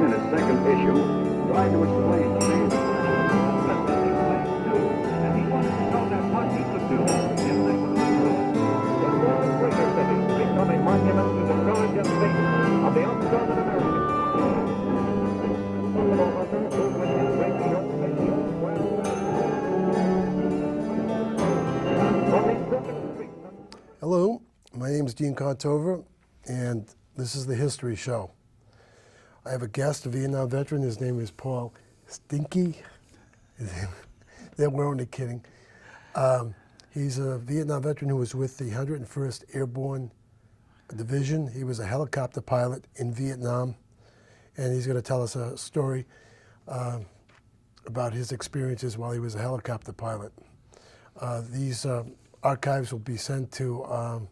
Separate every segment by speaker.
Speaker 1: in its second issue, tried to explain to me. And he wanted to know that what he could do if they would it was a greater city, become a monument to the courage and faith of the undaunted Americans. Buffalo Hunter, who with his great yoke and yoke well from these broken streets.
Speaker 2: Hello, my name is Dean Contover, and this is the History Show. I have a guest, a Vietnam veteran. His name is Paul Steinke. We're only kidding. He's a Vietnam veteran who was with the 101st Airborne Division. He was a helicopter pilot in Vietnam, and he's going to tell us a story about his experiences while he was a helicopter pilot. These archives will be sent to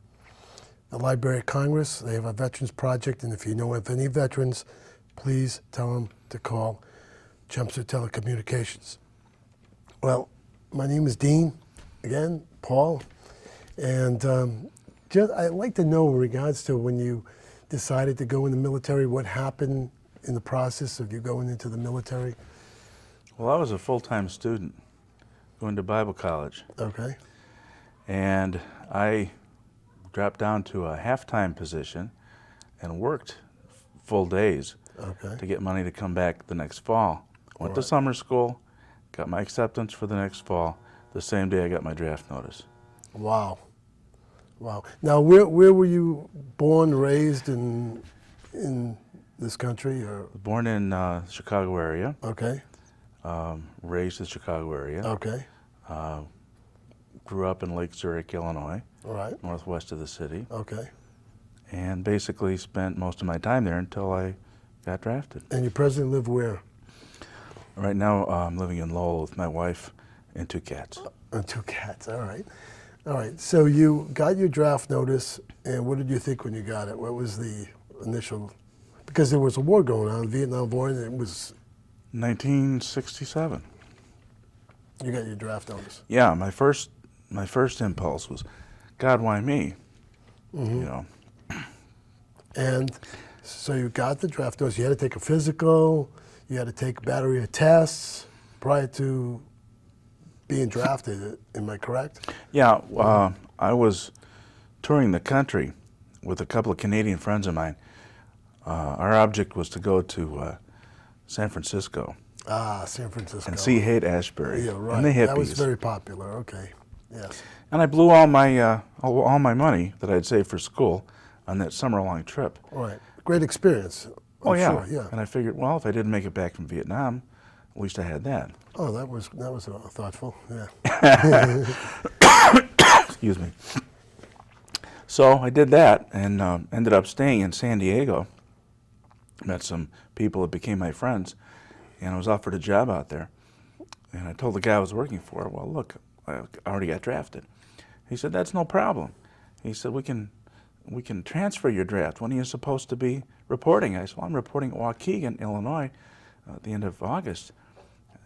Speaker 2: the Library of Congress. They have a Veterans Project, and if you know of any veterans, please tell them to call Chelmsford Telecommunications. Well, my name is Dean, again, Paul, and I'd like to know in regards to when you decided to go in the military, what happened in the process of you going into the military?
Speaker 3: Well, I was a full-time student going to Bible college.
Speaker 2: Okay.
Speaker 3: And I dropped down to a half-time position and worked full days to get money to come back the next fall. Went to summer school, got my acceptance for the next fall, the same day I got my draft notice.
Speaker 2: Wow. Wow. Now, where were you born, raised in this country? Or?
Speaker 3: Born in the Chicago area.
Speaker 2: Okay.
Speaker 3: Raised in the Chicago area.
Speaker 2: Okay.
Speaker 3: Grew up in Lake Zurich, Illinois, northwest of the city.
Speaker 2: Okay.
Speaker 3: And basically spent most of my time there until I got drafted.
Speaker 2: And you presently live where?
Speaker 3: Right now, I'm living in Lowell with my wife and 2 cats.
Speaker 2: And 2 cats, all right. All right, so you got your draft notice, and what did you think when you got it? What was the initial, because there was a war going on, the Vietnam War, and it was...
Speaker 3: 1967.
Speaker 2: You got your draft notice.
Speaker 3: Yeah, my first impulse was, God, why me?
Speaker 2: Mm-hmm.
Speaker 3: You know.
Speaker 2: And so you got the draft notice. You had to take a physical. You had to take a battery of tests prior to being drafted. Am I correct?
Speaker 3: Yeah, I was touring the country with a couple of Canadian friends of mine. Our object was to go to San Francisco.
Speaker 2: Ah, San Francisco.
Speaker 3: And see Haight-Ashbury.
Speaker 2: Yeah, right.
Speaker 3: And the hippies.
Speaker 2: That was very popular. Okay. Yes.
Speaker 3: And I blew all my money that I'd saved for school on that summer-long trip.
Speaker 2: All right. Great experience.
Speaker 3: Oh yeah.
Speaker 2: Sure, yeah.
Speaker 3: And I figured, well, if I didn't make it back from Vietnam, at least I had that.
Speaker 2: Oh, that was thoughtful. Yeah.
Speaker 3: Excuse me. So I did that and ended up staying in San Diego. Met some people that became my friends, and I was offered a job out there. And I told the guy I was working for, well, look, I already got drafted. He said, that's no problem. He said, we can transfer your draft. When are you supposed to be reporting? I said, well, I'm reporting at Waukegan, Illinois, at the end of August.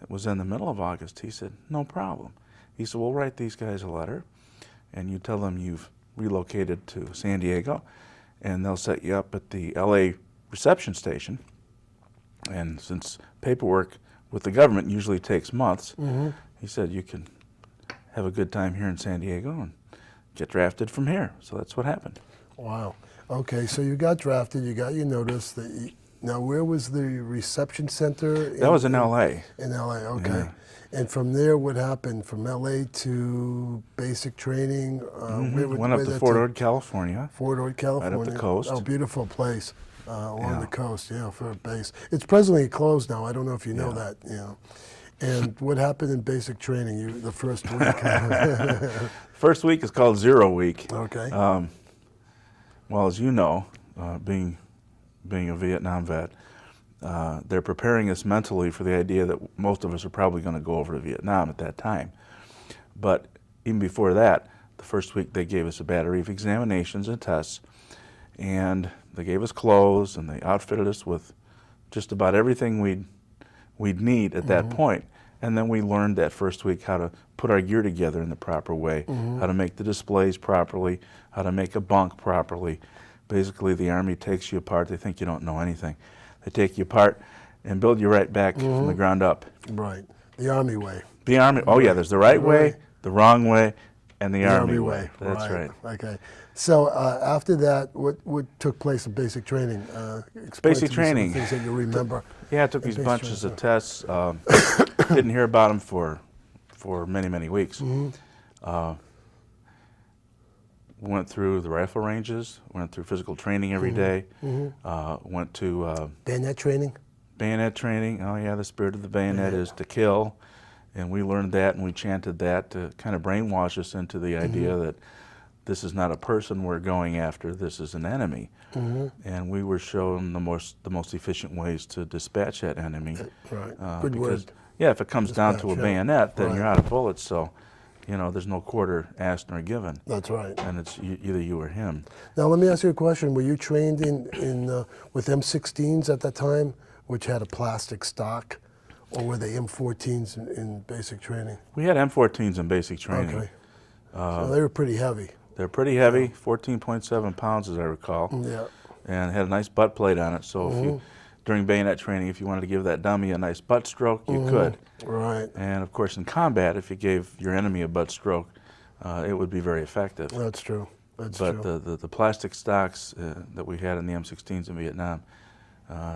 Speaker 3: It was in the middle of August. He said, no problem. He said, we'll write these guys a letter, and you tell them you've relocated to San Diego, and they'll set you up at the LA reception station. And since paperwork with the government usually takes months, he said, you can have a good time here in San Diego and get drafted from here. So that's what happened.
Speaker 2: Wow. Okay, so you got drafted, you got your notice. Now, where was the reception center?
Speaker 3: That was in L.A.
Speaker 2: In L.A., okay.
Speaker 3: Yeah.
Speaker 2: And from there, what happened? From L.A. to basic training?
Speaker 3: Went up to Fort Ord, California.
Speaker 2: Fort Ord, California.
Speaker 3: Right up the coast.
Speaker 2: Oh, beautiful place along the coast, yeah, for a base. It's presently closed now. I don't know if you know that, you know. And what happened in basic training, the first week?
Speaker 3: First week is called 0 week.
Speaker 2: Okay.
Speaker 3: Well, as you know, being a Vietnam vet, they're preparing us mentally for the idea that most of us are probably going to go over to Vietnam at that time. But even before that, the first week they gave us a battery of examinations and tests, and they gave us clothes, and they outfitted us with just about everything we'd need at that point. And then we learned that first week how to put our gear together in the proper way, how to make the displays properly, how to make a bunk properly. Basically, the Army takes you apart. They think you don't know anything. They take you apart, and build you right back from the ground up.
Speaker 2: Right. The Army way.
Speaker 3: The Army, oh yeah, there's the right way, the wrong way, and the Army way. That's right.
Speaker 2: Okay. So after that, what took place in basic training? Explain
Speaker 3: Basic
Speaker 2: to me some
Speaker 3: training.
Speaker 2: things that you remember.
Speaker 3: Yeah, I took
Speaker 2: in
Speaker 3: these
Speaker 2: basic
Speaker 3: bunches of
Speaker 2: training.
Speaker 3: tests. Didn't hear about them for many, many weeks. Went through the rifle ranges, went through physical training every day, went to
Speaker 2: Bayonet training?
Speaker 3: bayonet training. Oh yeah, the spirit of the bayonet is to kill. And we learned that and we chanted that to kind of brainwash us into the idea that this is not a person we're going after, this is an enemy. And we were shown the most efficient ways to dispatch that enemy.
Speaker 2: Right. Good
Speaker 3: because,
Speaker 2: word.
Speaker 3: yeah, if it comes down to a
Speaker 2: Dispatch, yeah.
Speaker 3: bayonet, then
Speaker 2: Right.
Speaker 3: you're out of bullets. So, you know, there's no quarter asked nor given.
Speaker 2: That's right.
Speaker 3: And it's either you or him.
Speaker 2: Now let me ask you a question. Were you trained with M16s at that time, which had a plastic stock, or were they M14s in basic training?
Speaker 3: We had M14s in basic training.
Speaker 2: Okay. So they were pretty heavy.
Speaker 3: They're pretty heavy, 14.7 pounds as I recall.
Speaker 2: Yeah.
Speaker 3: And had a nice butt plate on it. So if you, during bayonet training, if you wanted to give that dummy a nice butt stroke, you could.
Speaker 2: Right.
Speaker 3: And of course in combat, if you gave your enemy a butt stroke, it would be very effective.
Speaker 2: That's true. That's
Speaker 3: But
Speaker 2: true.
Speaker 3: the plastic stocks that we had in the M16s in Vietnam,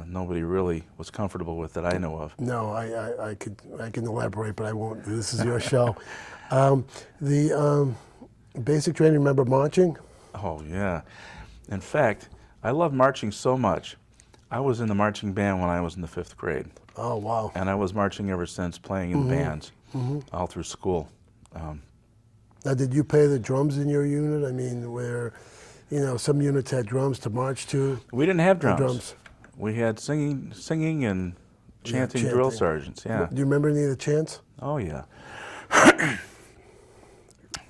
Speaker 3: nobody really was comfortable with that I know of.
Speaker 2: No, I can elaborate, but I won't. This is your show. The basic training, remember marching?
Speaker 3: Oh yeah. In fact, I love marching so much. I was in the marching band when I was in the 5th grade.
Speaker 2: Oh, wow.
Speaker 3: And I was marching ever since, playing in bands all through school.
Speaker 2: Now, did you play the drums in your unit? I mean, where, you know, some units had drums to march to.
Speaker 3: We didn't have
Speaker 2: The
Speaker 3: drums. We had singing and chanting drill sergeants. Yeah.
Speaker 2: Do you remember any of the chants?
Speaker 3: Oh yeah.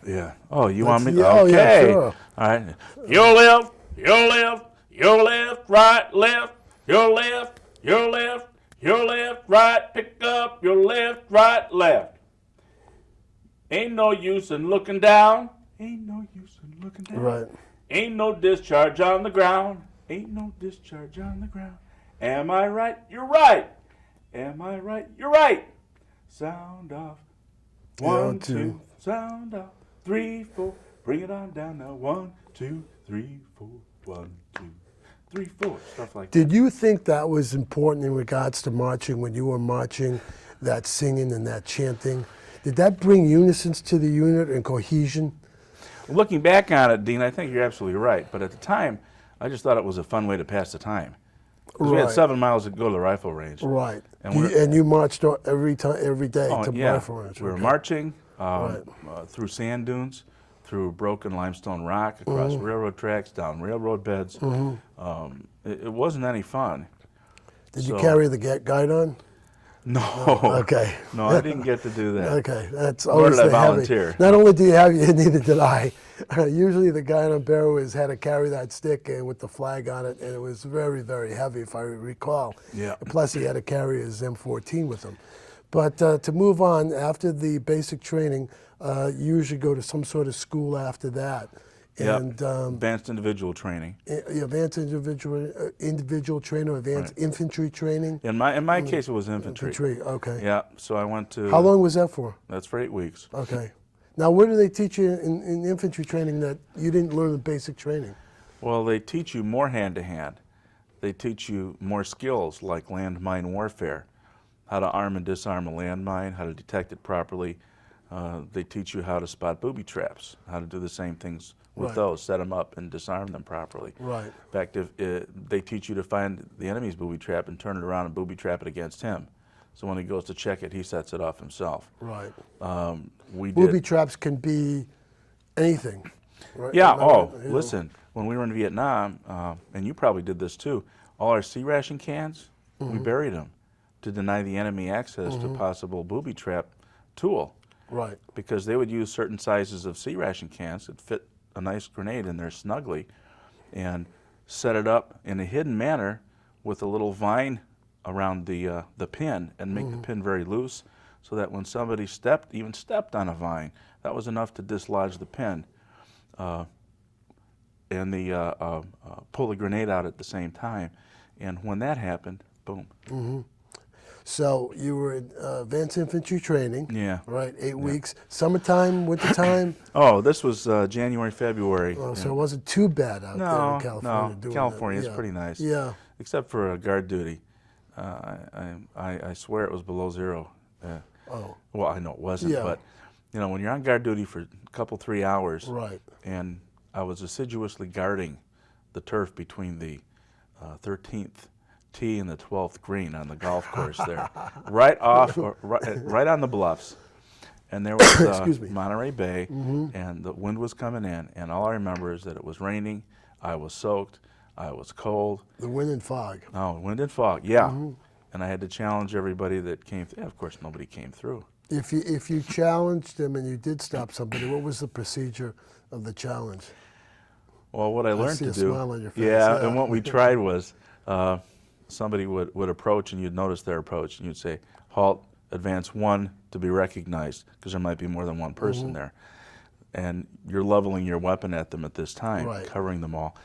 Speaker 3: Yeah. Oh, you
Speaker 2: Let's-
Speaker 3: want me?
Speaker 2: yeah, oh, yeah,
Speaker 3: Okay.
Speaker 2: sure.
Speaker 3: All right. Your left, your left, your left, right, left, your left, your left, your left, right. Pick up your left, right, left. Ain't no use in looking down. Ain't no use in looking down.
Speaker 2: Right.
Speaker 3: Ain't no discharge on the ground. Ain't no discharge on the ground. Am I right? You're right. Am I right? You're right. Sound off. 1, 2. Sound off. 3, 4. Bring it on down now. 1, 2, 3, 4. 1, 2, 3, 4. Stuff like that.
Speaker 2: Did you think that was important in regards to marching when you were marching, that singing and that chanting? Did that bring unison to the unit and cohesion?
Speaker 3: Looking back on it, Dean, I think you're absolutely right. But at the time, I just thought it was a fun way to pass the time. 'Cause we had
Speaker 2: Right.
Speaker 3: 7 miles to go to the rifle range.
Speaker 2: Right.
Speaker 3: And
Speaker 2: And you marched every day
Speaker 3: Oh,
Speaker 2: to
Speaker 3: yeah.
Speaker 2: rifle range.
Speaker 3: We were
Speaker 2: okay.
Speaker 3: marching
Speaker 2: Right.
Speaker 3: through sand dunes, through broken limestone rock, across railroad tracks, down railroad beds. It wasn't any fun.
Speaker 2: Did you
Speaker 3: So-
Speaker 2: carry the guide on?
Speaker 3: No.
Speaker 2: Okay.
Speaker 3: No, I didn't get to do that.
Speaker 2: Okay, that's
Speaker 3: Nor
Speaker 2: always
Speaker 3: did I
Speaker 2: the heavy.
Speaker 3: volunteer.
Speaker 2: Not only do you have, neither did I. Usually the guy on barrel had to carry that stick with the flag on it, and it was very, very heavy, if I recall.
Speaker 3: Yeah.
Speaker 2: Plus he had to carry his M14 with him. But to move on, after the basic training, you usually go to some sort of school after that.
Speaker 3: Yep.
Speaker 2: And
Speaker 3: Advanced individual training.
Speaker 2: advanced individual training, advanced infantry training.
Speaker 3: In my case, it was infantry.
Speaker 2: Infantry, okay.
Speaker 3: Yeah. So I went to.
Speaker 2: How long was that for?
Speaker 3: That's for 8 weeks.
Speaker 2: Okay. Now, what do they teach you in infantry training that you didn't learn in basic training?
Speaker 3: Well, they teach you more hand-to-hand. They teach you more skills like landmine warfare, how to arm and disarm a landmine, how to detect it properly. They teach you how to spot booby traps, how to do the same things with
Speaker 2: Right.
Speaker 3: those, set them up and disarm them properly.
Speaker 2: Right.
Speaker 3: In fact, they teach you to find the enemy's booby trap and turn it around and booby trap it against him. So when he goes to check it, he sets it off himself.
Speaker 2: Right.
Speaker 3: We
Speaker 2: Booby
Speaker 3: did.
Speaker 2: traps can be anything. Right?
Speaker 3: Yeah.
Speaker 2: No matter,
Speaker 3: Oh,
Speaker 2: you know.
Speaker 3: listen. When we were in Vietnam, and you probably did this too, all our C ration cans, we buried them to deny the enemy access to possible booby trap tool,
Speaker 2: Right.
Speaker 3: because they would use certain sizes of C ration cans that fit a nice grenade in there snugly, and set it up in a hidden manner with a little vine around the pin, and make the pin very loose, so that when somebody even stepped on a vine, that was enough to dislodge the pin, and pull the grenade out at the same time. And when that happened, boom.
Speaker 2: So you were in advanced infantry training.
Speaker 3: Yeah.
Speaker 2: Right, 8 weeks. Summertime, wintertime.
Speaker 3: Oh, this was January, February.
Speaker 2: Oh, so it wasn't too bad out there in California.
Speaker 3: No,
Speaker 2: doing
Speaker 3: California
Speaker 2: that.
Speaker 3: is pretty nice.
Speaker 2: Yeah.
Speaker 3: Except for guard duty. I swear it was below zero.
Speaker 2: Oh.
Speaker 3: Well, I know it wasn't,
Speaker 2: Yeah.
Speaker 3: but you know, when you're on guard duty for a couple, 3 hours,
Speaker 2: Right.
Speaker 3: and I was assiduously guarding the turf between the 13th tee and the 12th green on the golf course there, right on the bluffs. And there was
Speaker 2: Excuse me.
Speaker 3: Monterey Bay, and the wind was coming in, and all I remember is that it was raining, I was soaked, I was cold.
Speaker 2: The wind and fog.
Speaker 3: Oh, wind and fog, yeah. And I had to challenge everybody that came through. Of course, nobody came through.
Speaker 2: If you challenged them and you did stop somebody, what was the procedure of the challenge?
Speaker 3: Well, what I learned
Speaker 2: see
Speaker 3: to
Speaker 2: a
Speaker 3: do,
Speaker 2: smile on your face,
Speaker 3: yeah,
Speaker 2: yeah.
Speaker 3: and what we tried was somebody would approach, and you'd notice their approach, and you'd say, halt, advance 1 to be recognized, because there might be more than one person there. And you're leveling your weapon at them at this time,
Speaker 2: Right.
Speaker 3: covering them all.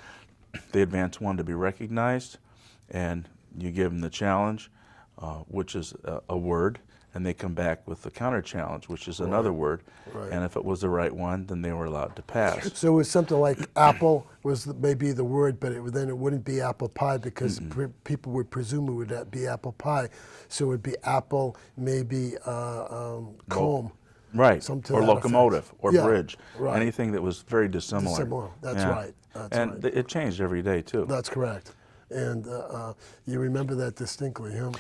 Speaker 3: They advance 1 to be recognized, and you give them the challenge, which is a word, and they come back with the counter challenge, which is another word.
Speaker 2: Right.
Speaker 3: And if it was the right one, then they were allowed to pass.
Speaker 2: So it was something like apple was maybe the word, but then it wouldn't be apple pie because people would presume it would be apple pie. So it would be apple, maybe comb.
Speaker 3: Right,
Speaker 2: Something to
Speaker 3: or
Speaker 2: that
Speaker 3: locomotive,
Speaker 2: effect.
Speaker 3: or
Speaker 2: Yeah,
Speaker 3: bridge,
Speaker 2: right.
Speaker 3: anything that was very dissimilar.
Speaker 2: Dissimilar, that's
Speaker 3: Yeah.
Speaker 2: right. That's
Speaker 3: and
Speaker 2: right.
Speaker 3: it changed every day, too.
Speaker 2: That's correct. And you remember that distinctly, huh?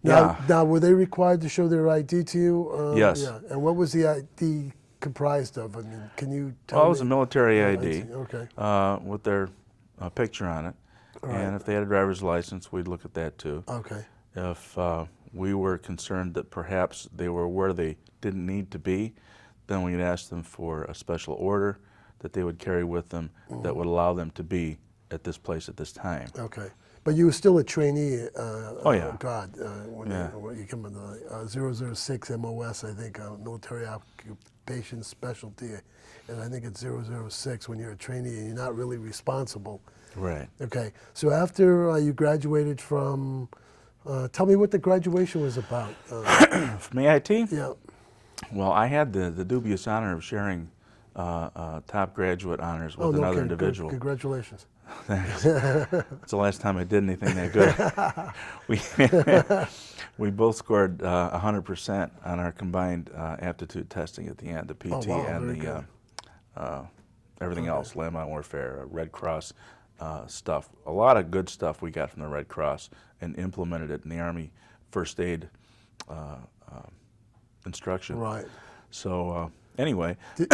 Speaker 3: Yeah.
Speaker 2: Now, were they required to show their ID to you?
Speaker 3: Yes.
Speaker 2: Yeah. And what was the ID comprised of? I mean, can you tell
Speaker 3: Well,
Speaker 2: me?
Speaker 3: it was a military ID
Speaker 2: Okay.
Speaker 3: with their picture on it. And if they had a driver's license, we'd look at that, too.
Speaker 2: Okay.
Speaker 3: If we were concerned that perhaps they were where they didn't need to be, then we'd ask them for a special order that they would carry with them that would allow them to be at this place at this time.
Speaker 2: Okay. But you were still a trainee
Speaker 3: yeah.
Speaker 2: guard when you come in the 006 MOS, I think, military occupation specialty. And I think it's 006 when you're a trainee and you're not really responsible.
Speaker 3: Right.
Speaker 2: Okay. So after you graduated from, tell me what the graduation was about.
Speaker 3: From AIT?
Speaker 2: Yeah.
Speaker 3: Well, I had the dubious honor of sharing top graduate honors with another individual.
Speaker 2: Congratulations.
Speaker 3: Thanks. It's the last time I did anything that good. We both scored 100% on our combined aptitude testing at the end, the PT and the everything else, landmine warfare, Red Cross stuff. A lot of good stuff we got from the Red Cross and implemented it in the Army first aid instruction.
Speaker 2: Right.
Speaker 3: So anyway.
Speaker 2: Did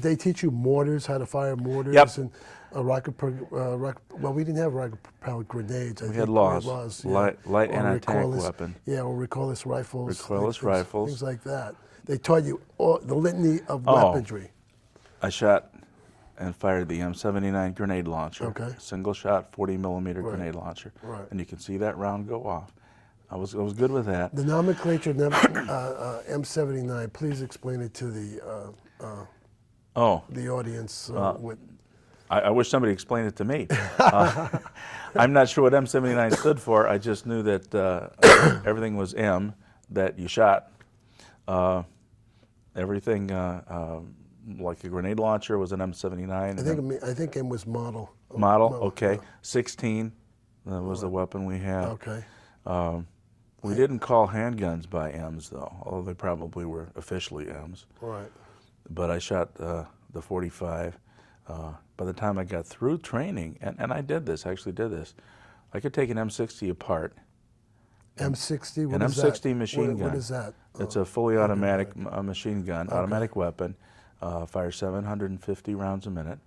Speaker 2: they teach you mortars, how to fire mortars?
Speaker 3: Yep.
Speaker 2: And well, we didn't have rocket-propelled grenades.
Speaker 3: We had laws, light anti-tank weapon.
Speaker 2: Yeah, or recoilless rifles.
Speaker 3: Recoilless rifles.
Speaker 2: Things like that. They taught you the litany of weaponry.
Speaker 3: I shot and fired the M79 grenade launcher.
Speaker 2: Okay.
Speaker 3: Single shot, 40 millimeter grenade launcher.
Speaker 2: Right.
Speaker 3: And you can see that round go off. I was good with that.
Speaker 2: The nomenclature M79. Please explain it to the audience.
Speaker 3: I wish somebody explained it to me. I'm not sure what M79 stood for. I just knew that everything was M, that you shot. Everything like a grenade launcher was an M79.
Speaker 2: I think M was model.
Speaker 3: Model, okay. Yeah. 16 was the weapon we had.
Speaker 2: Okay.
Speaker 3: We didn't call handguns by M's, though, although they probably were officially M's.
Speaker 2: Right.
Speaker 3: But I shot the 45. By the time I got through training, and I actually did this, I could take an M60 apart.
Speaker 2: M60? What
Speaker 3: an
Speaker 2: is
Speaker 3: M60
Speaker 2: that?
Speaker 3: machine gun.
Speaker 2: What is that?
Speaker 3: It's a fully automatic machine gun, automatic weapon, fires 750 rounds a minute.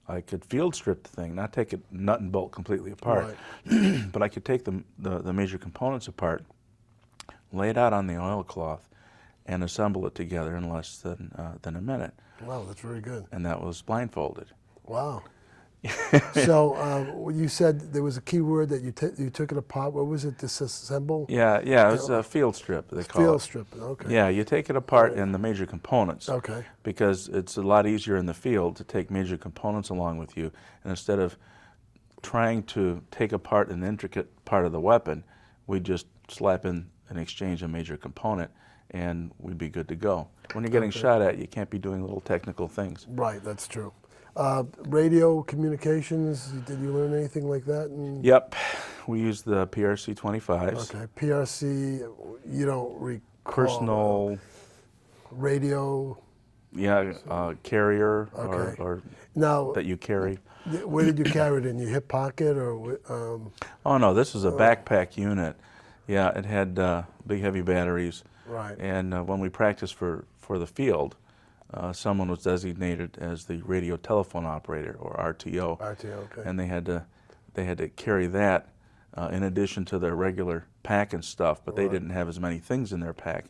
Speaker 3: I could field strip the thing, not take it nut and bolt completely apart, but I could take the major components apart, lay it out on the oilcloth, and assemble it together in less than a minute.
Speaker 2: Wow, that's very good.
Speaker 3: And that was blindfolded.
Speaker 2: Wow. So you said there was a key word that you took it apart. What was it? Disassemble?
Speaker 3: Yeah, it was a field strip, they call it.
Speaker 2: Field strip, okay.
Speaker 3: Yeah, you take it apart in the major components.
Speaker 2: Okay.
Speaker 3: Because it's a lot easier in the field to take major components along with you. And instead of trying to take apart an intricate part of the weapon, we just slap in and exchange a major component, and we'd be good to go. When you're getting shot at, you can't be doing little technical things.
Speaker 2: Right, that's true. Radio communications, did you learn anything like that?
Speaker 3: Yep, we used the PRC 25s.
Speaker 2: Okay, PRC, you don't recall?
Speaker 3: Personal.
Speaker 2: Radio?
Speaker 3: Yeah, carrier
Speaker 2: Okay.
Speaker 3: or
Speaker 2: Now,
Speaker 3: that you carry.
Speaker 2: where did you carry it, in your hip pocket or?
Speaker 3: Oh no, this is a backpack unit. Yeah, it had big heavy batteries.
Speaker 2: Right.
Speaker 3: And when we practiced for the field, someone was designated as the radio telephone operator, or RTO.
Speaker 2: RTO, okay.
Speaker 3: And they had to carry that in addition to their regular pack and stuff. But they didn't have as many things in their pack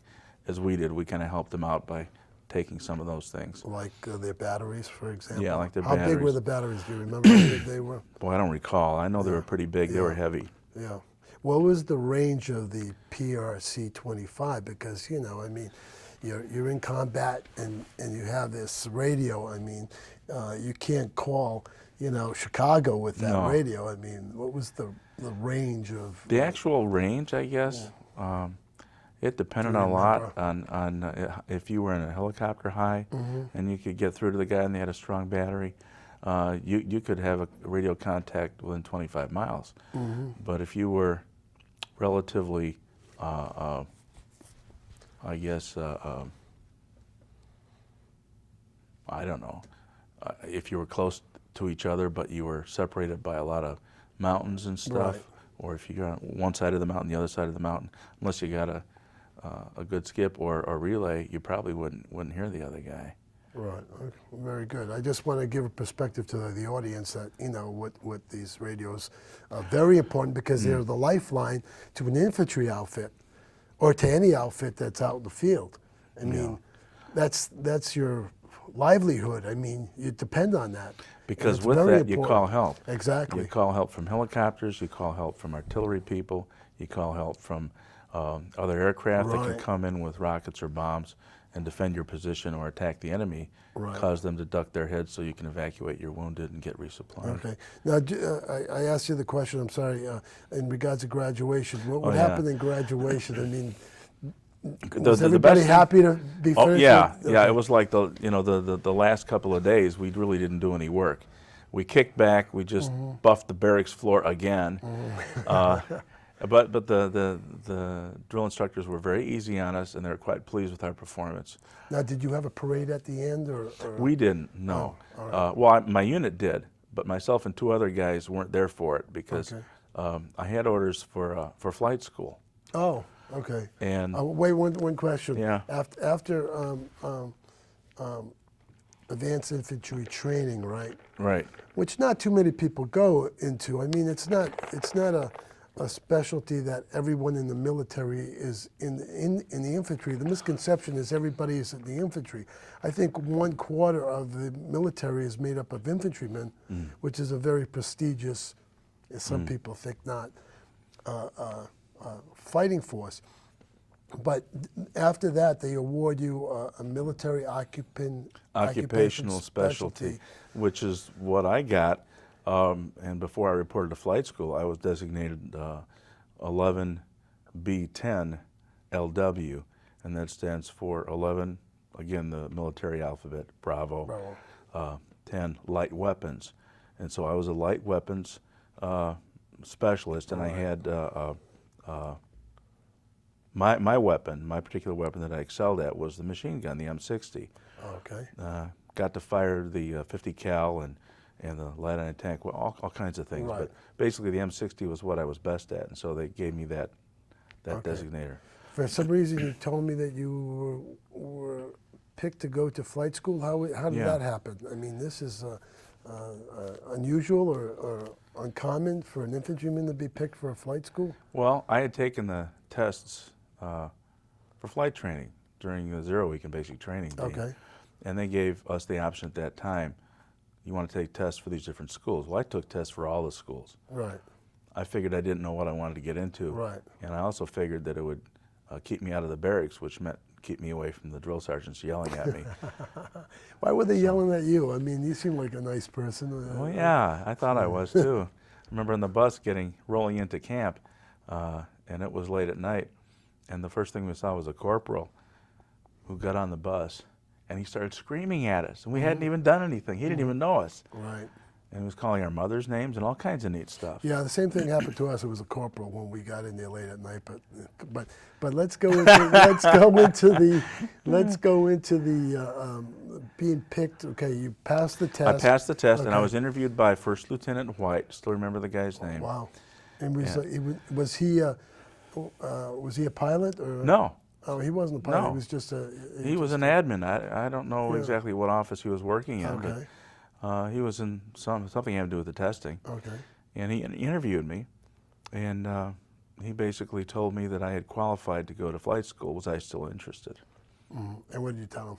Speaker 3: as we did. We kind of helped them out by taking some of those things.
Speaker 2: Like their batteries, for example?
Speaker 3: Yeah, like their
Speaker 2: How
Speaker 3: batteries.
Speaker 2: big were the batteries? Do you remember how big they were?
Speaker 3: Boy, I don't recall. I know they were pretty big. They were heavy.
Speaker 2: Yeah. What was the range of the PRC 25? Because, you know, I mean, you're in combat and you have this radio. I mean, you can't call, you know, Chicago with that radio. I mean, what was the range of?
Speaker 3: The actual range, I guess, it depended a lot on if you were in a helicopter high and you could get through to the guy and they had a strong battery. You could have a radio contact within 25 miles. But if you were relatively, I guess, I don't know, if you were close to each other but you were separated by a lot of mountains and stuff, or if you're on one side of the mountain, the other side of the mountain, unless you got a good skip or a relay, you probably wouldn't hear the other guy.
Speaker 2: Right, okay. Very good. I just want to give a perspective to the audience that, you know, what these radios are very important because they're the lifeline to an infantry outfit or to any outfit that's out in the field. I mean, that's your livelihood. I mean, you depend on that.
Speaker 3: Because with that, you call help.
Speaker 2: Exactly.
Speaker 3: You call help from helicopters, you call help from artillery people, you call help from other aircraft that can come in with rockets or bombs and defend your position or attack the enemy, cause them to duck their heads so you can evacuate your wounded and get resupplied.
Speaker 2: Okay. Now, I asked you the question, I'm sorry, in regards to graduation. What happened in graduation? I mean, was everybody happy to be finished?
Speaker 3: Oh, yeah, yeah. It was like the last couple of days, we really didn't do any work. We kicked back, we just buffed the barracks floor again. But the drill instructors were very easy on us, and they were quite pleased with our performance.
Speaker 2: Now, did you have a parade at the end, or?
Speaker 3: We didn't. No. Well, my unit did, but myself and two other guys weren't there for it because I had orders for flight school.
Speaker 2: Oh, okay.
Speaker 3: And
Speaker 2: wait, one question.
Speaker 3: Yeah.
Speaker 2: After advanced infantry training, right?
Speaker 3: Right.
Speaker 2: Which not too many people go into. I mean, it's not a specialty that everyone in the military is in the infantry. The misconception is everybody is in the infantry. I think 1/4 of the military is made up of infantrymen, which is a very prestigious, some people think not, fighting force. But after that, they award you a military occupational specialty,
Speaker 3: which is what I got. And before I reported to flight school, I was designated 11B10 LW, and that stands for 11, again, the military alphabet, Bravo. 10, light weapons. And so I was a light weapons specialist, and I had my weapon, my particular weapon that I excelled at was the machine gun, the M60.
Speaker 2: Okay.
Speaker 3: Got to fire the 50 cal and the light on a tank, well, all kinds of things. But basically the M60 was what I was best at, and so they gave me that designator.
Speaker 2: For some reason, you told me that you were picked to go to flight school. How did that happen? I mean, this is unusual or uncommon for an infantryman to be picked for a flight school?
Speaker 3: Well, I had taken the tests for flight training during the 0 week in basic training.
Speaker 2: Okay.
Speaker 3: And they gave us the option at that time, you want to take tests for these different schools. Well, I took tests for all the schools.
Speaker 2: Right.
Speaker 3: I figured I didn't know what I wanted to get into.
Speaker 2: Right.
Speaker 3: And I also figured that it would keep me out of the barracks, which meant keep me away from the drill sergeants yelling at me.
Speaker 2: Why were they yelling at you? I mean, you seem like a nice person.
Speaker 3: Well, yeah, I thought I was too. I remember on the bus rolling into camp, and it was late at night, and the first thing we saw was a corporal who got on the bus, and he started screaming at us, and we hadn't even done anything. He didn't even know us.
Speaker 2: Right.
Speaker 3: And he was calling our mother's names and all kinds of neat stuff.
Speaker 2: Yeah, the same thing happened to us. It was a corporal when we got in there late at night. But let's go into being picked. Okay, you passed the test.
Speaker 3: I passed the test,
Speaker 2: okay.
Speaker 3: and I was interviewed by First Lieutenant White. Still remember the guy's name.
Speaker 2: Wow. And was he a pilot or?
Speaker 3: No.
Speaker 2: Oh, he wasn't a pilot.
Speaker 3: No.
Speaker 2: He was just a.
Speaker 3: He was an admin. I don't know exactly what office he was working in,
Speaker 2: Okay.
Speaker 3: but he was in something having to do with the testing.
Speaker 2: Okay.
Speaker 3: And he interviewed me, and he basically told me that I had qualified to go to flight school. Was I still interested?
Speaker 2: Mm-hmm. And what did you tell him?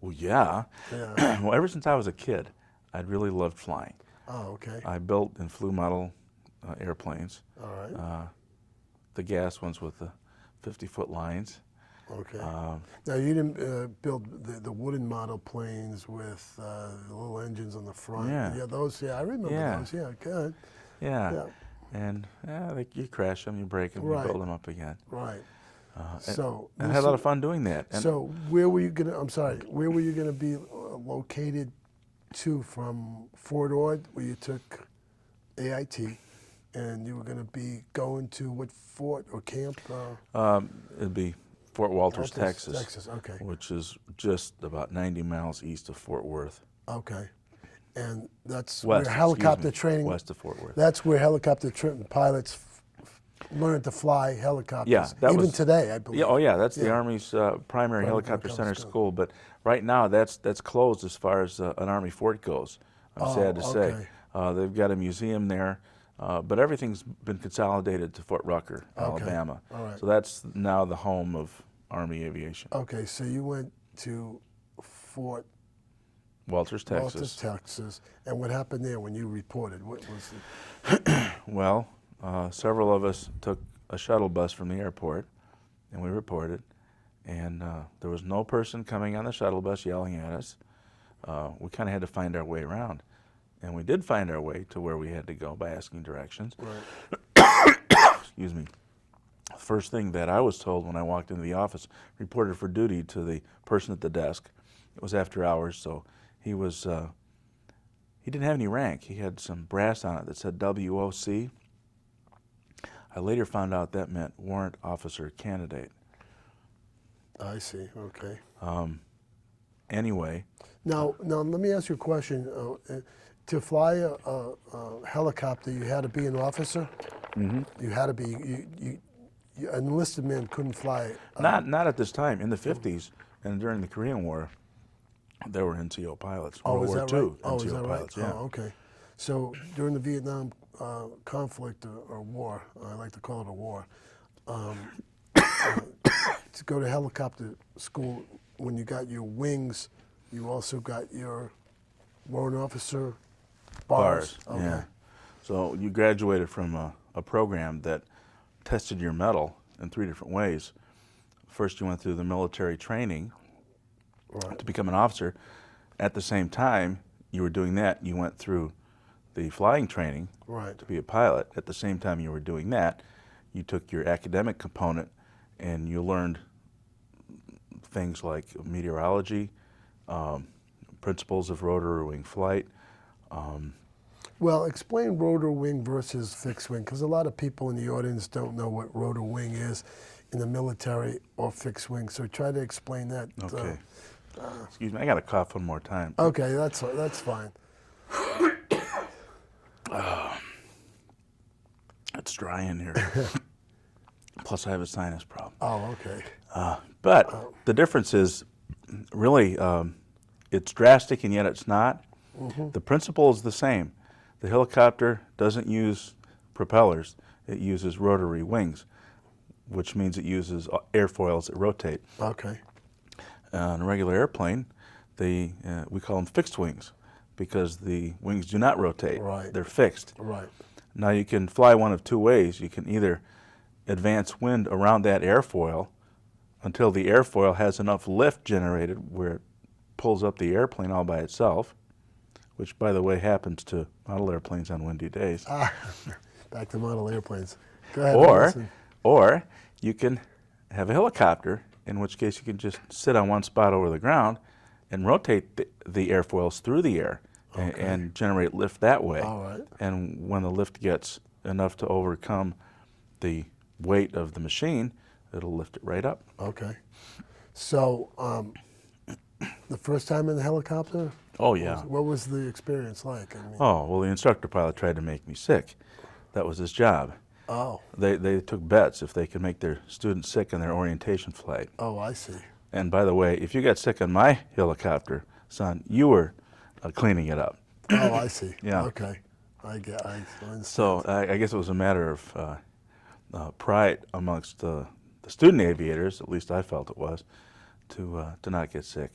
Speaker 3: Well, yeah.
Speaker 2: Yeah.
Speaker 3: Well, ever since I was a kid, I'd really loved flying.
Speaker 2: Oh, okay.
Speaker 3: I built and flew model airplanes.
Speaker 2: All right.
Speaker 3: The gas ones with the 50-foot lines.
Speaker 2: Okay. Now you didn't build the wooden model planes with the little engines on the front.
Speaker 3: Yeah.
Speaker 2: Those. Yeah, I remember those. Yeah, good.
Speaker 3: Yeah. And you crash them, you break them,
Speaker 2: Right.
Speaker 3: you build them up again.
Speaker 2: Right.
Speaker 3: And I had a lot of fun doing that. And
Speaker 2: so where were you gonna? I'm sorry. Where were you gonna be located to from Fort Ord, where you took AIT, and you were gonna be going to what fort or camp?
Speaker 3: It'd be Fort Walters, Texas.
Speaker 2: Texas. Okay.
Speaker 3: Which is just about 90 miles east of Fort Worth.
Speaker 2: Okay. And that's
Speaker 3: West,
Speaker 2: where helicopter
Speaker 3: excuse me,
Speaker 2: training.
Speaker 3: West of Fort Worth.
Speaker 2: That's where helicopter pilots learn to fly helicopters.
Speaker 3: Yeah, that
Speaker 2: even
Speaker 3: was,
Speaker 2: today, I believe.
Speaker 3: Yeah, oh yeah, that's the
Speaker 2: Yeah.
Speaker 3: Army's primary helicopter center
Speaker 2: school.
Speaker 3: school. But right now, that's closed as far as an Army fort goes. I'm sad to say. They've got a museum there, but everything's been consolidated to Fort Rucker, Alabama.
Speaker 2: All right.
Speaker 3: So that's now the home of Army Aviation.
Speaker 2: Okay, so you went to Fort
Speaker 3: Walters, Texas.
Speaker 2: Walters, Texas. And what happened there when you reported? What was it?
Speaker 3: Well, several of us took a shuttle bus from the airport, and we reported. And there was no person coming on the shuttle bus yelling at us. We kind of had to find our way around. And we did find our way to where we had to go by asking directions.
Speaker 2: Right.
Speaker 3: Excuse me. First thing that I was told when I walked into the office, reported for duty to the person at the desk. It was after hours, so he didn't have any rank. He had some brass on it that said WOC. I later found out that meant Warrant Officer Candidate.
Speaker 2: I see. Okay.
Speaker 3: Anyway.
Speaker 2: Now let me ask you a question. To fly a helicopter, you had to be an officer. Mm-hmm. You had to be. You an enlisted man couldn't fly.
Speaker 3: Not at this time. In the 50s and during the Korean War, there were NCO pilots. World War II NCO
Speaker 2: is that
Speaker 3: pilots.
Speaker 2: right?
Speaker 3: Yeah.
Speaker 2: Oh, okay. So during the Vietnam conflict or war, I like to call it a war, to go to helicopter school, when you got your wings, you also got your warrant officer bars. Okay.
Speaker 3: Yeah. So you graduated from a program that tested your mettle in 3 different ways. First, you went through the military training to become an officer. At the same time you were doing that, you went through the flying training to be a pilot. At the same time you were doing that, you took your academic component and you learned things like meteorology, principles of rotor wing flight.
Speaker 2: Well, explain rotor wing versus fixed wing, because a lot of people in the audience don't know what rotor wing is in the military or fixed wing. So try to explain that.
Speaker 3: Okay. Excuse me, I got to cough one more time.
Speaker 2: Okay, that's fine.
Speaker 3: It's dry in here. Plus, I have a sinus problem.
Speaker 2: Oh, okay.
Speaker 3: But the difference is really it's drastic and yet it's not. Mm-hmm. The principle is the same. The helicopter doesn't use propellers. It uses rotary wings, which means it uses airfoils that rotate.
Speaker 2: Okay.
Speaker 3: On a regular airplane, we call them fixed wings because the wings do not rotate.
Speaker 2: Right.
Speaker 3: They're fixed.
Speaker 2: Right.
Speaker 3: Now you can fly one of two ways. You can either advance wind around that airfoil until the airfoil has enough lift generated where it pulls up the airplane all by itself, which, by the way, happens to model airplanes on windy days.
Speaker 2: Back to model airplanes. Go ahead.
Speaker 3: Or you can have a helicopter, in which case you can just sit on one spot over the ground and rotate the airfoils through the air and generate lift that way.
Speaker 2: All right.
Speaker 3: And when the lift gets enough to overcome the weight of the machine, it'll lift it right up.
Speaker 2: Okay. So, the first time in the helicopter?
Speaker 3: Oh, yeah.
Speaker 2: What was the experience like? I mean,
Speaker 3: Oh, well, the instructor pilot tried to make me sick. That was his job.
Speaker 2: oh,
Speaker 3: They took bets if they could make their students sick in their orientation flight.
Speaker 2: oh, I see.
Speaker 3: And by the way, if you got sick on my helicopter, son, you were cleaning it up.
Speaker 2: Oh, I see.
Speaker 3: Yeah.
Speaker 2: Okay. I understand.
Speaker 3: So I guess it was a matter of pride amongst the student aviators, at least I felt it was, to not get sick.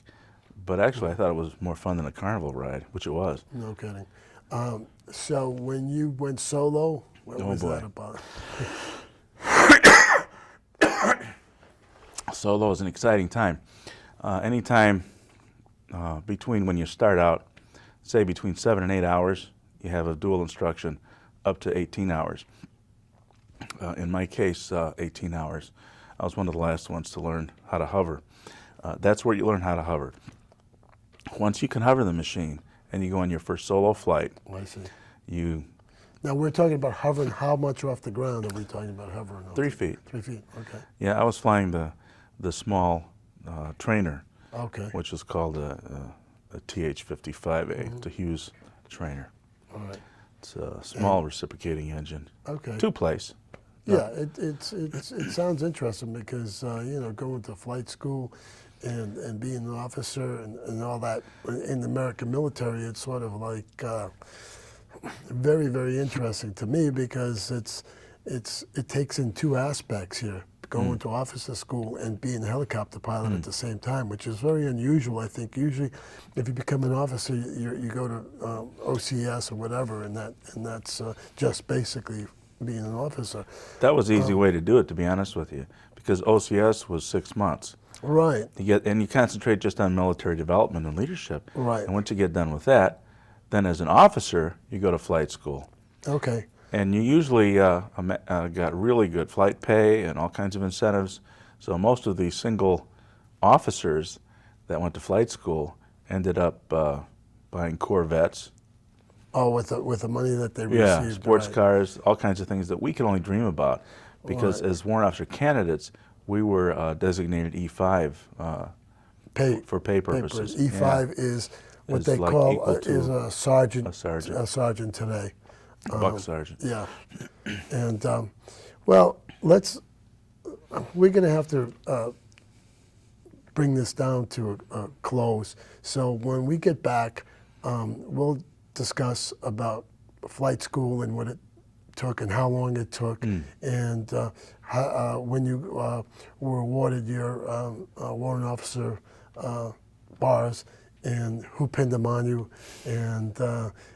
Speaker 3: But actually, I thought it was more fun than a carnival ride, which it was.
Speaker 2: No kidding. So when you went solo, what was
Speaker 3: boy.
Speaker 2: that about?
Speaker 3: Solo is an exciting time. Anytime between when you start out, say between 7 and 8 hours, you have a dual instruction up to 18 hours. In my case, 18 hours. I was one of the last ones to learn how to hover. That's where you learn how to hover. Once you can hover the machine and you go on your first solo flight,
Speaker 2: I see.
Speaker 3: you
Speaker 2: Now we're talking about hovering. How much off the ground are we talking about hovering?
Speaker 3: 3 feet.
Speaker 2: 3 feet. Okay.
Speaker 3: Yeah, I was flying the small trainer,
Speaker 2: Okay.
Speaker 3: which is called a TH-55A. It's a Hughes trainer.
Speaker 2: All right.
Speaker 3: It's a small reciprocating engine.
Speaker 2: Okay.
Speaker 3: Two-place.
Speaker 2: Yeah, it sounds interesting because you know, going to flight school and being an officer and all that in the American military, it's sort of like very, very interesting to me because it takes in two aspects here: going to officer school and being a helicopter pilot at the same time, which is very unusual. I think usually, if you become an officer, you go to OCS or whatever, and that's just basically being an officer.
Speaker 3: That was the easy way to do it, to be honest with you, because OCS was 6 months.
Speaker 2: Right.
Speaker 3: You concentrate just on military development and leadership.
Speaker 2: Right.
Speaker 3: And once you get done with that, then as an officer, you go to flight school.
Speaker 2: Okay.
Speaker 3: And you usually got really good flight pay and all kinds of incentives. So most of the single officers that went to flight school ended up buying Corvettes.
Speaker 2: Oh, with the money that they received.
Speaker 3: Yeah, sports
Speaker 2: right.
Speaker 3: cars, all kinds of things that we could only dream about. Because
Speaker 2: Right.
Speaker 3: as warrant officer candidates, we were designated E5 for pay purposes.
Speaker 2: E5
Speaker 3: Yeah.
Speaker 2: is what
Speaker 3: Is
Speaker 2: they
Speaker 3: like
Speaker 2: call
Speaker 3: equal to
Speaker 2: is a sergeant.
Speaker 3: a sergeant.
Speaker 2: A sergeant today.
Speaker 3: Buck sergeant.
Speaker 2: Yeah. And well, we're going to have to bring this down to a close. So when we get back, we'll discuss about flight school and what it took and how long it took, and when you were awarded your warrant officer bars, and who pinned them on you, and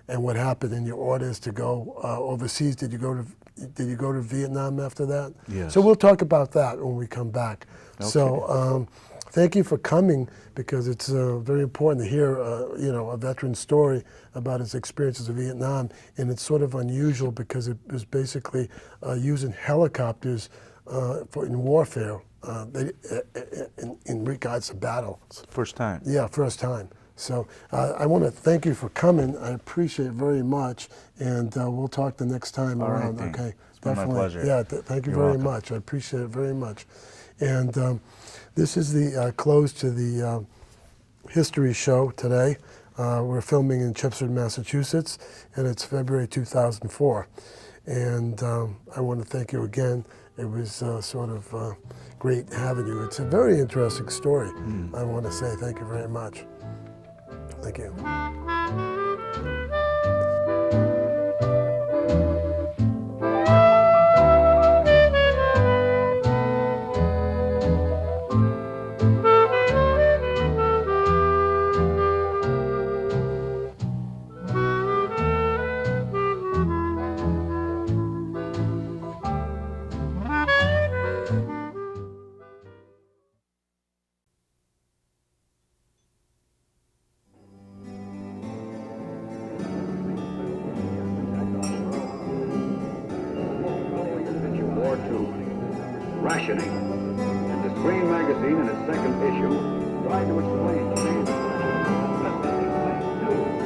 Speaker 2: what happened in your orders to go overseas. Did you go to Vietnam after that?
Speaker 3: Yes.
Speaker 2: So we'll talk about that when we come back.
Speaker 3: Okay.
Speaker 2: So thank you for coming, because it's very important to hear you know, a veteran's story about his experiences in Vietnam, and it's sort of unusual because it was basically using helicopters in warfare. In regards to battle.
Speaker 3: First time.
Speaker 2: Yeah, first time. So I want to thank you for coming. I appreciate it very much, and we'll talk the next time
Speaker 3: All right,
Speaker 2: around.
Speaker 3: Dean.
Speaker 2: Okay,
Speaker 3: It's been my pleasure.
Speaker 2: Yeah, thank you
Speaker 3: You're
Speaker 2: very
Speaker 3: welcome.
Speaker 2: much. I appreciate it very much. And this is the close to the history show today. We're filming in Chipsford, Massachusetts, and it's February 2004. And I want to thank you again. It was sort of great having you. It's a very interesting story. I want to say thank you very much. Thank you.
Speaker 1: War II, rationing. in its second issue, tried to explain to me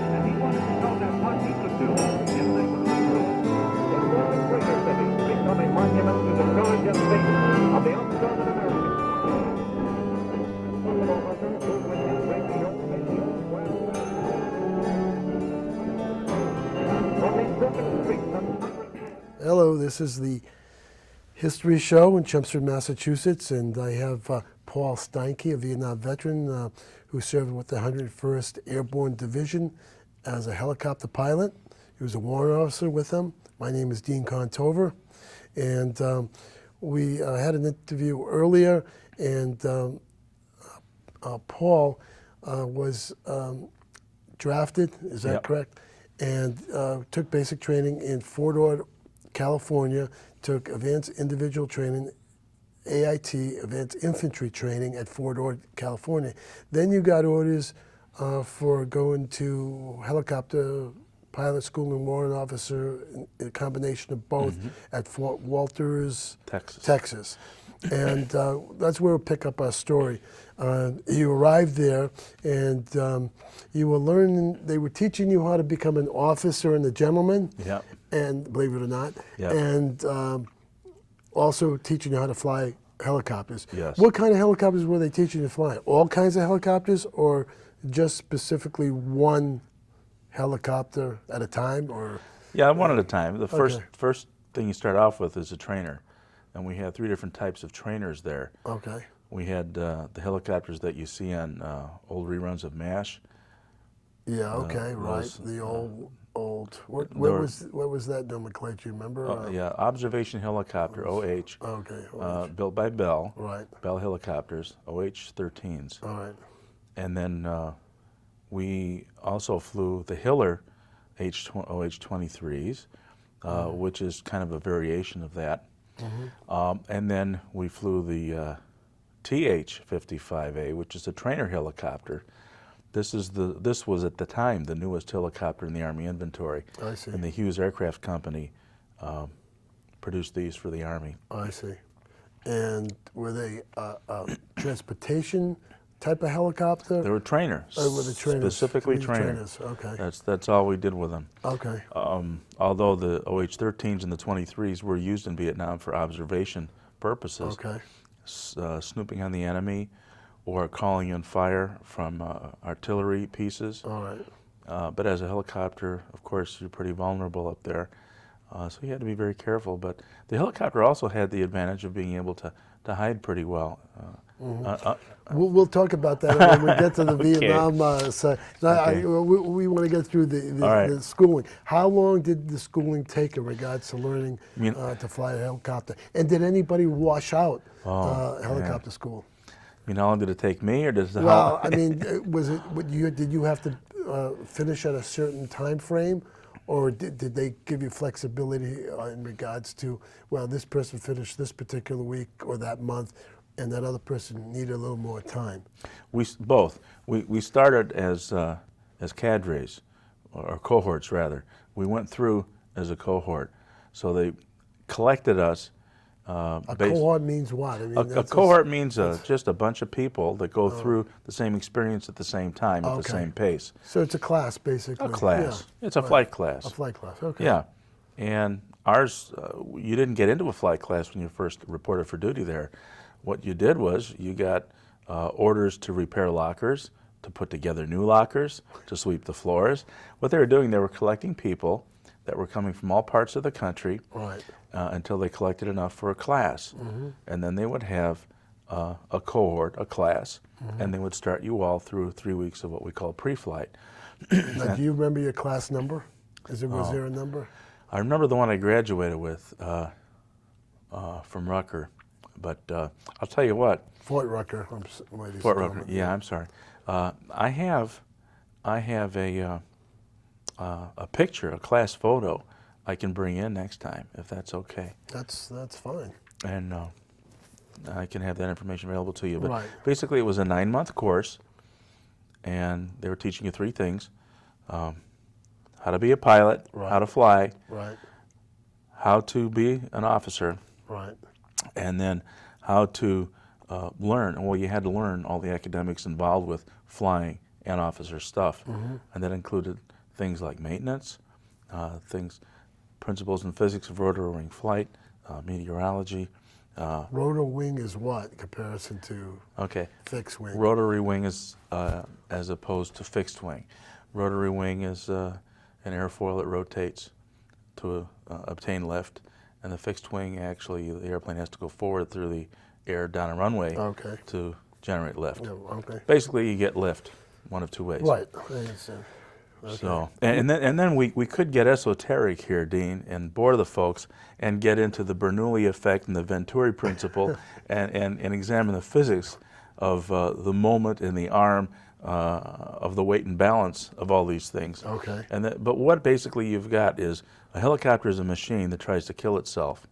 Speaker 1: and he wanted to know that what he could do if they were to improve. It was a greater city, become a monument to the courage and faith of the undaunted Americans. Buffalo Hunter, who with his great show and huge wild from these broken streets and
Speaker 2: Hello, this is the History Show in Chelmsford, Massachusetts, and I have Paul Steinke, a Vietnam veteran who served with the 101st Airborne Division as a helicopter pilot. He was a warrant officer with them. My name is Dean Contover, and we had an interview earlier, and Paul was drafted, is that
Speaker 3: Yep.
Speaker 2: correct? And took basic training in Fort Ord, California, took advanced individual training, AIT, advanced infantry training at Fort Ord, California. Then you got orders for going to helicopter pilot school and warrant officer, a combination of both at Fort Walters, Texas. And that's where we'll pick up our story. You arrived there, and you were learning, they were teaching you how to become an officer and a gentleman,
Speaker 3: Yep.
Speaker 2: and believe it or not,
Speaker 3: Yep.
Speaker 2: and also teaching you how to fly helicopters.
Speaker 3: Yes.
Speaker 2: What kind of helicopters were they teaching you to fly? All kinds of helicopters, or just specifically one helicopter at a time, or?
Speaker 3: Yeah, one at a time. The
Speaker 2: Okay.
Speaker 3: first thing you start off with is a trainer, and we had 3 different types of trainers there.
Speaker 2: Okay.
Speaker 3: We had the helicopters that you see on old reruns of MASH.
Speaker 2: Yeah. Okay. Right.
Speaker 3: those,
Speaker 2: The old. What
Speaker 3: were-
Speaker 2: was that nomenclature? You remember?
Speaker 3: Yeah, Observation Helicopter, OH,
Speaker 2: Okay.
Speaker 3: built by Bell.
Speaker 2: Right.
Speaker 3: Bell Helicopters, OH-13s.
Speaker 2: All right.
Speaker 3: And then we also flew the Hiller OH-23s, which is kind of a variation of that. And then we flew the TH-55A, which is a trainer helicopter. This was at the time the newest helicopter in the Army inventory.
Speaker 2: I see.
Speaker 3: And the Hughes Aircraft Company produced these for the Army.
Speaker 2: I see. And were they transportation type of helicopter?
Speaker 3: They were trainers,
Speaker 2: Were the trainers?
Speaker 3: specifically
Speaker 2: 3
Speaker 3: trainers.
Speaker 2: Okay.
Speaker 3: That's all we did with them.
Speaker 2: Okay.
Speaker 3: Although the OH-13s and the 23s were used in Vietnam for observation purposes,
Speaker 2: Okay.
Speaker 3: snooping on the enemy, or calling in fire from artillery pieces.
Speaker 2: All right.
Speaker 3: But as a helicopter, of course, you're pretty vulnerable up there. So you had to be very careful. But the helicopter also had the advantage of being able to hide pretty well.
Speaker 2: We'll talk about that when we get to the
Speaker 3: Okay.
Speaker 2: Vietnam side.
Speaker 3: Okay.
Speaker 2: We want to get through the schooling. How long did the schooling take in regards to learning to fly a helicopter? And did anybody wash out helicopter school?
Speaker 3: You know, how long did it take me, or does the
Speaker 2: Well, I mean, did you have to finish at a certain time frame, or did they give you flexibility in regards to, well, this person finished this particular week or that month, and that other person needed a little more time?
Speaker 3: Both. We started as cadres, or cohorts rather. We went through as a cohort, so they collected us.
Speaker 2: Cohort means what? I mean,
Speaker 3: A cohort means just a bunch of people that go through the same experience at the same time, at the same pace.
Speaker 2: So it's a class, basically.
Speaker 3: A class.
Speaker 2: Yeah.
Speaker 3: It's a flight class.
Speaker 2: A flight class, okay.
Speaker 3: Yeah. And ours, you didn't get into a flight class when you first reported for duty there. What you did was you got orders to repair lockers, to put together new lockers, to sweep the floors. What they were doing, they were collecting people that were coming from all parts of the country.
Speaker 2: Right.
Speaker 3: Until they collected enough for a class. And then they would have a cohort, a class, and they would start you all through 3 weeks of what we call pre-flight.
Speaker 2: Now, do you remember your class number? Was there a number?
Speaker 3: I remember the one I graduated with from Rucker, but I'll tell you what.
Speaker 2: Fort Rucker.
Speaker 3: Fort Rucker, yeah, I'm sorry. I have a picture, a class photo I can bring in next time, if that's okay.
Speaker 2: That's fine.
Speaker 3: And I can have that information available to you. But
Speaker 2: Right.
Speaker 3: basically, it was a 9-month course, and they were teaching you 3 things: how to be a pilot,
Speaker 2: Right.
Speaker 3: how to fly,
Speaker 2: Right.
Speaker 3: how to be an officer,
Speaker 2: Right.
Speaker 3: and then how to learn. Well, you had to learn all the academics involved with flying and officer stuff, and that included things like maintenance, principles in physics of rotor wing flight, meteorology.
Speaker 2: Rotor wing is what in comparison to fixed wing?
Speaker 3: Rotary wing is as opposed to fixed wing. Rotary wing is an airfoil that rotates to obtain lift, and the fixed wing, actually, the airplane has to go forward through the air down a runway to generate lift.
Speaker 2: Yeah,
Speaker 3: Basically, you get lift one of two ways.
Speaker 2: Right. I understand.
Speaker 3: So, and then we could get esoteric here, Dean, and bore the folks and get into the Bernoulli effect and the Venturi principle and examine the physics of the moment in the arm, of the weight and balance of all these things.
Speaker 2: Okay.
Speaker 3: But what basically you've got is a helicopter is a machine that tries to kill itself.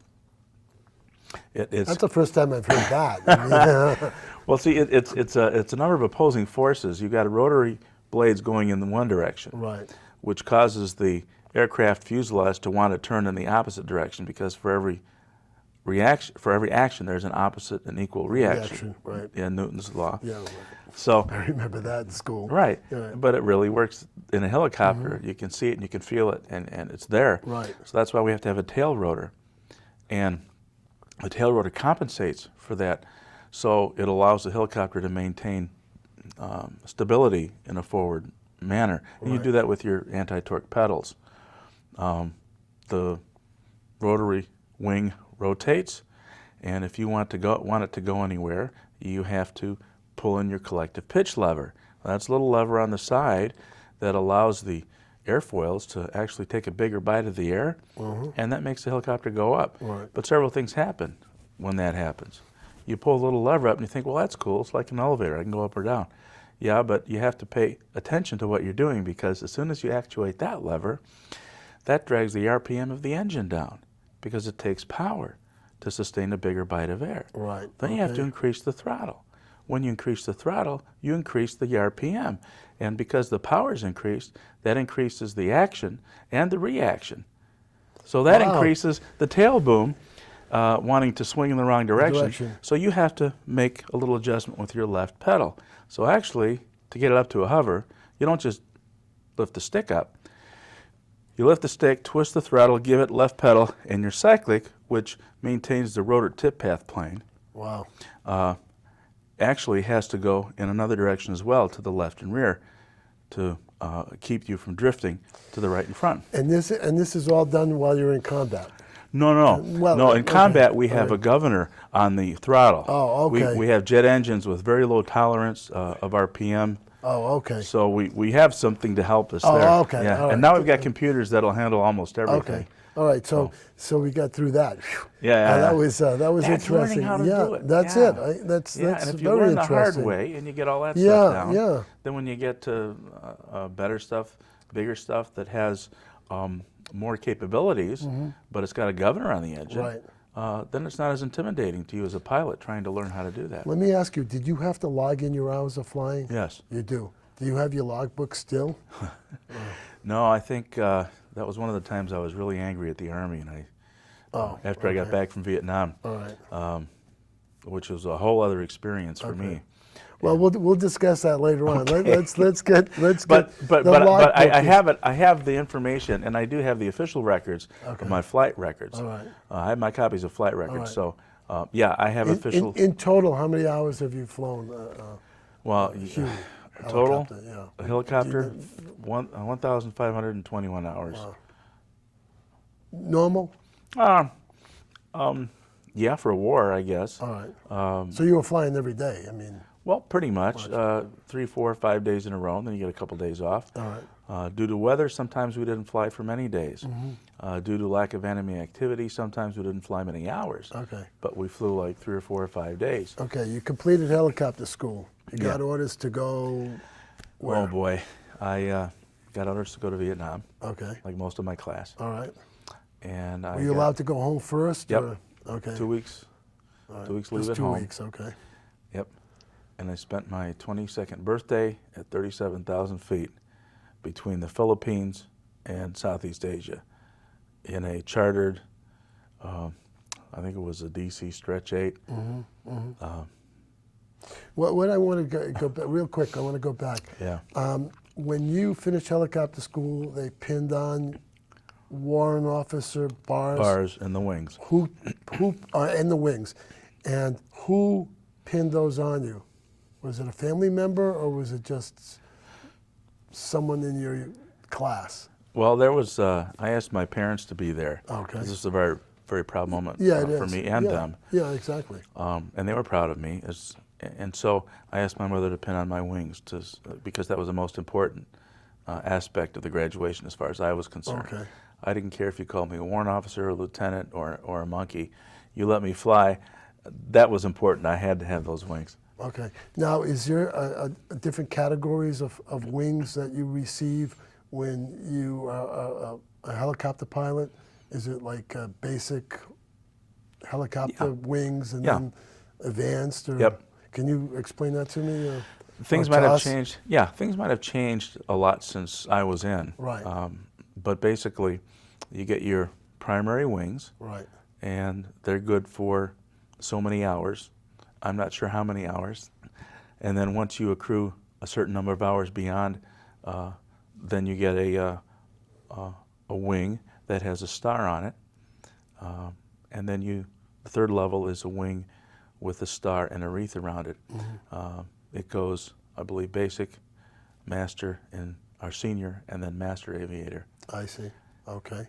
Speaker 2: That's the first time I've heard that.
Speaker 3: Well, see, it's a number of opposing forces. You've got rotary blades going in the one direction,
Speaker 2: Right.
Speaker 3: which causes the aircraft fuselage to want to turn in the opposite direction, because for every action, there's an opposite and equal reaction.
Speaker 2: Right.
Speaker 3: In Newton's law.
Speaker 2: Yeah.
Speaker 3: So
Speaker 2: I remember that in school.
Speaker 3: right.
Speaker 2: Right.
Speaker 3: But it really works in a helicopter. You can see it and you can feel it, and it's there.
Speaker 2: Right.
Speaker 3: So that's why we have to have a tail rotor, and the tail rotor compensates for that. So it allows the helicopter to maintain stability in a forward manner. And you do that with your anti-torque pedals. The rotary wing rotates, and if you want it to go anywhere, you have to pull in your collective pitch lever. That's a little lever on the side that allows the airfoils to actually take a bigger bite of the air, and that makes the helicopter go up.
Speaker 2: Right.
Speaker 3: But several things happen when that happens. You pull a little lever up and you think, well, that's cool. It's like an elevator. I can go up or down. Yeah, but you have to pay attention to what you're doing, because as soon as you actuate that lever, that drags the RPM of the engine down, because it takes power to sustain a bigger bite of air.
Speaker 2: Right.
Speaker 3: Then you have to increase the throttle. When you increase the throttle, you increase the RPM. And because the power is increased, that increases the action and the reaction. So that increases the tail boom wanting to swing in the wrong direction. So you have to make a little adjustment with your left pedal. So actually, to get it up to a hover, you don't just lift the stick up. You lift the stick, twist the throttle, give it left pedal, and your cyclic, which maintains the rotor tip path plane, actually has to go in another direction as well, to the left and rear, to keep you from drifting to the right and front.
Speaker 2: And this is all done while you're in combat?
Speaker 3: No. In combat, we have a governor on the throttle.
Speaker 2: Oh, okay.
Speaker 3: We have jet engines with very low tolerance of RPM.
Speaker 2: Oh, okay.
Speaker 3: So we have something to help us there.
Speaker 2: Oh, okay.
Speaker 3: Yeah.
Speaker 2: All right.
Speaker 3: And now we've got computers that'll handle almost everything.
Speaker 2: Okay. All right. So we got through that. Whew.
Speaker 3: Yeah.
Speaker 2: That was
Speaker 3: that's
Speaker 2: interesting.
Speaker 3: learning how to do it.
Speaker 2: That's
Speaker 3: Yeah.
Speaker 2: it. That's
Speaker 3: And if you
Speaker 2: very
Speaker 3: learn the hard
Speaker 2: interesting.
Speaker 3: way and you get all that stuff down, then when you get to better stuff, bigger stuff that has more capabilities, but it's got a governor on the engine, then it's not as intimidating to you as a pilot trying to learn how to do that.
Speaker 2: Let me ask you, did you have to log in your hours of flying?
Speaker 3: Yes.
Speaker 2: You do. Do you have your logbook still?
Speaker 3: No, I think that was one of the times I was really angry at the Army, and after I got back from Vietnam, which was a whole other experience for me.
Speaker 2: Well, we'll discuss that later on. Let's get
Speaker 3: But
Speaker 2: the logbook.
Speaker 3: I have the information, and I do have the official records of my flight records.
Speaker 2: All right.
Speaker 3: I have my copies of flight records.
Speaker 2: All
Speaker 3: So yeah, I have official.
Speaker 2: In total, how many hours have you flown?
Speaker 3: Total
Speaker 2: helicopter,
Speaker 3: a helicopter, 1,521 hours.
Speaker 2: Wow. Normal?
Speaker 3: Yeah, for a war, I guess.
Speaker 2: All right. So you were flying every day? I mean.
Speaker 3: Well, pretty much. 3, 4, 5 days in a row, and then you get a couple days off.
Speaker 2: All right.
Speaker 3: Due to weather, sometimes we didn't fly for many days. Due to lack of enemy activity, sometimes we didn't fly many hours.
Speaker 2: Okay.
Speaker 3: But we flew like 3 or 4 or 5 days.
Speaker 2: Okay, you completed helicopter school. You got orders to go where?
Speaker 3: Oh boy, I got orders to go to Vietnam.
Speaker 2: Okay.
Speaker 3: Like most of my class.
Speaker 2: All right.
Speaker 3: And
Speaker 2: Were you allowed to go home first?
Speaker 3: Yep.
Speaker 2: Or? Okay.
Speaker 3: 2 weeks.
Speaker 2: All
Speaker 3: 2 weeks
Speaker 2: Just
Speaker 3: leave at
Speaker 2: 2
Speaker 3: home.
Speaker 2: weeks. Okay.
Speaker 3: Yep. And I spent my 22nd birthday at 37,000 feet between the Philippines and Southeast Asia in a chartered, I think it was a DC Stretch 8,
Speaker 2: What I want to go back, real quick, I want to go back.
Speaker 3: Yeah.
Speaker 2: When you finished helicopter school, they pinned on warrant officer bars.
Speaker 3: Bars in the wings.
Speaker 2: Who and the wings, and who pinned those on you? Was it a family member or was it just someone in your class?
Speaker 3: Well, there was. I asked my parents to be there.
Speaker 2: Okay.
Speaker 3: This is a very, very proud moment
Speaker 2: it
Speaker 3: for
Speaker 2: is.
Speaker 3: me and them.
Speaker 2: Yeah, exactly.
Speaker 3: And they were proud of me. And so I asked my mother to pin on my wings because that was the most important aspect of the graduation as far as I was concerned.
Speaker 2: Okay.
Speaker 3: I didn't care if you called me a warrant officer, a lieutenant, or a monkey. You let me fly. That was important. I had to have those wings.
Speaker 2: Okay. Now, is there a different categories of wings that you receive when you are a helicopter pilot? Is it like basic helicopter wings and then advanced? Or
Speaker 3: Yep.
Speaker 2: Can you explain that to me?
Speaker 3: Things might have changed. Yeah, things might have changed a lot since I was in.
Speaker 2: Right.
Speaker 3: But basically, you get your primary wings,
Speaker 2: Right.
Speaker 3: and they're good for so many hours. I'm not sure how many hours. And then once you accrue a certain number of hours beyond, then you get a wing that has a star on it. And then the third level is a wing with a star and a wreath around it.
Speaker 2: Mm-hmm.
Speaker 3: It goes, I believe, basic, master, and our senior, and then master aviator.
Speaker 2: I see. Okay.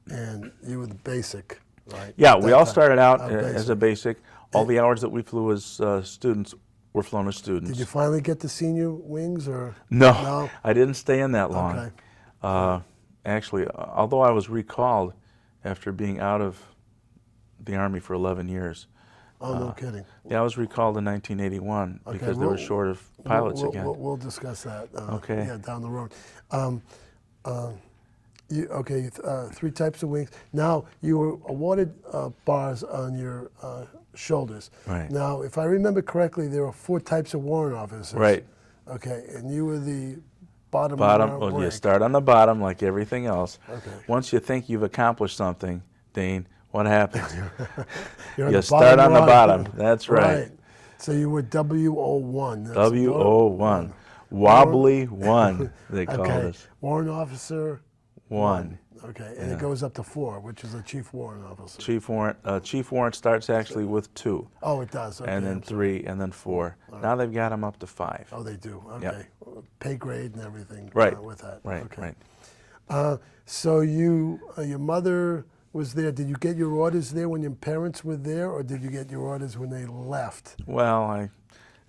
Speaker 2: And you were the basic, right?
Speaker 3: Yeah,
Speaker 2: At
Speaker 3: we
Speaker 2: that
Speaker 3: all
Speaker 2: time.
Speaker 3: started out
Speaker 2: Basic.
Speaker 3: as a basic. All the hours that we flew as students were flown as students.
Speaker 2: Did you finally get the senior wings, or
Speaker 3: No, I didn't stay in that long.
Speaker 2: Okay.
Speaker 3: Actually, although I was recalled after being out of the Army for 11 years.
Speaker 2: Oh, no kidding.
Speaker 3: Yeah, I was recalled in 1981
Speaker 2: Okay,
Speaker 3: because they were short of pilots again.
Speaker 2: We'll discuss that.
Speaker 3: Okay.
Speaker 2: Yeah, down the road. Three types of wings. Now, you were awarded bars on your shoulders.
Speaker 3: Right.
Speaker 2: Now, if I remember correctly, there were 4 types of warrant officers.
Speaker 3: Right.
Speaker 2: Okay, and you were the bottom
Speaker 3: Well, you
Speaker 2: rank.
Speaker 3: start on the bottom like everything else.
Speaker 2: Okay.
Speaker 3: Once you think you've accomplished something, Dean, what happens?
Speaker 2: You're on
Speaker 3: You
Speaker 2: the
Speaker 3: start on the
Speaker 2: rung.
Speaker 3: bottom. That's right.
Speaker 2: So you were W01. That's
Speaker 3: W01. Wobbly 1, they call
Speaker 2: Okay.
Speaker 3: us.
Speaker 2: Warrant officer
Speaker 3: 1.
Speaker 2: Okay, and it goes up to 4, which is a chief warrant officer.
Speaker 3: Chief warrant starts actually with 2.
Speaker 2: Oh, it does. Okay,
Speaker 3: And then 3, and then 4. Now they've got them up to 5.
Speaker 2: Oh, they do.
Speaker 3: Yep.
Speaker 2: Okay, pay grade and everything.
Speaker 3: Right.
Speaker 2: With that.
Speaker 3: Right.
Speaker 2: Okay.
Speaker 3: Right.
Speaker 2: So you, your mother was there. Did you get your orders there when your parents were there, or did you get your orders when they left?
Speaker 3: Well, I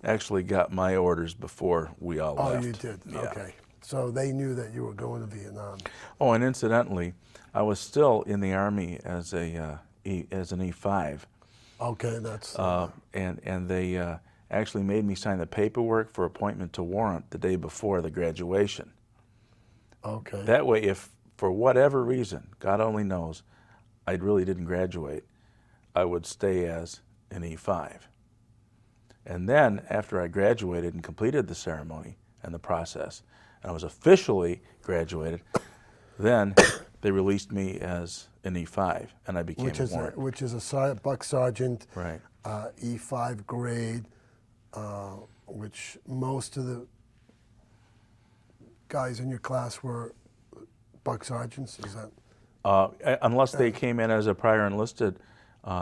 Speaker 3: actually got my orders before we all left.
Speaker 2: Oh, you did.
Speaker 3: Yeah.
Speaker 2: Okay. So they knew that you were going to Vietnam.
Speaker 3: Oh, and incidentally, I was still in the Army as an E5.
Speaker 2: Okay, that's.
Speaker 3: And they actually made me sign the paperwork for appointment to warrant the day before the graduation.
Speaker 2: Okay.
Speaker 3: That way, if for whatever reason, God only knows, I really didn't graduate, I would stay as an E5. And then, after I graduated and completed the ceremony and the process, and I was officially graduated, then they released me as an E5, and I became a warrant.
Speaker 2: Which is a buck sergeant,
Speaker 3: Right.
Speaker 2: E5 grade, which most of the guys in your class were buck sergeants. Is that?
Speaker 3: Unless they came in as a prior enlisted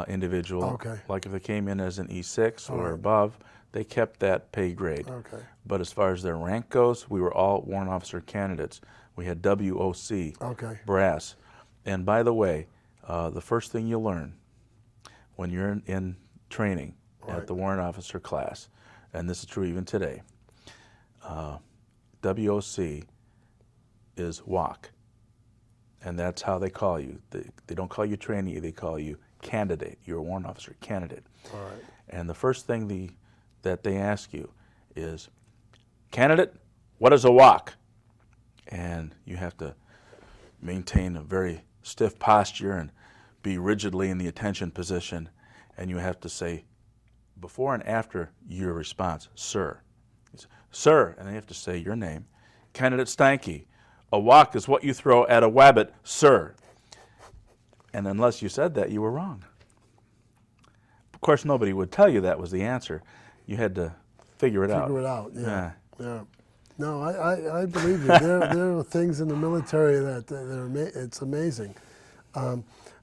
Speaker 3: individual,
Speaker 2: Okay.
Speaker 3: like if they came in as an E6 or
Speaker 2: right.
Speaker 3: above, they kept that pay grade.
Speaker 2: Okay.
Speaker 3: But as far as their rank goes, we were all warrant officer candidates. We had WOC,
Speaker 2: Okay.
Speaker 3: brass. And by the way, the first thing you learn when you're in training
Speaker 2: Right.
Speaker 3: at the warrant officer class, and this is true even today, WOC is WOC. And that's how they call you. They don't call you trainee, they call you candidate. You're a warrant officer candidate.
Speaker 2: All right.
Speaker 3: And the first thing that they ask you is, candidate, what is a WOC? And you have to maintain a very stiff posture and be rigidly in the attention position. And you have to say, before and after your response, sir. Sir, and they have to say your name. Candidate Steinke. A WOC is what you throw at a wabbit, sir. And unless you said that, you were wrong. Of course, nobody would tell you that was the answer. you had to figure it out.
Speaker 2: Figure it out, yeah.
Speaker 3: Yeah.
Speaker 2: Yeah. No, I believe you. There are things in the military that it's amazing.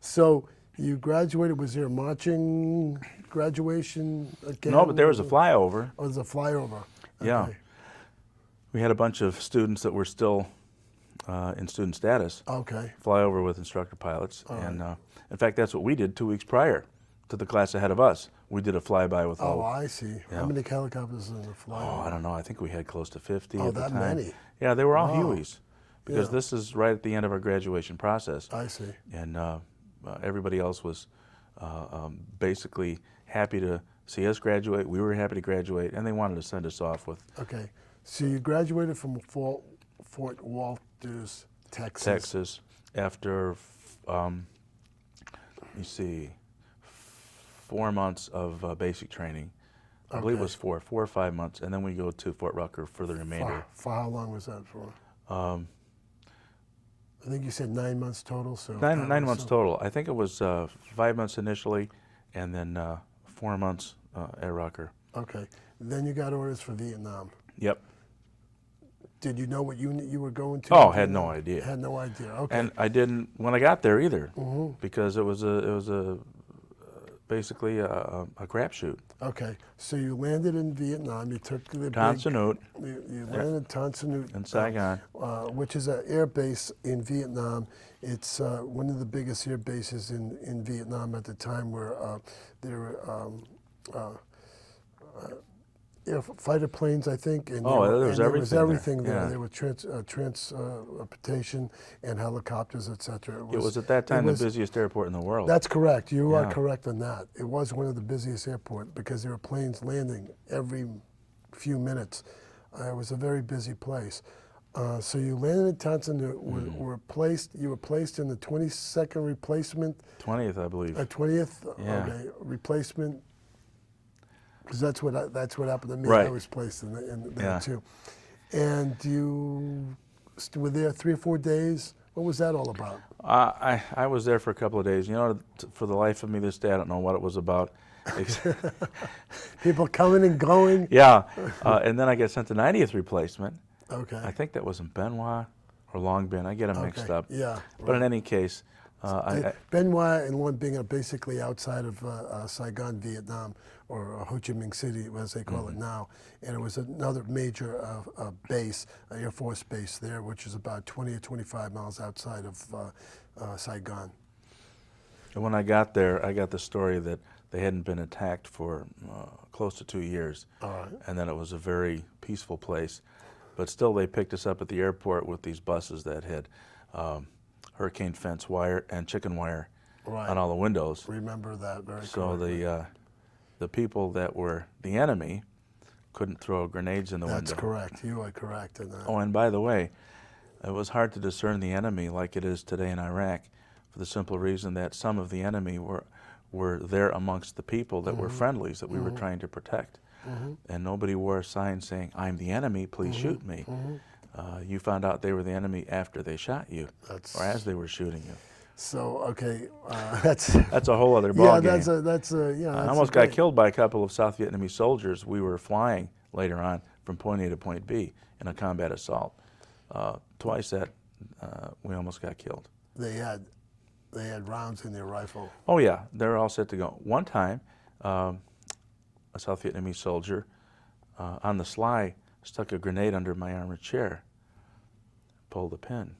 Speaker 2: So you graduated. Was there a marching graduation again?
Speaker 3: No, but there was a flyover.
Speaker 2: Oh, there's a flyover.
Speaker 3: Yeah.
Speaker 2: Okay.
Speaker 3: We had a bunch of students that were still in student status
Speaker 2: Okay.
Speaker 3: fly over with instructor pilots. And in fact, that's what we did 2 weeks prior to the class ahead of us. We did a flyby with
Speaker 2: Oh, I see.
Speaker 3: Yeah.
Speaker 2: How many helicopters in the
Speaker 3: Oh,
Speaker 2: flyover?
Speaker 3: I don't know. I think we had close to 50
Speaker 2: Oh,
Speaker 3: at the
Speaker 2: that
Speaker 3: time.
Speaker 2: many?
Speaker 3: Yeah, they were all
Speaker 2: Wow.
Speaker 3: Hueys because
Speaker 2: Yeah.
Speaker 3: this is right at the end of our graduation process.
Speaker 2: I see.
Speaker 3: And everybody else was basically happy to see us graduate. We were happy to graduate, and they wanted to send us off with
Speaker 2: Okay. So you graduated from Fort Walters, Texas.
Speaker 3: Texas after, you see, 4 months of basic training. I believe it was 4 or 5 months, and then we go to Fort Rucker for the remainder.
Speaker 2: For how long was that for?
Speaker 3: Um,
Speaker 2: I think you said 9 months total. So
Speaker 3: nine months total. I think it was 5 months initially, and then 4 months at Rucker.
Speaker 2: Okay. Then you got orders for Vietnam.
Speaker 3: Yep.
Speaker 2: Did you know what unit you were going to?
Speaker 3: Oh, had no idea.
Speaker 2: Had no idea. Okay.
Speaker 3: And I didn't when I got there either, because it was a basically a crapshoot.
Speaker 2: Okay. So you landed in Vietnam. You took the
Speaker 3: Tan Son Nhut
Speaker 2: You landed in Tan Son Nhut,
Speaker 3: in Saigon.
Speaker 2: which is an air base in Vietnam. It's one of the biggest air bases in Vietnam at the time, where there were fighter planes, I think. And
Speaker 3: Oh, there was
Speaker 2: and
Speaker 3: everything there.
Speaker 2: everything there.
Speaker 3: Yeah.
Speaker 2: There were transportation and helicopters, etc.
Speaker 3: It was at that time the busiest airport in the world.
Speaker 2: That's correct. You are
Speaker 3: Yeah.
Speaker 2: correct on that. It was one of the busiest airports because there were planes landing every few minutes. It was a very busy place. So you landed in Tan Son Nhut. You were placed in the 22nd replacement.
Speaker 3: 20th, I believe.
Speaker 2: 20th.
Speaker 3: Yeah.
Speaker 2: Okay, replacement. Because that's what happened to me.
Speaker 3: Right.
Speaker 2: I was placed in there
Speaker 3: Yeah.
Speaker 2: too. And you were there 3 or 4 days. What was that all about?
Speaker 3: I was there for a couple of days. You know, for the life of me this day, I don't know what it was about.
Speaker 2: People coming and going.
Speaker 3: Yeah, and then I got sent to 90th replacement.
Speaker 2: Okay.
Speaker 3: I think that was in Benoit or Long Binh. I get them mixed up.
Speaker 2: Yeah.
Speaker 3: But in any case,
Speaker 2: Benoit and Long Binh are basically outside of Saigon, Vietnam, or Ho Chi Minh City, as they call it now. And it was another major base, Air Force base there, which is about 20 or 25 miles outside of Saigon.
Speaker 3: and when I got there, I got the story that they hadn't been attacked for close to 2 years.
Speaker 2: All right.
Speaker 3: And then it was a very peaceful place. But still, they picked us up at the airport with these buses that had hurricane fence wire and chicken wire
Speaker 2: Right.
Speaker 3: on all the windows.
Speaker 2: Remember that very
Speaker 3: So
Speaker 2: correctly.
Speaker 3: the people that were the enemy couldn't throw grenades in the
Speaker 2: That's
Speaker 3: window.
Speaker 2: correct. You are correct in that.
Speaker 3: Oh, and by the way, it was hard to discern the enemy like it is today in Iraq, for the simple reason that some of the enemy were there amongst the people that were friendlies that we were trying to protect. And nobody wore a sign saying, "I'm the enemy, please shoot me." You found out they were the enemy after they shot you,
Speaker 2: That's-
Speaker 3: or as they were shooting you.
Speaker 2: So okay, that's
Speaker 3: That's a whole other
Speaker 2: yeah.
Speaker 3: ballgame.
Speaker 2: That's
Speaker 3: I almost got killed by a couple of South Vietnamese soldiers. We were flying later on from point A to point B in a combat assault. Twice that we almost got killed.
Speaker 2: They had rounds in their rifle.
Speaker 3: Oh yeah, they're all set to go. One time, a South Vietnamese soldier on the sly stuck a grenade under my armored chair, pulled the pin.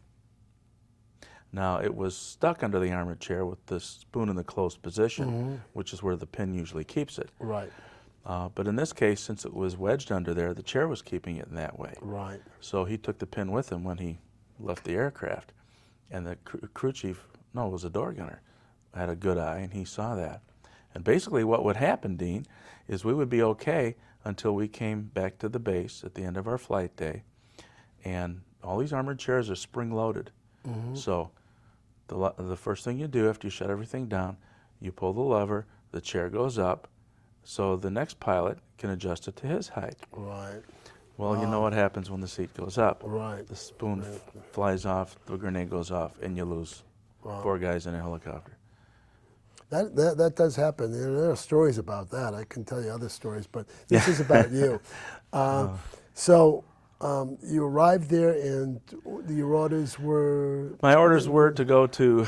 Speaker 3: Now, it was stuck under the armored chair with the spoon in the closed position, which is where the pin usually keeps it.
Speaker 2: Right.
Speaker 3: But in this case, since it was wedged under there, the chair was keeping it in that way.
Speaker 2: Right.
Speaker 3: So he took the pin with him when he left the aircraft. And the crew chief, no, it was a door gunner, had a good eye, and he saw that. And basically what would happen, Dean, is we would be okay until we came back to the base at the end of our flight day. And all these armored chairs are spring-loaded. So the first thing you do after you shut everything down, you pull the lever, the chair goes up, so the next pilot can adjust it to his height.
Speaker 2: Right.
Speaker 3: Well, you know what happens when the seat goes up.
Speaker 2: Right.
Speaker 3: The spoon flies off, the grenade goes off, and you lose 4 guys in a helicopter.
Speaker 2: That does happen. There are stories about that. I can tell you other stories, but this is about you. So you arrived there, and your orders were?
Speaker 3: My orders were to go to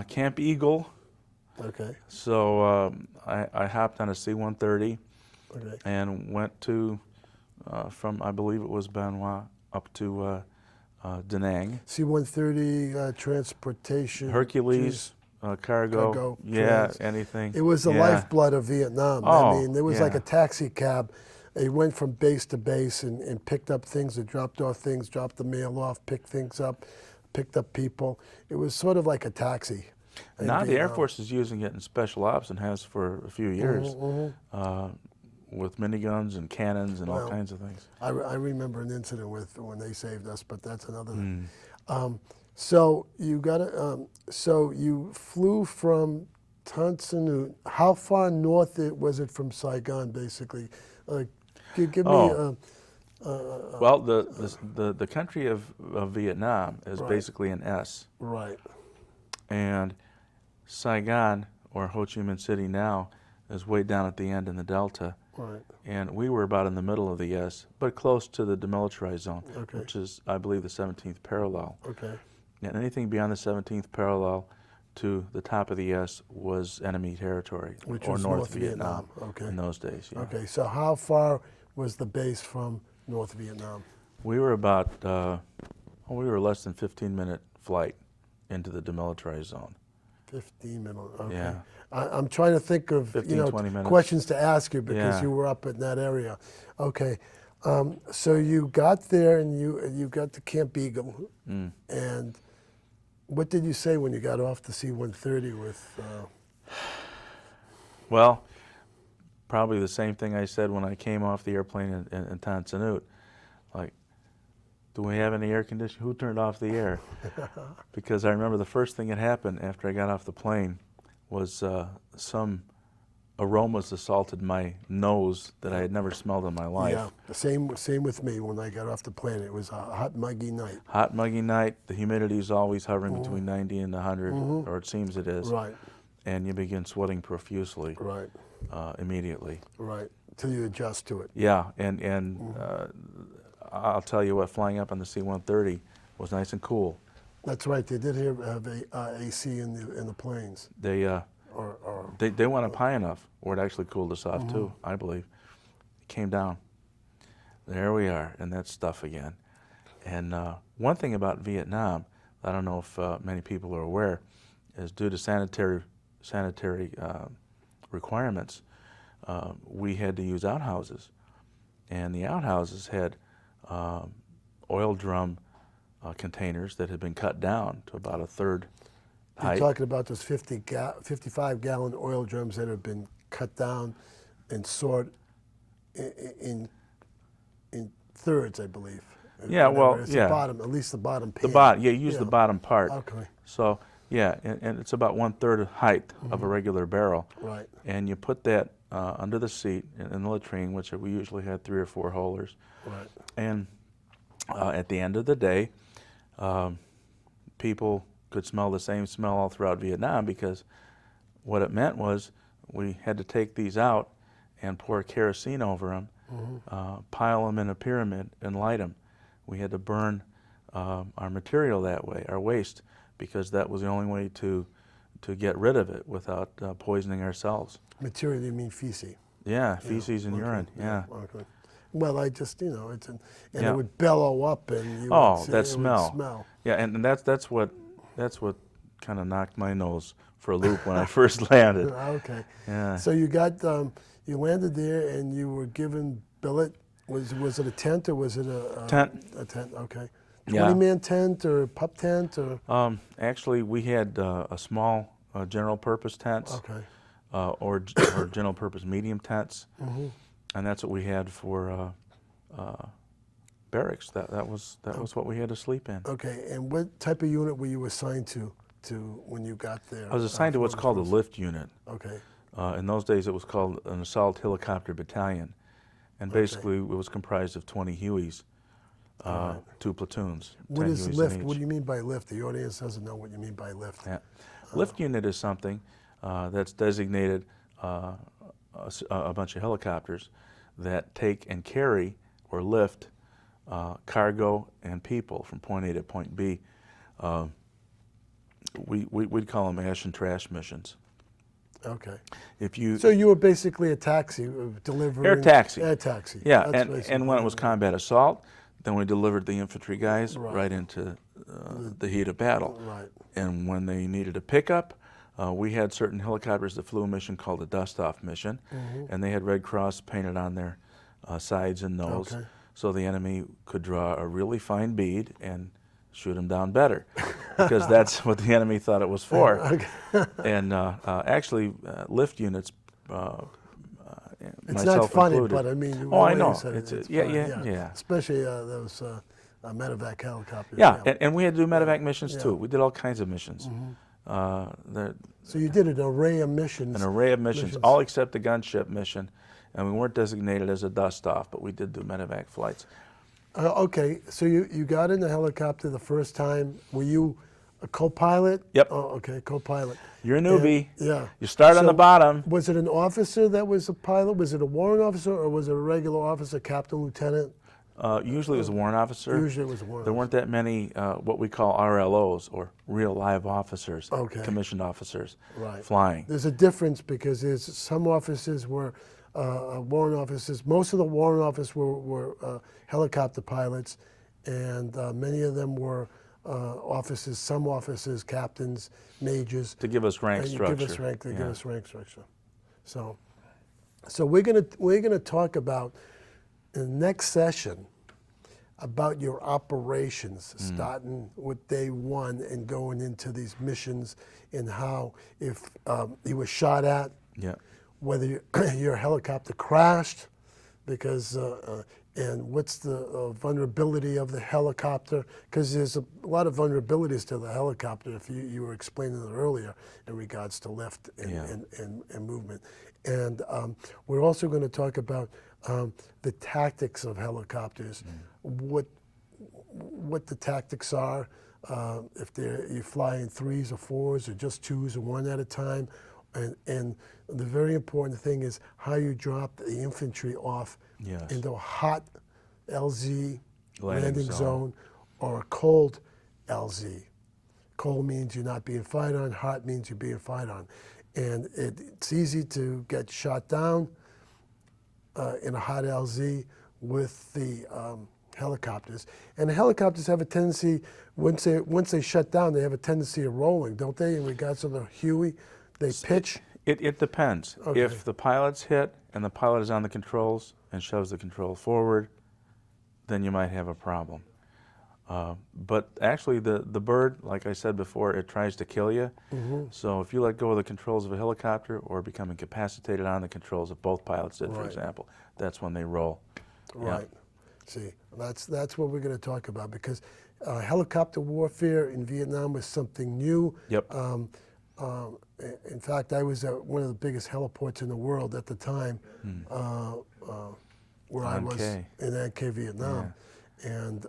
Speaker 3: Camp Eagle.
Speaker 2: Okay.
Speaker 3: So I hopped on a C-130
Speaker 2: Okay.
Speaker 3: and went to, from I believe it was Benoit, up to Da Nang.
Speaker 2: C-130 transportation.
Speaker 3: Hercules, cargo, yeah, anything.
Speaker 2: It was the
Speaker 3: yeah.
Speaker 2: lifeblood of Vietnam.
Speaker 3: Oh,
Speaker 2: I mean, there was like
Speaker 3: yeah.
Speaker 2: a taxi cab. They went from base to base and picked up things, or dropped off things, dropped the mail off, picked things up, picked up people. It was sort of like a taxi. in
Speaker 3: Now the Air
Speaker 2: Vietnam.
Speaker 3: Force is using it in special ops and has for a few years with miniguns and cannons and all
Speaker 2: Well,
Speaker 3: kinds of things.
Speaker 2: I remember an incident with when they saved us, but that's another thing. So you got so you flew from Tan Son Nhut. How far north was it from Saigon, basically? Give me.
Speaker 3: Well, the country of Vietnam is
Speaker 2: Right.
Speaker 3: basically an S,
Speaker 2: Right.
Speaker 3: and Saigon, or Ho Chi Minh City now, is way down at the end in the delta.
Speaker 2: Right.
Speaker 3: And we were about in the middle of the S, but close to the demilitarized zone,
Speaker 2: Okay.
Speaker 3: which is, I believe, the 17th parallel.
Speaker 2: Okay.
Speaker 3: And anything beyond the 17th parallel to the top of the S was enemy territory,
Speaker 2: Which
Speaker 3: or
Speaker 2: was
Speaker 3: North
Speaker 2: North
Speaker 3: Vietnam,
Speaker 2: Okay.
Speaker 3: in those days. Yeah.
Speaker 2: Okay. So how far was the base from North Vietnam?
Speaker 3: We were about, we were less than 15-minute flight into the demilitarized zone.
Speaker 2: 15 minutes. Okay.
Speaker 3: Yeah.
Speaker 2: I'm trying to think of
Speaker 3: 15, 20 minutes.
Speaker 2: questions to ask you because
Speaker 3: Yeah.
Speaker 2: you were up in that area. Okay. So you got there and you got to Camp Eagle. And what did you say when you got off the C-130 with?
Speaker 3: Well, probably the same thing I said when I came off the airplane in Tan Son Nhut. Like, do we have any air conditioning? Who turned off the air? Because I remember the first thing that happened after I got off the plane was some aromas assaulted my nose that I had never smelled in my life.
Speaker 2: Yeah, the same with me when I got off the plane. It was a hot, muggy night.
Speaker 3: Hot, muggy night. The humidity is always hovering between 90 and 100, or it seems it is.
Speaker 2: Right,
Speaker 3: And you begin sweating profusely
Speaker 2: right,
Speaker 3: immediately.
Speaker 2: right, till you adjust to it.
Speaker 3: Yeah, and I'll tell you what, flying up on the C-130 was nice and cool.
Speaker 2: That's right. They did have AC in the planes.
Speaker 3: They went up high enough where it actually cooled us off too, I believe. It came down. There we are, and that stuff again. And one thing about Vietnam, I don't know if many people are aware, is due to sanitary requirements, we had to use outhouses. And the outhouses had oil drum containers that had been cut down to about a third height.
Speaker 2: You're talking about those 55-gallon oil drums that have been cut down and sorted in thirds, I believe.
Speaker 3: Yeah, well,
Speaker 2: it's
Speaker 3: yeah.
Speaker 2: the bottom, at least the bottom pan.
Speaker 3: You use the bottom part.
Speaker 2: Okay.
Speaker 3: So, yeah, and it's about 1/3 height of a regular barrel.
Speaker 2: Right.
Speaker 3: And you put that under the seat in the latrine, which we usually had 3 or 4 holders.
Speaker 2: Right.
Speaker 3: And at the end of the day, people could smell the same smell all throughout Vietnam, because what it meant was we had to take these out and pour kerosene over them, pile them in a pyramid, and light them. We had to burn our material that way, our waste, because that was the only way to get rid of it without poisoning ourselves.
Speaker 2: Material, you mean feces?
Speaker 3: Yeah, feces and
Speaker 2: okay,
Speaker 3: urine, yeah.
Speaker 2: Okay. Well, I just, it's and
Speaker 3: Yeah.
Speaker 2: it would bellow up, and you
Speaker 3: Oh,
Speaker 2: would,
Speaker 3: that
Speaker 2: it
Speaker 3: smell.
Speaker 2: would smell.
Speaker 3: Yeah, and that's what kind of knocked my nose for a loop when I first landed.
Speaker 2: Okay.
Speaker 3: Yeah.
Speaker 2: So you got you landed there, and you were given billet. Was it a tent, or was it a
Speaker 3: Tent.
Speaker 2: A tent. Okay.
Speaker 3: Yeah.
Speaker 2: 20-man tent or pup tent or?
Speaker 3: Actually, we had a small general purpose tents,
Speaker 2: Okay.
Speaker 3: or general purpose medium tents, and that's what we had for barracks. That was what we had to sleep in.
Speaker 2: Okay. And what type of unit were you assigned to when you got there?
Speaker 3: I was assigned to what's called a lift unit.
Speaker 2: Okay.
Speaker 3: In those days, it was called an Assault Helicopter Battalion, and basically it was comprised of 20 Hueys, 2 platoons.
Speaker 2: What
Speaker 3: 10
Speaker 2: is
Speaker 3: Hueys in
Speaker 2: lift?
Speaker 3: each.
Speaker 2: What do you mean by lift? The audience doesn't know what you mean by lift.
Speaker 3: Yeah. Lift unit is something that's designated a bunch of helicopters that take and carry or lift cargo and people from point A to point B. We'd call them ash and trash missions.
Speaker 2: Okay.
Speaker 3: So
Speaker 2: you were basically a taxi delivering...
Speaker 3: Air taxi.
Speaker 2: Air taxi.
Speaker 3: Yeah,
Speaker 2: That's
Speaker 3: and when it was combat assault, then we delivered the infantry guys
Speaker 2: Right.
Speaker 3: right into the heat of battle.
Speaker 2: Right.
Speaker 3: And when they needed a pickup, we had certain helicopters that flew a mission called the dust-off mission, and they had Red Cross painted on their sides and nose,
Speaker 2: Okay.
Speaker 3: so the enemy could draw a really fine bead and shoot them down better, because that's what the enemy thought it was for.
Speaker 2: Okay.
Speaker 3: And actually, lift units,
Speaker 2: It's
Speaker 3: myself
Speaker 2: not funny,
Speaker 3: included.
Speaker 2: but I mean...
Speaker 3: Oh, I
Speaker 2: the way
Speaker 3: know.
Speaker 2: you said it,
Speaker 3: It's
Speaker 2: funny,
Speaker 3: yeah.
Speaker 2: Especially those medevac helicopters.
Speaker 3: Yeah, and we had to do medevac missions
Speaker 2: Yeah.
Speaker 3: too. We did all kinds of missions.
Speaker 2: So you did an array of missions.
Speaker 3: An array of missions, all except the gunship mission, and we weren't designated as a dust-off, but we did do medevac flights.
Speaker 2: Okay, so you got in the helicopter the first time. Were you a co-pilot?
Speaker 3: Yep.
Speaker 2: Oh, okay, co-pilot.
Speaker 3: You're a newbie.
Speaker 2: Yeah.
Speaker 3: You start on
Speaker 2: So
Speaker 3: the bottom.
Speaker 2: Was it an officer that was a pilot? Was it a warrant officer, or was it a regular officer, captain, lieutenant?
Speaker 3: Usually it was a warrant officer.
Speaker 2: Usually it was a warrant
Speaker 3: There weren't that many what we call RLOs, or real live officers,
Speaker 2: Okay.
Speaker 3: commissioned officers,
Speaker 2: Right.
Speaker 3: flying.
Speaker 2: There's a difference because there's some officers were warrant officers. Most of the warrant officers were helicopter pilots, and many of them were officers. Some officers, captains, majors.
Speaker 3: To give us rank structure.
Speaker 2: Give us rank. They
Speaker 3: Yeah.
Speaker 2: give us rank structure. So we're gonna talk about in the next session about your operations, starting with day one and going into these missions, and how if you were shot at,
Speaker 3: Yeah.
Speaker 2: whether your helicopter crashed, because and what's the vulnerability of the helicopter? Because there's a lot of vulnerabilities to the helicopter. If you were explaining it earlier in regards to lift and movement, and we're also going to talk about the tactics of helicopters, what the tactics are, if you fly in 3s or 4s or just 2s or 1 at a time. And the very important thing is how you drop the infantry off
Speaker 3: Yes.
Speaker 2: into a hot LZ
Speaker 3: Landing
Speaker 2: zone or a cold LZ. Cold means you're not being fired on, hot means you're being fired on. And it's easy to get shot down in a hot LZ with the helicopters. And the helicopters have a tendency, once they shut down, they have a tendency of rolling, don't they, in regards to the Huey? They pitch?
Speaker 3: It depends.
Speaker 2: Okay.
Speaker 3: If the pilot's hit and the pilot is on the controls and shoves the control forward, then you might have a problem. But actually the bird, like I said before, it tries to kill you. So if you let go of the controls of a helicopter or become incapacitated on the controls, if both pilots did, for
Speaker 2: Right.
Speaker 3: example, that's when they roll.
Speaker 2: Right. See, that's what we're going to talk about, because helicopter warfare in Vietnam was something new.
Speaker 3: Yep.
Speaker 2: In fact, I was at one of the biggest heliports in the world at the time, where I was
Speaker 3: NK.
Speaker 2: in NK, Vietnam. And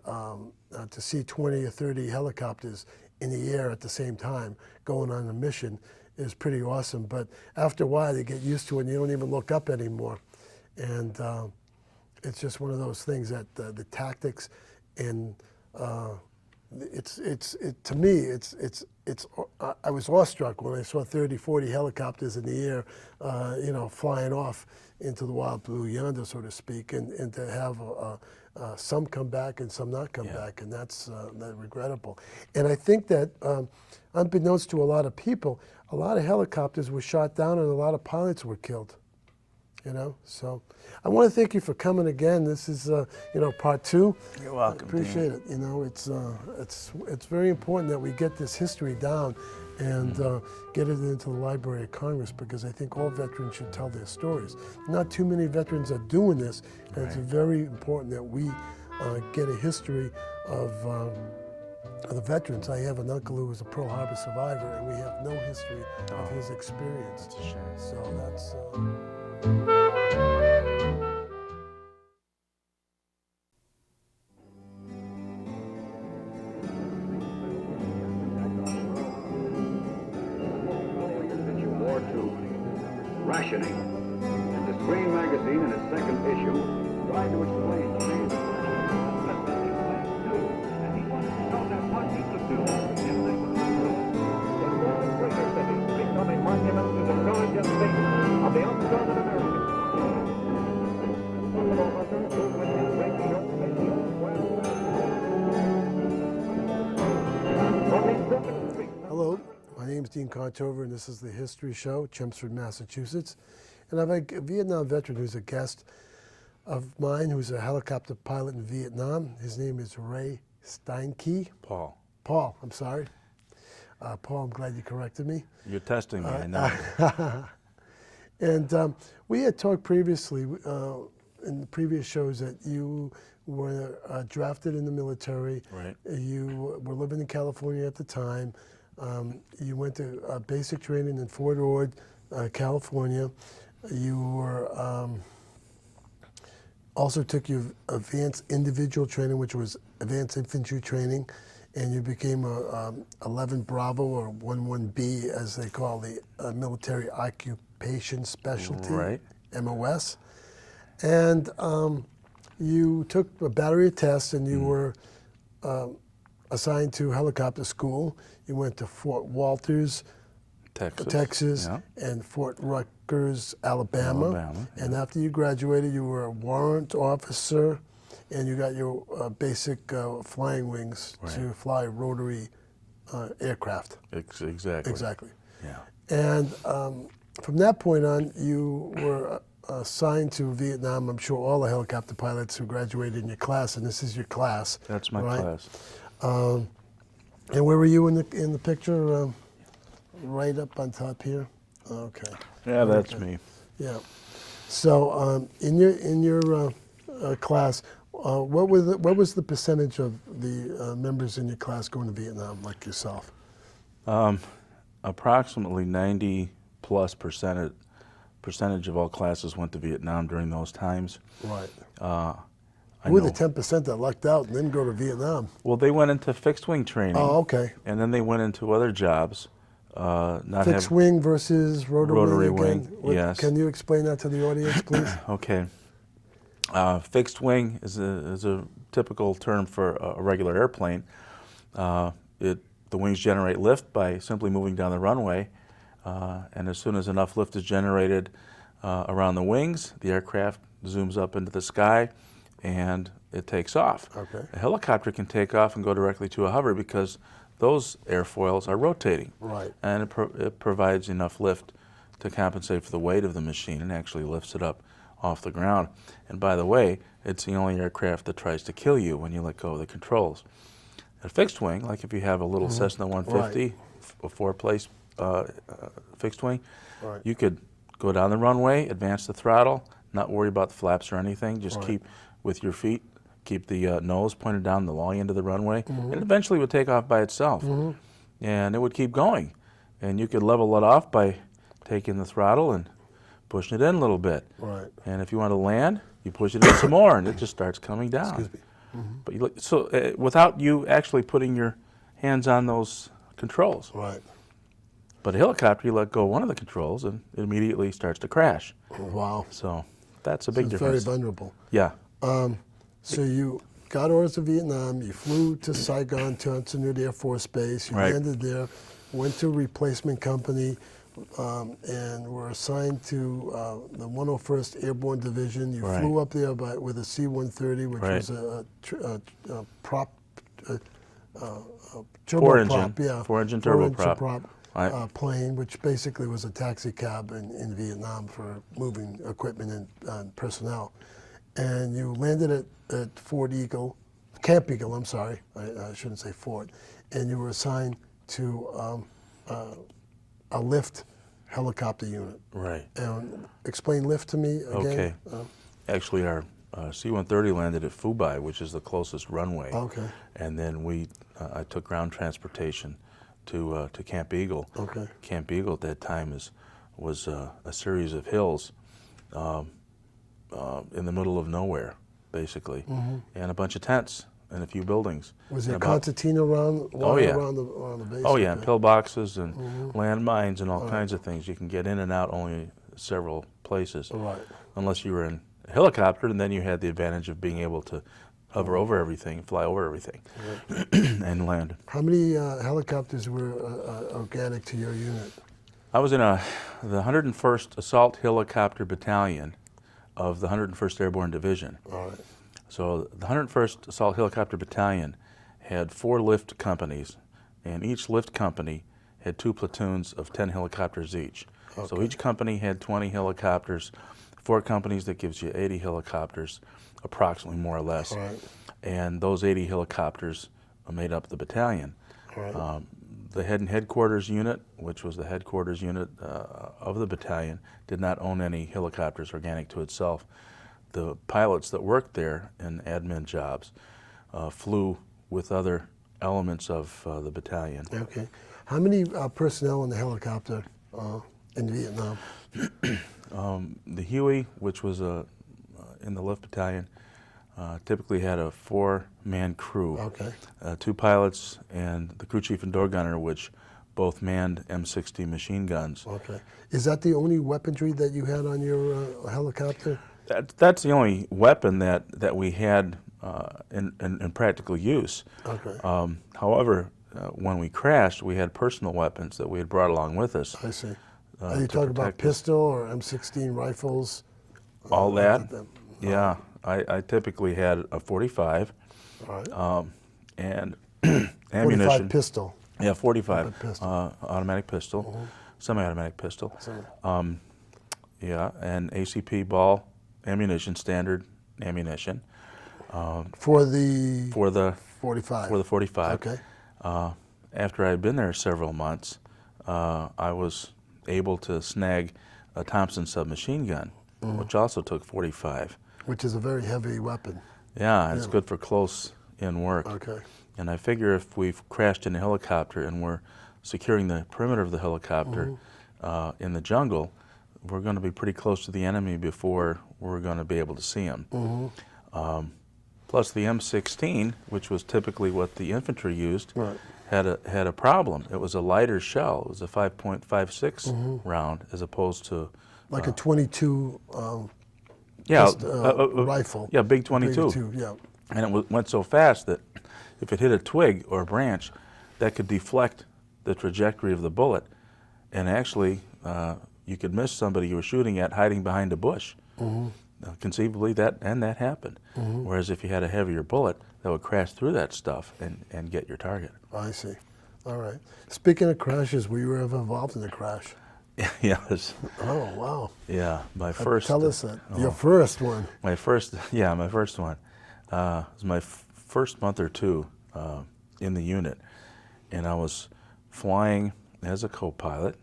Speaker 2: to see 20 or 30 helicopters in the air at the same time going on a mission is pretty awesome. But after a while, you get used to it and you don't even look up anymore. And it's just one of those things that the tactics and to me, I was awestruck when I saw 30, 40 helicopters in the air, flying off into the wild blue yonder, so to speak, and to have some come back and some not come back, and that's regrettable. And I think that, unbeknownst to a lot of people, a lot of helicopters were shot down and a lot of pilots were killed. So I want to thank you for coming again. This is, part 2.
Speaker 3: You're welcome.
Speaker 2: I appreciate it. It's very important that we get this history down and get it into the Library of Congress, because I think all veterans should tell their stories. Not too many veterans are doing this, and it's very important that we get a history of the veterans. I have an uncle who was a Pearl Harbor survivor, and we have no history of his experience.
Speaker 3: That's a shame.
Speaker 2: So that's...
Speaker 1: commissioning. And the Screen magazine, in its second issue, tried to explain the main and he wanted to know that what he could do if they would improve. It was a greater city, become a monument to the courage and faith of the unsouthern Americans. Buffalo Hunter, who with his great show, made the old well. From these broken streets.
Speaker 2: Hello, my name is Dean Contover, and this is the History Show, Chelmsford, Massachusetts. And I have a Vietnam veteran who's a guest of mine, who's a helicopter pilot in Vietnam. His name is Ray Steinke.
Speaker 3: Paul.
Speaker 2: Paul, I'm sorry. Paul, I'm glad you corrected me.
Speaker 3: You're testing me, I know.
Speaker 2: And we had talked previously in the previous shows that you were drafted in the military.
Speaker 3: Right.
Speaker 2: You were living in California at the time. You went to basic training in Fort Ord, California. You were also took your advanced individual training, which was advanced infantry training, and you became a 11 Bravo or 11B, as they call the military occupation specialty,
Speaker 3: Right.
Speaker 2: MOS. And you took a battery of tests, and you were assigned to helicopter school. You went to Fort Walters, Texas,
Speaker 3: yeah.
Speaker 2: and Fort Rutgers, Alabama. And after you graduated, you were a warrant officer, and you got your basic flying wings to fly rotary aircraft.
Speaker 3: Exactly.
Speaker 2: Exactly.
Speaker 3: Yeah.
Speaker 2: And from that point on, you were assigned to Vietnam. I'm sure all the helicopter pilots who graduated in your class, and this is your class.
Speaker 3: That's my
Speaker 2: right?
Speaker 3: class.
Speaker 2: And where were you in the picture? Right up on top here. Okay.
Speaker 3: Yeah, that's me.
Speaker 2: Yeah. So in your class, what was the percentage of the members in your class going to Vietnam, like yourself?
Speaker 3: Approximately 90+% of all classes went to Vietnam during those times.
Speaker 2: Right.
Speaker 3: I
Speaker 2: Who were the
Speaker 3: know.
Speaker 2: 10% that lucked out and didn't go to Vietnam?
Speaker 3: Well, they went into fixed wing training.
Speaker 2: Oh, okay.
Speaker 3: And then they went into other jobs.
Speaker 2: Fixed wing versus rotary
Speaker 3: wing,
Speaker 2: again?
Speaker 3: yes.
Speaker 2: Can you explain that to the audience, please?
Speaker 3: Okay. Fixed wing is a typical term for a regular airplane. The wings generate lift by simply moving down the runway, and as soon as enough lift is generated around the wings, the aircraft zooms up into the sky and it takes off.
Speaker 2: Okay.
Speaker 3: A helicopter can take off and go directly to a hover because those airfoils are rotating.
Speaker 2: Right.
Speaker 3: And it provides enough lift to compensate for the weight of the machine and actually lifts it up off the ground. And by the way, it's the only aircraft that tries to kill you when you let go of the controls. A fixed wing, like if you have a little Cessna 150, a four-place fixed wing,
Speaker 2: Right.
Speaker 3: you could go down the runway, advance the throttle, not worry about the flaps or anything, just
Speaker 2: Right.
Speaker 3: keep with your feet, keep the nose pointed down the long end of the runway, and eventually it would take off by itself. And it would keep going. And you could level it off by taking the throttle and pushing it in a little bit.
Speaker 2: Right.
Speaker 3: And if you want to land, you push it in some more, and it just starts coming down.
Speaker 2: Excuse me.
Speaker 3: But without you actually putting your hands on those controls.
Speaker 2: Right.
Speaker 3: But a helicopter, you let go of one of the controls, and it immediately starts to crash.
Speaker 2: Wow.
Speaker 3: So that's a big
Speaker 2: It's
Speaker 3: difference.
Speaker 2: very vulnerable.
Speaker 3: Yeah.
Speaker 2: So you got orders to Vietnam, you flew to Saigon, to Antoinette Air Force Base, you
Speaker 3: Right.
Speaker 2: landed there, went to a replacement company, and were assigned to the 101st Airborne Division. You
Speaker 3: Right.
Speaker 2: flew up there with a C-130, which
Speaker 3: Right.
Speaker 2: was a prop,
Speaker 3: Four-engine.
Speaker 2: turboprop, yeah.
Speaker 3: Four-engine
Speaker 2: Four-engine
Speaker 3: turboprop. Right.
Speaker 2: plane, which basically was a taxi cab in Vietnam for moving equipment and personnel. And you landed at Fort Eagle, Camp Eagle, I'm sorry, I shouldn't say Fort, and you were assigned to a lift helicopter unit.
Speaker 3: Right.
Speaker 2: And explain lift to me again.
Speaker 3: Okay. Actually, our C-130 landed at Phu Bai, which is the closest runway.
Speaker 2: Okay.
Speaker 3: And then I took ground transportation to Camp Eagle.
Speaker 2: Okay.
Speaker 3: Camp Eagle at that time was a series of hills in the middle of nowhere, basically, and a bunch of tents and a few buildings.
Speaker 2: Was there
Speaker 3: And
Speaker 2: concertina around the base?
Speaker 3: Oh yeah, and
Speaker 2: Okay.
Speaker 3: pillboxes and landmines and all kinds of things. You can get in and out only several places.
Speaker 2: Right.
Speaker 3: Unless you were in a helicopter, and then you had the advantage of being able to hover over everything, fly over everything, and land.
Speaker 2: How many helicopters were organic to your unit?
Speaker 3: I was in the 101st Assault Helicopter Battalion of the 101st Airborne Division.
Speaker 2: All right.
Speaker 3: So the 101st Assault Helicopter Battalion had 4 lift companies, and each lift company had 2 platoons of 10 helicopters each.
Speaker 2: Okay.
Speaker 3: So each company had 20 helicopters. 4 companies, that gives you 80 helicopters, approximately, more or less.
Speaker 2: Right.
Speaker 3: And those 80 helicopters made up the battalion.
Speaker 2: Right.
Speaker 3: The headquarters unit, which was the headquarters unit of the battalion, did not own any helicopters organic to itself. The pilots that worked there in admin jobs flew with other elements of the battalion.
Speaker 2: Okay. How many personnel in the helicopter in Vietnam?
Speaker 3: The Huey, which was in the lift battalion, typically had a 4-man crew.
Speaker 2: Okay.
Speaker 3: 2 pilots and the crew chief and door gunner, which both manned M60 machine guns.
Speaker 2: Okay. Is that the only weaponry that you had on your helicopter?
Speaker 3: That's the only weapon that we had in practical use.
Speaker 2: Okay.
Speaker 3: However, when we crashed, we had personal weapons that we had brought along with us.
Speaker 2: I see. Are you talking about pistol or M16 rifles?
Speaker 3: All that?
Speaker 2: Them?
Speaker 3: Yeah. I typically had a 45
Speaker 2: All right.
Speaker 3: and
Speaker 2: 45
Speaker 3: ammunition.
Speaker 2: pistol.
Speaker 3: Yeah, 45
Speaker 2: pistol.
Speaker 3: automatic pistol, semi-automatic pistol.
Speaker 2: So,
Speaker 3: Yeah, and ACP ball ammunition, standard ammunition.
Speaker 2: for the
Speaker 3: For the
Speaker 2: 45.
Speaker 3: For the 45.
Speaker 2: Okay.
Speaker 3: After I had been there several months, I was able to snag a Thompson submachine gun, which also took 45.
Speaker 2: Which is a very heavy weapon.
Speaker 3: Yeah, it's good for close-in work.
Speaker 2: Okay.
Speaker 3: And I figure if we've crashed in a helicopter and we're securing the perimeter of the helicopter in the jungle, we're going to be pretty close to the enemy before we're going to be able to see them. Plus the M16, which was typically what the infantry used,
Speaker 2: Right.
Speaker 3: had a problem. It was a lighter shell. It was a 5.56 round as opposed to
Speaker 2: Like a 22
Speaker 3: yeah,
Speaker 2: rifle.
Speaker 3: Yeah, big 22.
Speaker 2: Yeah.
Speaker 3: And it went so fast that if it hit a twig or a branch, that could deflect the trajectory of the bullet. And actually, you could miss somebody you were shooting at hiding behind a bush. Conceivably, that happened. Whereas if you had a heavier bullet, that would crash through that stuff and get your target.
Speaker 2: I see. All right. Speaking of crashes, were you ever involved in a crash?
Speaker 3: Yes.
Speaker 2: Oh, wow.
Speaker 3: Yeah, my first.
Speaker 2: Tell us that. Your first one.
Speaker 3: My first one. It was my first month or two in the unit, and I was flying as a co-pilot.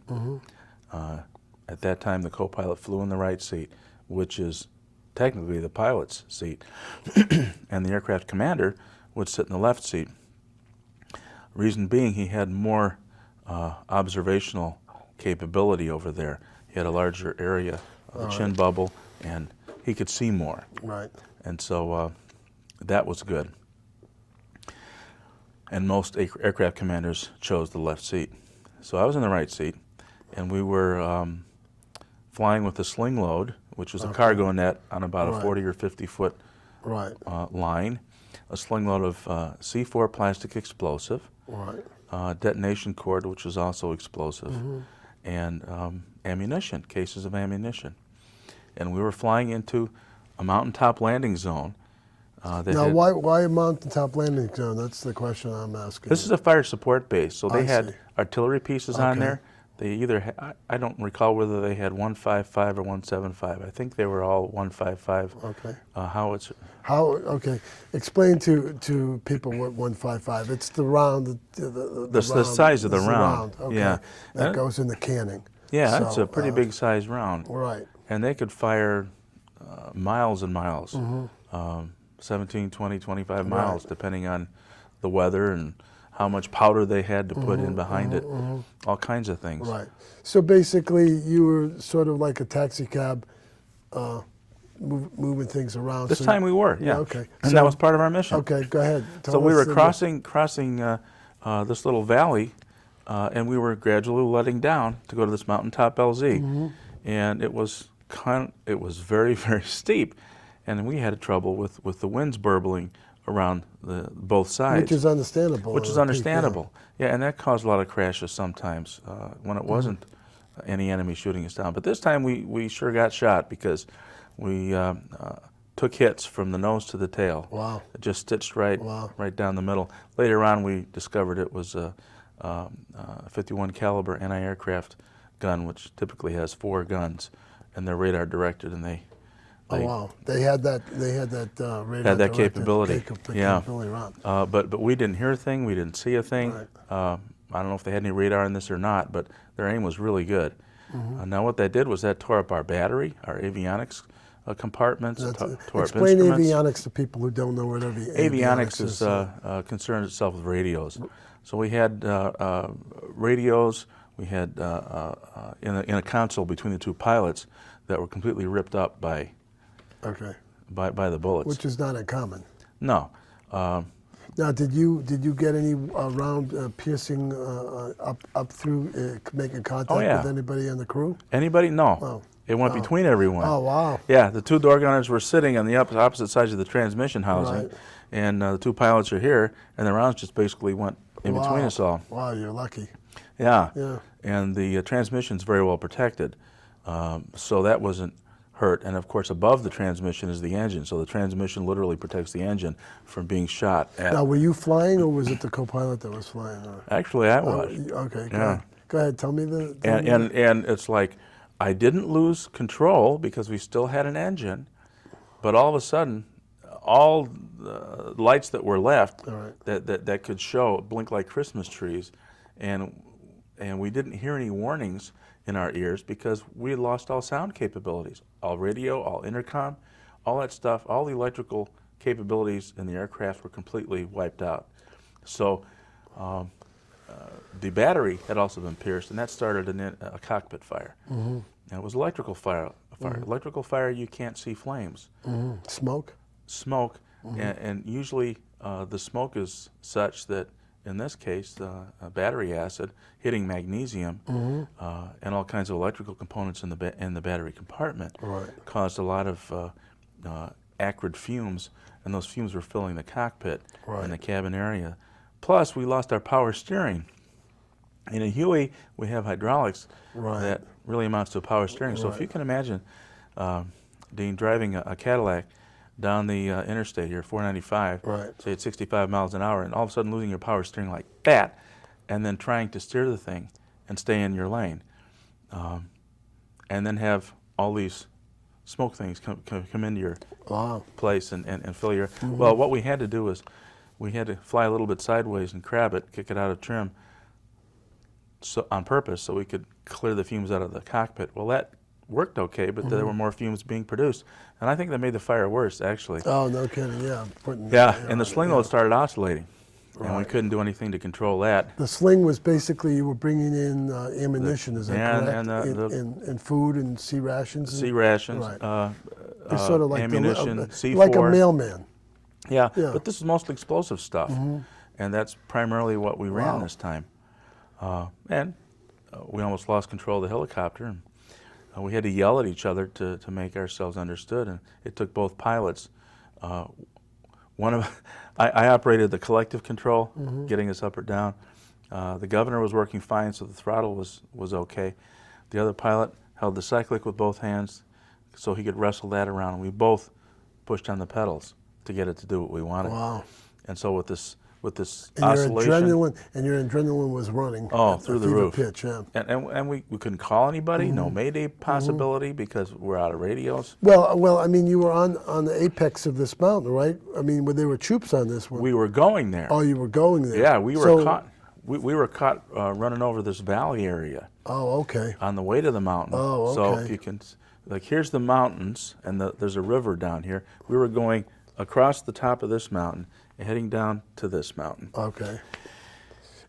Speaker 3: At that time, the co-pilot flew in the right seat, which is technically the pilot's seat, and the aircraft commander would sit in the left seat. Reason being, he had more observational capability over there. He had a larger area of the chin bubble, and he could see more.
Speaker 2: Right.
Speaker 3: And so that was good. And most aircraft commanders chose the left seat. So I was in the right seat, and we were flying with a sling load, which was a cargo net on about a 40 or 50 foot
Speaker 2: Right.
Speaker 3: line, a sling load of C4 plastic explosive,
Speaker 2: Right.
Speaker 3: detonation cord, which was also explosive, and ammunition, cases of ammunition. And we were flying into a mountaintop landing zone.
Speaker 2: Now, why a mountaintop landing zone? That's the question I'm asking.
Speaker 3: This is a fire support base, so they
Speaker 2: I
Speaker 3: had
Speaker 2: see.
Speaker 3: artillery pieces on there. They either I don't recall whether they had 155 or 175. I think they were all 155
Speaker 2: Okay.
Speaker 3: howitzer.
Speaker 2: Okay. Explain to people what 155. It's the round. The
Speaker 3: size of the
Speaker 2: It's
Speaker 3: round.
Speaker 2: Okay.
Speaker 3: Yeah.
Speaker 2: That goes in the canning.
Speaker 3: Yeah,
Speaker 2: So,
Speaker 3: it's a pretty big size round.
Speaker 2: Right.
Speaker 3: And they could fire miles and miles, 17, 20, 25 miles, depending on the weather and how much powder they had to put in behind it, all kinds of things.
Speaker 2: Right. So basically, you were sort of like a taxi cab, moving things around.
Speaker 3: This time we were, yeah.
Speaker 2: Okay.
Speaker 3: And
Speaker 2: So-
Speaker 3: that was part of our mission.
Speaker 2: Okay, go ahead.
Speaker 3: So
Speaker 2: Tell
Speaker 3: we
Speaker 2: us
Speaker 3: were
Speaker 2: the-
Speaker 3: crossing this little valley, and we were gradually letting down to go to this mountaintop LZ. and it was very, very steep, and we had trouble with the winds burbling around both sides.
Speaker 2: Which is understandable.
Speaker 3: Which is understandable. Yeah, and that caused a lot of crashes sometimes when it wasn't any enemy shooting us down. But this time we sure got shot because we took hits from the nose to the tail.
Speaker 2: Wow.
Speaker 3: It just stitched right down the middle. Later on we discovered it was a 51 caliber anti-aircraft gun, which typically has 4 guns, and they're radar directed, and they
Speaker 2: they had that radar
Speaker 3: had that
Speaker 2: directed
Speaker 3: capability.
Speaker 2: capability around.
Speaker 3: But we didn't hear a thing, we didn't see a thing.
Speaker 2: Right.
Speaker 3: I don't know if they had any radar in this or not, but their aim was really good. Now what that did was that tore up our battery, our avionics compartments, tore up
Speaker 2: Explain
Speaker 3: instruments.
Speaker 2: avionics to people who don't know what
Speaker 3: Avionics is concerns itself with radios. So we had radios, we had in a console between the 2 pilots that were completely ripped up by the bullets.
Speaker 2: Which is not uncommon.
Speaker 3: No.
Speaker 2: Now, did you get any round piercing up through making contact with anybody in the crew?
Speaker 3: Anybody? No.
Speaker 2: Oh.
Speaker 3: It went between everyone.
Speaker 2: Oh, wow.
Speaker 3: Yeah, the 2 door gunners were sitting on the opposite sides of the transmission housing, and the 2 pilots are here, and the rounds just basically went in between us all.
Speaker 2: Wow, you're lucky.
Speaker 3: Yeah.
Speaker 2: Yeah.
Speaker 3: And the transmission's very well protected, so that wasn't hurt. And of course, above the transmission is the engine, so the transmission literally protects the engine from being shot at.
Speaker 2: Now, were you flying, or was it the co-pilot that was flying?
Speaker 3: Actually, I was.
Speaker 2: Okay,
Speaker 3: Yeah.
Speaker 2: Go ahead, tell me the...
Speaker 3: And it's like, I didn't lose control because we still had an engine, but all of a sudden, all the lights that were left that could show blink like Christmas trees, and we didn't hear any warnings in our ears because we had lost all sound capabilities, all radio, all intercom, all that stuff, all the electrical capabilities in the aircraft were completely wiped out. So the battery had also been pierced, and that started a cockpit fire. And it was electrical fire. Electrical fire, you can't see flames.
Speaker 2: Smoke?
Speaker 3: Smoke, and usually the smoke is such that, in this case, battery acid hitting magnesium and all kinds of electrical components in the battery compartment caused a lot of acrid fumes, and those fumes were filling the cockpit and the cabin area. Plus, we lost our power steering. In a Huey, we have hydraulics that really amounts to a power steering. So if you can imagine, Dean, driving a Cadillac down the interstate here, 495, say at 65 miles an hour, and all of a sudden losing your power steering like that, and then trying to steer the thing and stay in your lane, and then have all these smoke things come into your place and fill your... Well, what we had to do was we had to fly a little bit sideways and crab it, kick it out of trim, on purpose, so we could clear the fumes out of the cockpit. Well, that worked okay, but there were more fumes being produced, and I think that made the fire worse, actually.
Speaker 2: Oh, no kidding! Yeah.
Speaker 3: And the sling load started oscillating, and we couldn't do anything to control that.
Speaker 2: The sling was basically you were bringing in ammunition, is that correct? And food and sea rations.
Speaker 3: Sea rations.
Speaker 2: It's sort of like
Speaker 3: ammunition, C4.
Speaker 2: like a mailman.
Speaker 3: Yeah, but this is mostly explosive stuff, and that's primarily what we ran this time. And we almost lost control of the helicopter, and we had to yell at each other to make ourselves understood, and it took both pilots. I operated the collective control, getting us up or down. The governor was working fine, so the throttle was okay. The other pilot held the cyclic with both hands so he could wrestle that around, and we both pushed on the pedals to get it to do what we wanted.
Speaker 2: Wow.
Speaker 3: And so with this
Speaker 2: and
Speaker 3: oscillation,
Speaker 2: your adrenaline was running
Speaker 3: through the roof.
Speaker 2: Pitch,
Speaker 3: and we couldn't call anybody, no mayday possibility because we're out of radios.
Speaker 2: Well, I mean, you were on the apex of this mountain, right? I mean, there were troops on this one.
Speaker 3: We were going there.
Speaker 2: Oh, you were going there.
Speaker 3: Yeah, we were caught. We were caught running over this valley area.
Speaker 2: Oh, okay.
Speaker 3: On the way to the mountain.
Speaker 2: Oh, okay.
Speaker 3: So if you can, like, here's the mountains, and there's a river down here. We were going across the top of this mountain, heading down to this mountain.
Speaker 2: Okay.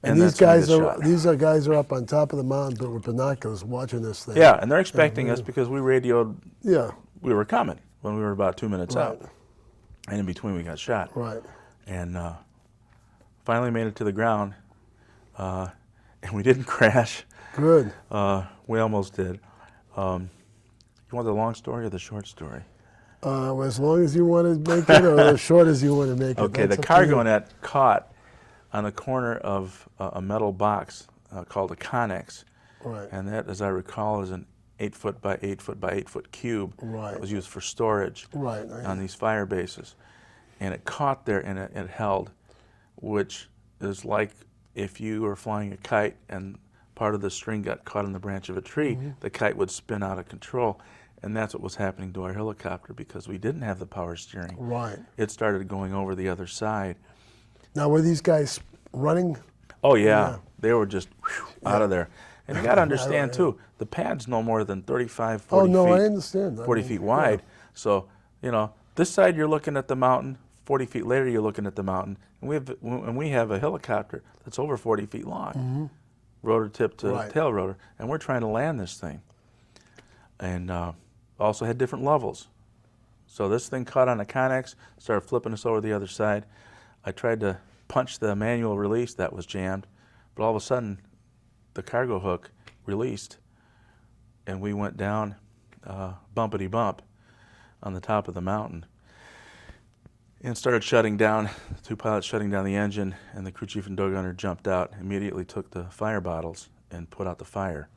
Speaker 2: And these guys are up on top of the mountain, but with binoculars watching this thing.
Speaker 3: Yeah, and they're expecting us because we radioed.
Speaker 2: Yeah.
Speaker 3: We were coming when we were about 2 minutes out, and in between we got shot.
Speaker 2: Right.
Speaker 3: And finally made it to the ground, and we didn't crash.
Speaker 2: Good.
Speaker 3: We almost did. You want the long story or the short story?
Speaker 2: As long as you want to make it, or as short as you want to make it.
Speaker 3: Okay, the
Speaker 2: That's up to
Speaker 3: cargo
Speaker 2: you.
Speaker 3: net caught on the corner of a metal box called a connex.
Speaker 2: Right.
Speaker 3: And that, as I recall, is an 8 foot by 8 foot by 8 foot cube
Speaker 2: Right.
Speaker 3: that was used for storage
Speaker 2: Right.
Speaker 3: on these fire bases. And it caught there and it held, which is like if you were flying a kite and part of the string got caught in the branch of a tree, the kite would spin out of control. And that's what was happening to our helicopter because we didn't have the power steering.
Speaker 2: Right.
Speaker 3: It started going over the other side.
Speaker 2: Now, were these guys running?
Speaker 3: Oh, yeah.
Speaker 2: Yeah.
Speaker 3: They were just out of there. And you got to understand, too, the pad's no more than 35, 40
Speaker 2: Oh, no,
Speaker 3: feet.
Speaker 2: I understand.
Speaker 3: 40 feet wide. So, you know, this side you're looking at the mountain, 40 feet later you're looking at the mountain, and we have a helicopter that's over 40 feet long, rotor tip to tail rotor, and we're trying to land this thing. And also had different levels. So this thing caught on a connex, started flipping us over the other side. I tried to punch the manual release, that was jammed, but all of a sudden the cargo hook released and we went down bumpity bump on the top of the mountain and started shutting down, the two pilots shutting down the engine, and the crew chief and doug gunner jumped out, immediately took the fire bottles and put out the fire.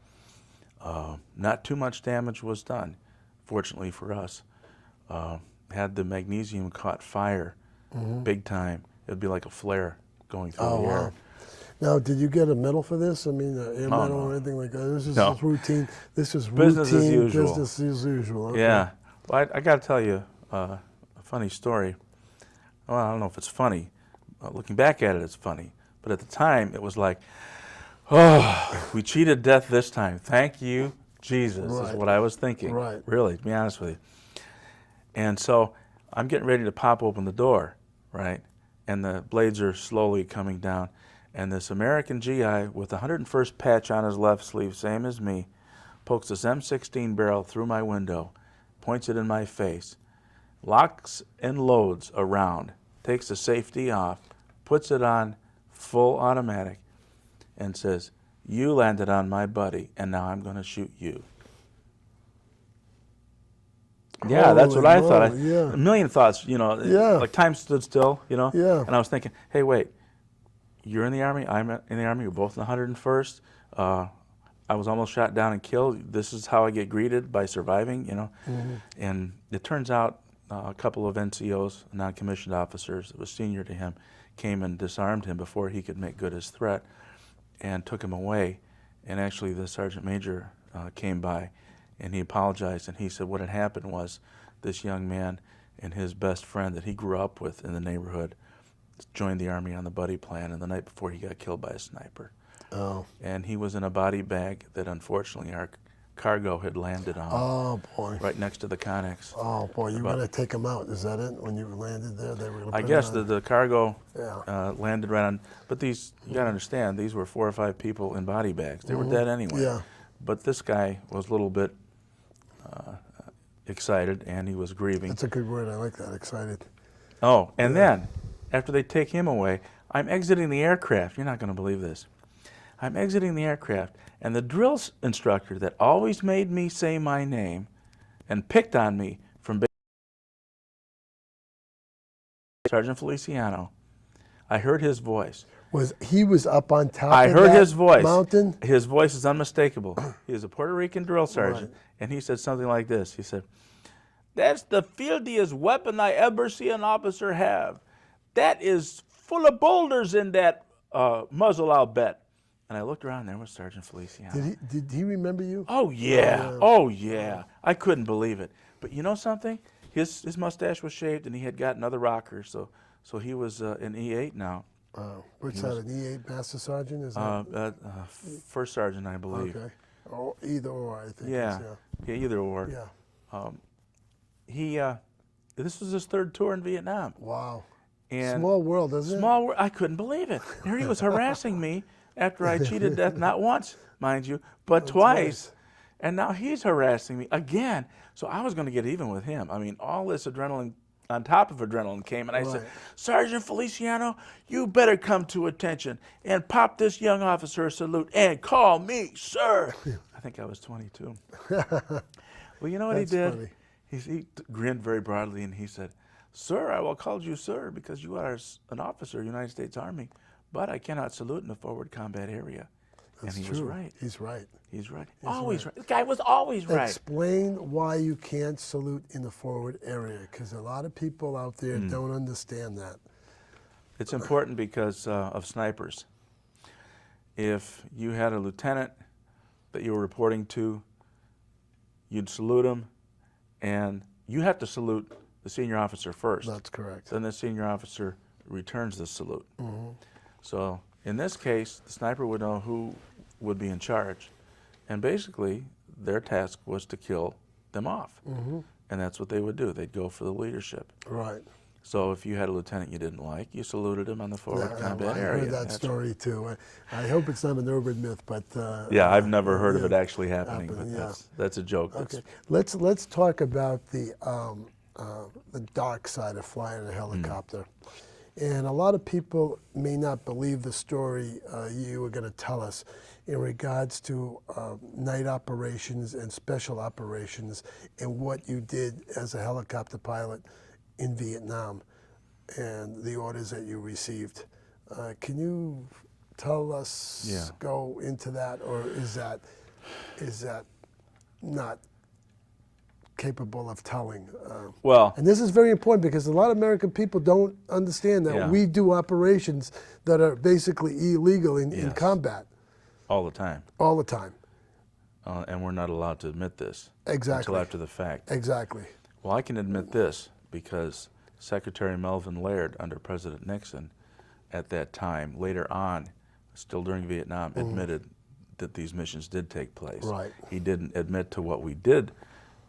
Speaker 3: Not too much damage was done, fortunately for us. Had the magnesium caught fire big time, it would be like a flare going through the air.
Speaker 2: Now, did you get a medal for this? I mean, an air medal or anything like that? This is just routine. This is
Speaker 3: business
Speaker 2: routine,
Speaker 3: as usual.
Speaker 2: business as usual. Okay.
Speaker 3: Yeah. Well, I got to tell you a funny story. Well, I don't know if it's funny. Looking back at it, it's funny. But at the time, it was like, oh, we cheated death this time. Thank you, Jesus, is what I was thinking.
Speaker 2: Right.
Speaker 3: Really, to be honest with you. And so I'm getting ready to pop open the door, right? And the blades are slowly coming down. And this American GI with the 101st patch on his left sleeve, same as me, pokes this M16 barrel through my window, points it in my face, locks and loads a round, takes the safety off, puts it on full automatic, and says, "You landed on my buddy, and now I'm going to shoot you." Yeah, that's what I thought. A million thoughts, you know, like time stood still, you know?
Speaker 2: Yeah.
Speaker 3: And I was thinking, hey, wait, you're in the Army, I'm in the Army, we're both in the 101st. I was almost shot down and killed. This is how I get greeted by surviving, you know? And it turns out a couple of NCOs, non-commissioned officers that was senior to him, came and disarmed him before he could make good his threat and took him away. And actually the Sergeant Major came by and he apologized, and he said what had happened was this young man and his best friend that he grew up with in the neighborhood joined the Army on the buddy plan, and the night before he got killed by a sniper.
Speaker 2: Oh.
Speaker 3: And he was in a body bag that unfortunately our cargo had landed on.
Speaker 2: Oh, boy.
Speaker 3: Right next to the connex.
Speaker 2: Oh, boy, you were going to take them out. Is that it? When you landed there, they were going to
Speaker 3: I guess the cargo
Speaker 2: Yeah.
Speaker 3: landed right on, but these, you got to understand, these were 4 or 5 people in body bags. They were dead anyway.
Speaker 2: Yeah.
Speaker 3: But this guy was a little bit excited, and he was grieving.
Speaker 2: That's a good word. I like that, excited.
Speaker 3: Oh, and then, after they take him away, I'm exiting the aircraft. You're not going to believe this. I'm exiting the aircraft, and the drill instructor that always made me say my name and picked on me from Sergeant Feliciano, I heard his voice.
Speaker 2: He was up on top
Speaker 3: I
Speaker 2: of
Speaker 3: heard
Speaker 2: that
Speaker 3: his voice.
Speaker 2: mountain?
Speaker 3: His voice is unmistakable. He is a Puerto Rican drill sergeant, and he said something like this. He said, "That's the fieldiest weapon I ever see an officer have. That is full of boulders in that muzzle, I'll bet." And I looked around, and there was Sergeant Feliciano.
Speaker 2: Did he remember you?
Speaker 3: Oh, yeah. Oh, yeah. I couldn't believe it. But you know something? His mustache was shaved, and he had got another rocker, so he was an E8 now.
Speaker 2: What's that, an E8 Master Sergeant? Is that?
Speaker 3: First Sergeant, I believe.
Speaker 2: Okay. Or either or, I think.
Speaker 3: Yeah, either or.
Speaker 2: Yeah.
Speaker 3: This was his 3rd tour in Vietnam.
Speaker 2: Wow.
Speaker 3: And
Speaker 2: small world, isn't it?
Speaker 3: Small world. I couldn't believe it. Here he was harassing me after I cheated death, not once, mind you, but twice. And now he's harassing me again. So I was going to get even with him. I mean, all this adrenaline on top of adrenaline came, and I said, "Sergeant Feliciano, you better come to attention and pop this young officer a salute and call me sir." I think I was 22. Well, you know what
Speaker 2: That's
Speaker 3: he did?
Speaker 2: funny.
Speaker 3: He grinned very broadly and he said, "Sir, I will call you sir because you are an officer of the United States Army, but I cannot salute in a forward combat area."
Speaker 2: That's
Speaker 3: and he
Speaker 2: true.
Speaker 3: was right.
Speaker 2: He's right.
Speaker 3: He's right.
Speaker 2: He's
Speaker 3: Always
Speaker 2: right.
Speaker 3: right. The guy was always right.
Speaker 2: Explain why you can't salute in the forward area, because a lot of people out there don't understand that.
Speaker 3: It's important because of snipers. If you had a lieutenant that you were reporting to, you'd salute him, and you have to salute the senior officer first.
Speaker 2: That's correct.
Speaker 3: Then the senior officer returns the salute. So in this case, the sniper would know who would be in charge, and basically their task was to kill them off. And that's what they would do. They'd go for the leadership.
Speaker 2: Right.
Speaker 3: So if you had a lieutenant you didn't like, you saluted him on the forward combat
Speaker 2: I
Speaker 3: area.
Speaker 2: heard that story too. I hope it's not an urban myth, but
Speaker 3: yeah, I've never heard of it actually happening, but
Speaker 2: yeah.
Speaker 3: that's a joke.
Speaker 2: Okay, let's talk about the dark side of flying a helicopter. And a lot of people may not believe the story you were going to tell us in regards to night operations and special operations and what you did as a helicopter pilot in Vietnam and the orders that you received. Can you tell us, go into that, or is that not capable of telling?
Speaker 3: Well,
Speaker 2: and this is very important because a lot of American people don't understand that we do operations that are basically illegal in combat.
Speaker 3: all the time.
Speaker 2: All the time.
Speaker 3: And we're not allowed to admit this
Speaker 2: Exactly.
Speaker 3: until after the fact.
Speaker 2: Exactly.
Speaker 3: Well, I can admit this because Secretary Melvin Laird under President Nixon at that time, later on, still during Vietnam, admitted that these missions did take place.
Speaker 2: Right.
Speaker 3: He didn't admit to what we did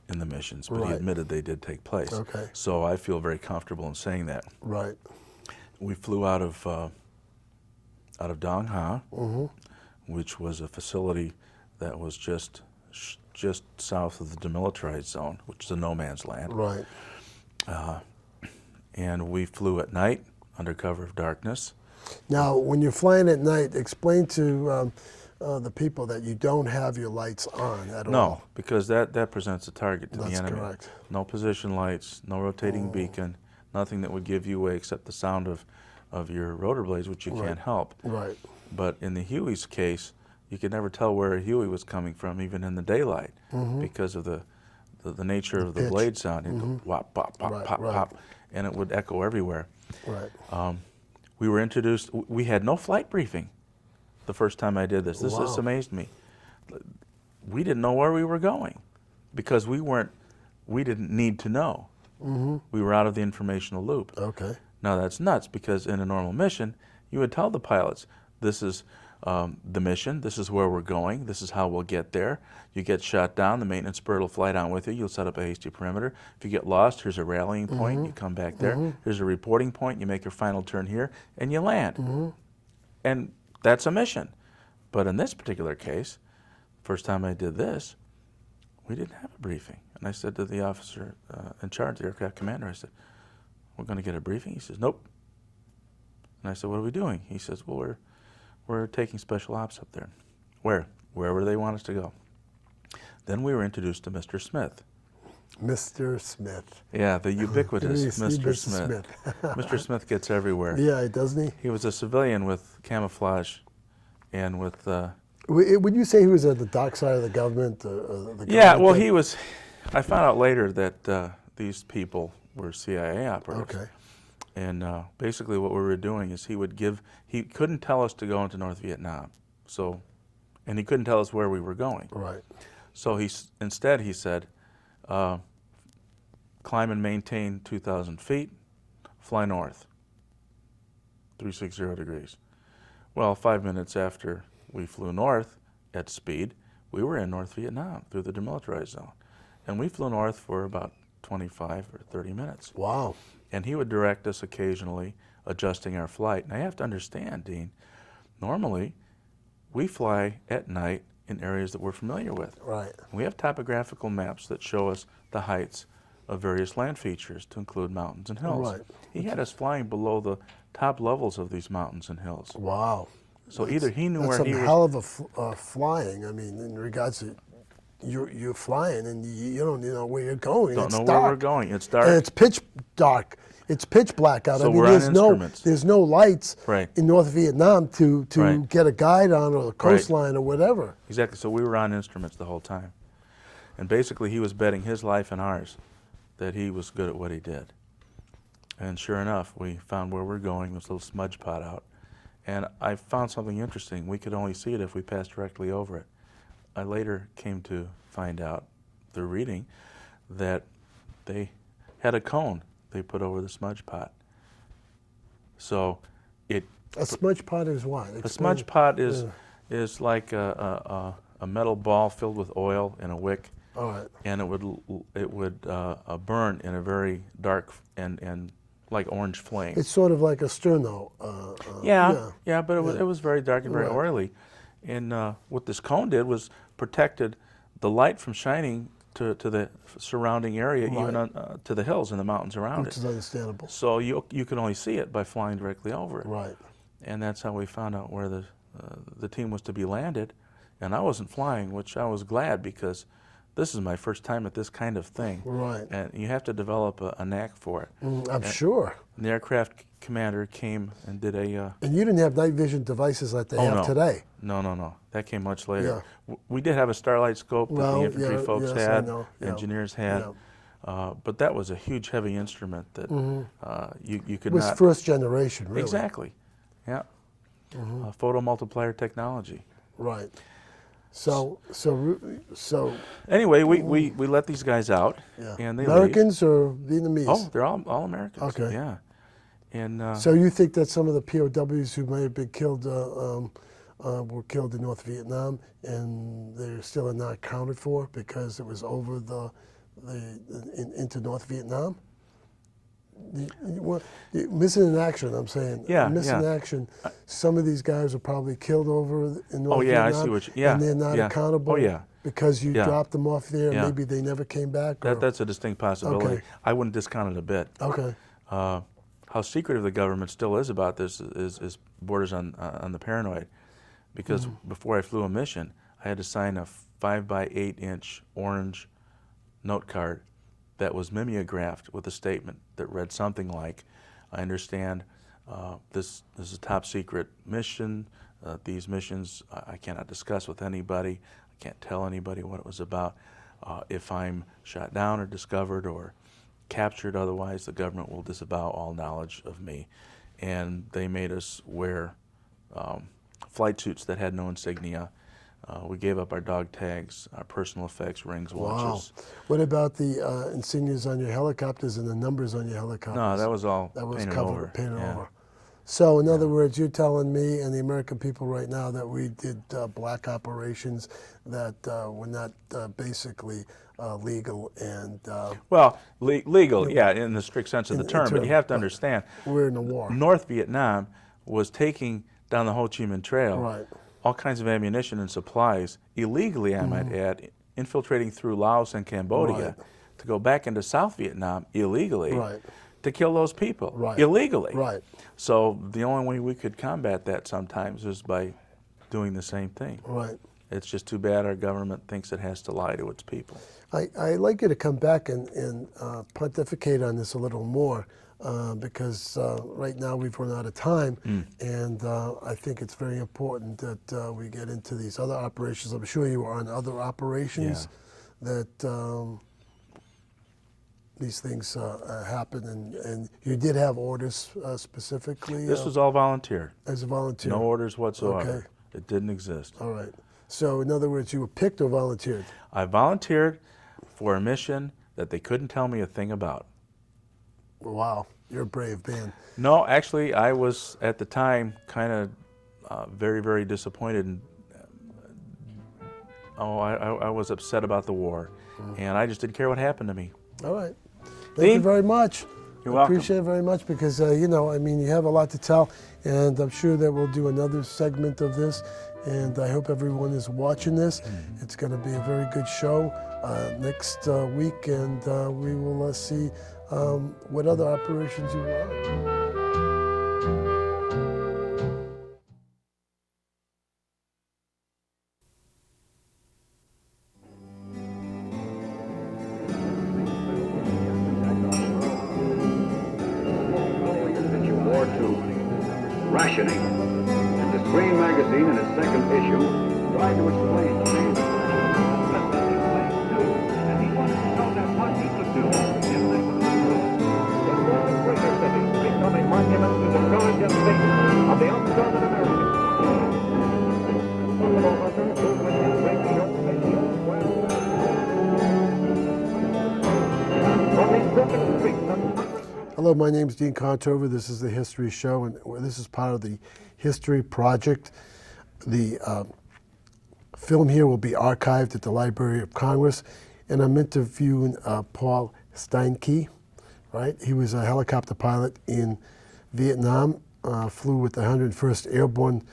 Speaker 3: in the missions, but he
Speaker 2: Right.
Speaker 3: admitted they did take place.
Speaker 2: Okay.
Speaker 3: So I feel very comfortable in saying that.
Speaker 2: Right.
Speaker 3: We flew out of Dong Ha, which was a facility that was just south of the demilitarized zone, which is a no man's land.
Speaker 2: Right.
Speaker 3: And we flew at night under cover of darkness.
Speaker 2: Now, when you're flying at night, explain to the people that you don't have your lights on at all.
Speaker 3: No, because that presents a target to the
Speaker 2: That's
Speaker 3: enemy.
Speaker 2: correct.
Speaker 3: No position lights, no rotating beacon, nothing that would give you away except the sound of your rotor blades, which you can't help.
Speaker 2: Right.
Speaker 3: But in the Huey's case, you could never tell where a Huey was coming from, even in the daylight, because of the nature of the
Speaker 2: pitch.
Speaker 3: blade sound. It'd go whop, pop, pop,
Speaker 2: Right,
Speaker 3: pop,
Speaker 2: right.
Speaker 3: pop, and it would echo everywhere.
Speaker 2: Right.
Speaker 3: We were introduced, we had no flight briefing the first time I did this. This
Speaker 2: Wow.
Speaker 3: amazed me. We didn't know where we were going because we didn't need to know. We were out of the informational loop.
Speaker 2: Okay.
Speaker 3: Now that's nuts because in a normal mission, you would tell the pilots, this is the mission, this is where we're going, this is how we'll get there. You get shot down, the maintenance bird will fly down with you, you'll set up a hasty perimeter. If you get lost, here's a rallying point, you come back there. Here's a reporting point, you make your final turn here, and you land. And that's a mission. But in this particular case, first time I did this, we didn't have a briefing. And I said to the officer in charge, the aircraft commander, I said, we're going to get a briefing? He says, nope. And I said, what are we doing? He says, well, we're taking special ops up there. Where? Wherever they want us to go. Then we were introduced to Mr. Smith.
Speaker 2: Mr. Smith.
Speaker 3: Yeah, the ubiquitous
Speaker 2: Yes,
Speaker 3: Mr. Smith. Mr. Smith gets everywhere.
Speaker 2: Yeah, doesn't he?
Speaker 3: He was a civilian with camouflage and with...
Speaker 2: Would you say he was at the dark side of the government?
Speaker 3: Yeah, well, he was... I found out later that these people were CIA operatives.
Speaker 2: Okay.
Speaker 3: And basically what we were doing is he couldn't tell us to go into North Vietnam. And he couldn't tell us where we were going.
Speaker 2: Right.
Speaker 3: So instead he said, climb and maintain 2,000 feet, fly north, 360 degrees. Well, 5 minutes after we flew north at speed, we were in North Vietnam through the demilitarized zone. And we flew north for about 25 or 30 minutes.
Speaker 2: Wow.
Speaker 3: And he would direct us occasionally, adjusting our flight. And I have to understand, Dean, normally we fly at night in areas that we're familiar with.
Speaker 2: Right.
Speaker 3: We have topographical maps that show us the heights of various land features to include mountains and hills.
Speaker 2: Right.
Speaker 3: He had us flying below the top levels of these mountains and hills.
Speaker 2: Wow.
Speaker 3: So either he knew
Speaker 2: That's
Speaker 3: where
Speaker 2: some
Speaker 3: he was...
Speaker 2: hell of a flying. I mean, in regards to you're flying and you don't know where you're going.
Speaker 3: Don't
Speaker 2: It's
Speaker 3: know
Speaker 2: dark.
Speaker 3: where we're going. It's dark.
Speaker 2: And it's pitch dark. It's pitch black out.
Speaker 3: So we're on instruments.
Speaker 2: there's no lights
Speaker 3: Right.
Speaker 2: in North Vietnam to
Speaker 3: Right.
Speaker 2: get a guide on or the coastline or whatever.
Speaker 3: Exactly. So we were on instruments the whole time. And basically he was betting his life and ours that he was good at what he did. And sure enough, we found where we're going, this little smudge pot out. And I found something interesting. We could only see it if we passed directly over it. I later came to find out through reading that they had a cone they put over the smudge pot. So it...
Speaker 2: A smudge pot is what?
Speaker 3: A smudge pot is like a metal ball filled with oil in a wick.
Speaker 2: All right.
Speaker 3: And it would burn in a very dark and like orange flame.
Speaker 2: It's sort of like a sterno.
Speaker 3: Yeah, but it was very dark and very
Speaker 2: Right.
Speaker 3: oily. And what this cone did was protected the light from shining to the surrounding area,
Speaker 2: Right.
Speaker 3: even on, to the hills and the mountains around
Speaker 2: Which
Speaker 3: it.
Speaker 2: is understandable.
Speaker 3: So you could only see it by flying directly over it.
Speaker 2: Right.
Speaker 3: And that's how we found out where the team was to be landed. And I wasn't flying, which I was glad because this is my first time at this kind of thing.
Speaker 2: Right.
Speaker 3: And you have to develop a knack for it.
Speaker 2: I'm sure.
Speaker 3: And the aircraft commander came and did a...
Speaker 2: And you didn't have night vision devices like they have
Speaker 3: no.
Speaker 2: today.
Speaker 3: No. That came much later. We did have a starlight scope that
Speaker 2: Well,
Speaker 3: the infantry folks
Speaker 2: yes, I
Speaker 3: had,
Speaker 2: know. Yeah.
Speaker 3: engineers had.
Speaker 2: Yeah.
Speaker 3: But that was a huge, heavy instrument that you could
Speaker 2: It was
Speaker 3: not...
Speaker 2: first generation, really.
Speaker 3: Exactly. Yeah. Photo multiplier technology.
Speaker 2: Right. So
Speaker 3: Anyway, we let these guys out,
Speaker 2: yeah.
Speaker 3: and they
Speaker 2: Americans or Vietnamese?
Speaker 3: leave. Oh, they're all Americans.
Speaker 2: Okay.
Speaker 3: Yeah. And
Speaker 2: So you think that some of the POWs who may have been killed were killed in North Vietnam, and they're still not accounted for because it was over into North Vietnam? Missing in action, I'm saying.
Speaker 3: Yeah,
Speaker 2: Missing
Speaker 3: yeah.
Speaker 2: action. Some of these guys were probably killed over in North
Speaker 3: Oh, yeah, I
Speaker 2: Vietnam.
Speaker 3: see what you- yeah,
Speaker 2: And they're not
Speaker 3: yeah.
Speaker 2: accountable.
Speaker 3: Oh, yeah.
Speaker 2: Because you
Speaker 3: Yeah.
Speaker 2: dropped them off there, and
Speaker 3: Yeah.
Speaker 2: maybe they never came back. Or,
Speaker 3: that's a distinct possibility.
Speaker 2: Okay.
Speaker 3: I wouldn't discount it a bit.
Speaker 2: okay.
Speaker 3: How secretive the government still is about this is borders on the paranoid. Because before I flew a mission, I had to sign a 5 by 8 inch orange note card that was mimeographed with a statement that read something like, I understand this is a top secret mission. These missions I cannot discuss with anybody. I can't tell anybody what it was about. If I'm shot down or discovered or captured otherwise, the government will disavow all knowledge of me. And they made us wear flight suits that had no insignia. We gave up our dog tags, our personal effects, rings, watches.
Speaker 2: Wow. What about the insignias on your helicopters and the numbers on your helicopters?
Speaker 3: No, that was all
Speaker 2: That was
Speaker 3: painted
Speaker 2: covered,
Speaker 3: over.
Speaker 2: painted
Speaker 3: Yeah.
Speaker 2: over. So, in other words, you're telling me and the American people right now that we did black operations that were not basically legal and
Speaker 3: Well, legal, yeah, in the strict sense of the term, but you have to understand,
Speaker 2: we're in a war.
Speaker 3: North Vietnam was taking down the Ho Chi Minh Trail
Speaker 2: Right.
Speaker 3: all kinds of ammunition and supplies, illegally, I might add, infiltrating through Laos and Cambodia
Speaker 2: Right.
Speaker 3: to go back into South Vietnam illegally
Speaker 2: Right.
Speaker 3: to kill those people,
Speaker 2: Right.
Speaker 3: illegally.
Speaker 2: Right.
Speaker 3: So the only way we could combat that sometimes is by doing the same thing.
Speaker 2: Right.
Speaker 3: It's just too bad our government thinks it has to lie to its people.
Speaker 2: I'd like you to come back and pontificate on this a little more because right now we've run out of time, and I think it's very important that we get into these other operations. I'm sure you were on other operations that these things happen, and you did have orders specifically?
Speaker 3: This was all volunteer.
Speaker 2: As a volunteer?
Speaker 3: No orders whatsoever.
Speaker 2: Okay.
Speaker 3: It didn't exist.
Speaker 2: All right. So in other words, you were picked or volunteered?
Speaker 3: I volunteered for a mission that they couldn't tell me a thing about.
Speaker 2: Wow, you're a brave man.
Speaker 3: No, actually, I was at the time kind of very, very disappointed. And, I was upset about the war, and I just didn't care what happened to me.
Speaker 2: All right. Thank you very much.
Speaker 3: You're welcome.
Speaker 2: Appreciate it very much because, you know, I mean, you have a lot to tell, and I'm sure that we'll do another segment of this, and I hope everyone is watching this. It's going to be a very good show next week, and we will see what other operations you were on.
Speaker 1: conditioning. And the Screen magazine, in its second issue, tried to explain to me the and he wanted to know that what he could do if they were to lose. It was a greater city, become a monument to the courage and faith of the undaunted Americans. Buffalo Hunter, movement is breaking up the old west. On these broken streets,
Speaker 2: Hello, my name is Dean Contover. This is the History Show, and this is part of the History Project. The film here will be archived at the Library of Congress, and I'm interviewing Paul Steinke, right? He was a helicopter pilot in Vietnam, flew with the 101st Airborne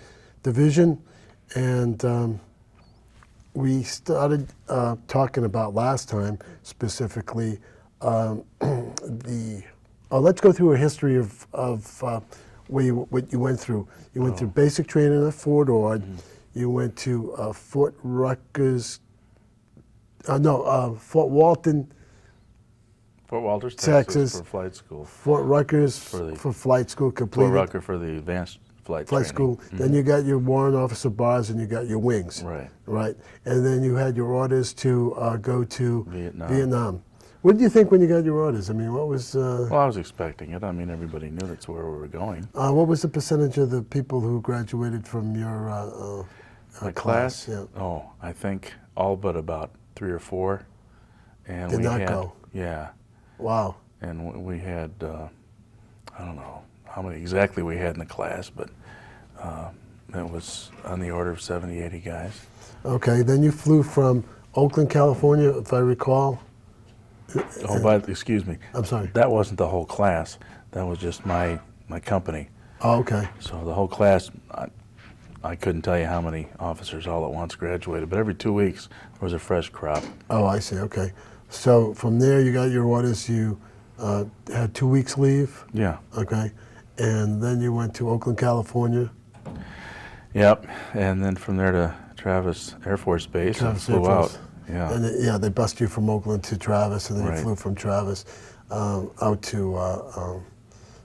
Speaker 2: Division, and we started talking about last time specifically let's go through a history of what you went through. You went through basic training at Fort Ord. You went to Fort Rutgers. Fort Walton.
Speaker 3: Fort Walters,
Speaker 2: Texas
Speaker 3: for flight school.
Speaker 2: Fort Rutgers for flight school completed.
Speaker 3: Fort Rutgers for the advanced flight training.
Speaker 2: School. Then you got your Warrant Officer Badge and you got your wings.
Speaker 3: Right.
Speaker 2: Right. And then you had your orders to go to
Speaker 3: Vietnam.
Speaker 2: What did you think when you got your orders? I mean, what was...
Speaker 3: Well, I was expecting it. I mean, everybody knew that's where we were going.
Speaker 2: what was the percentage of the people who graduated from your
Speaker 3: My class?
Speaker 2: Yeah.
Speaker 3: Oh, I think all but about 3 or 4. And
Speaker 2: Did
Speaker 3: we
Speaker 2: not
Speaker 3: had,
Speaker 2: go?
Speaker 3: Yeah.
Speaker 2: Wow.
Speaker 3: And we had, I don't know how many exactly we had in the class, but it was on the order of 70, 80 guys.
Speaker 2: Okay, then you flew from Oakland, California, if I recall.
Speaker 3: Oh, but excuse me.
Speaker 2: I'm sorry.
Speaker 3: That wasn't the whole class. That was just my company.
Speaker 2: Oh, okay.
Speaker 3: So the whole class, I couldn't tell you how many officers all at once graduated, but every 2 weeks there was a fresh crop.
Speaker 2: Oh, I see, okay. So from there you got your orders, you had 2 weeks leave?
Speaker 3: Yeah.
Speaker 2: Okay. And then you went to Oakland, California?
Speaker 3: Yep. And then from there to Travis Air Force Base and flew out. Yeah.
Speaker 2: And they bust you from Oakland to Travis, and then
Speaker 3: Right.
Speaker 2: you flew from Travis out to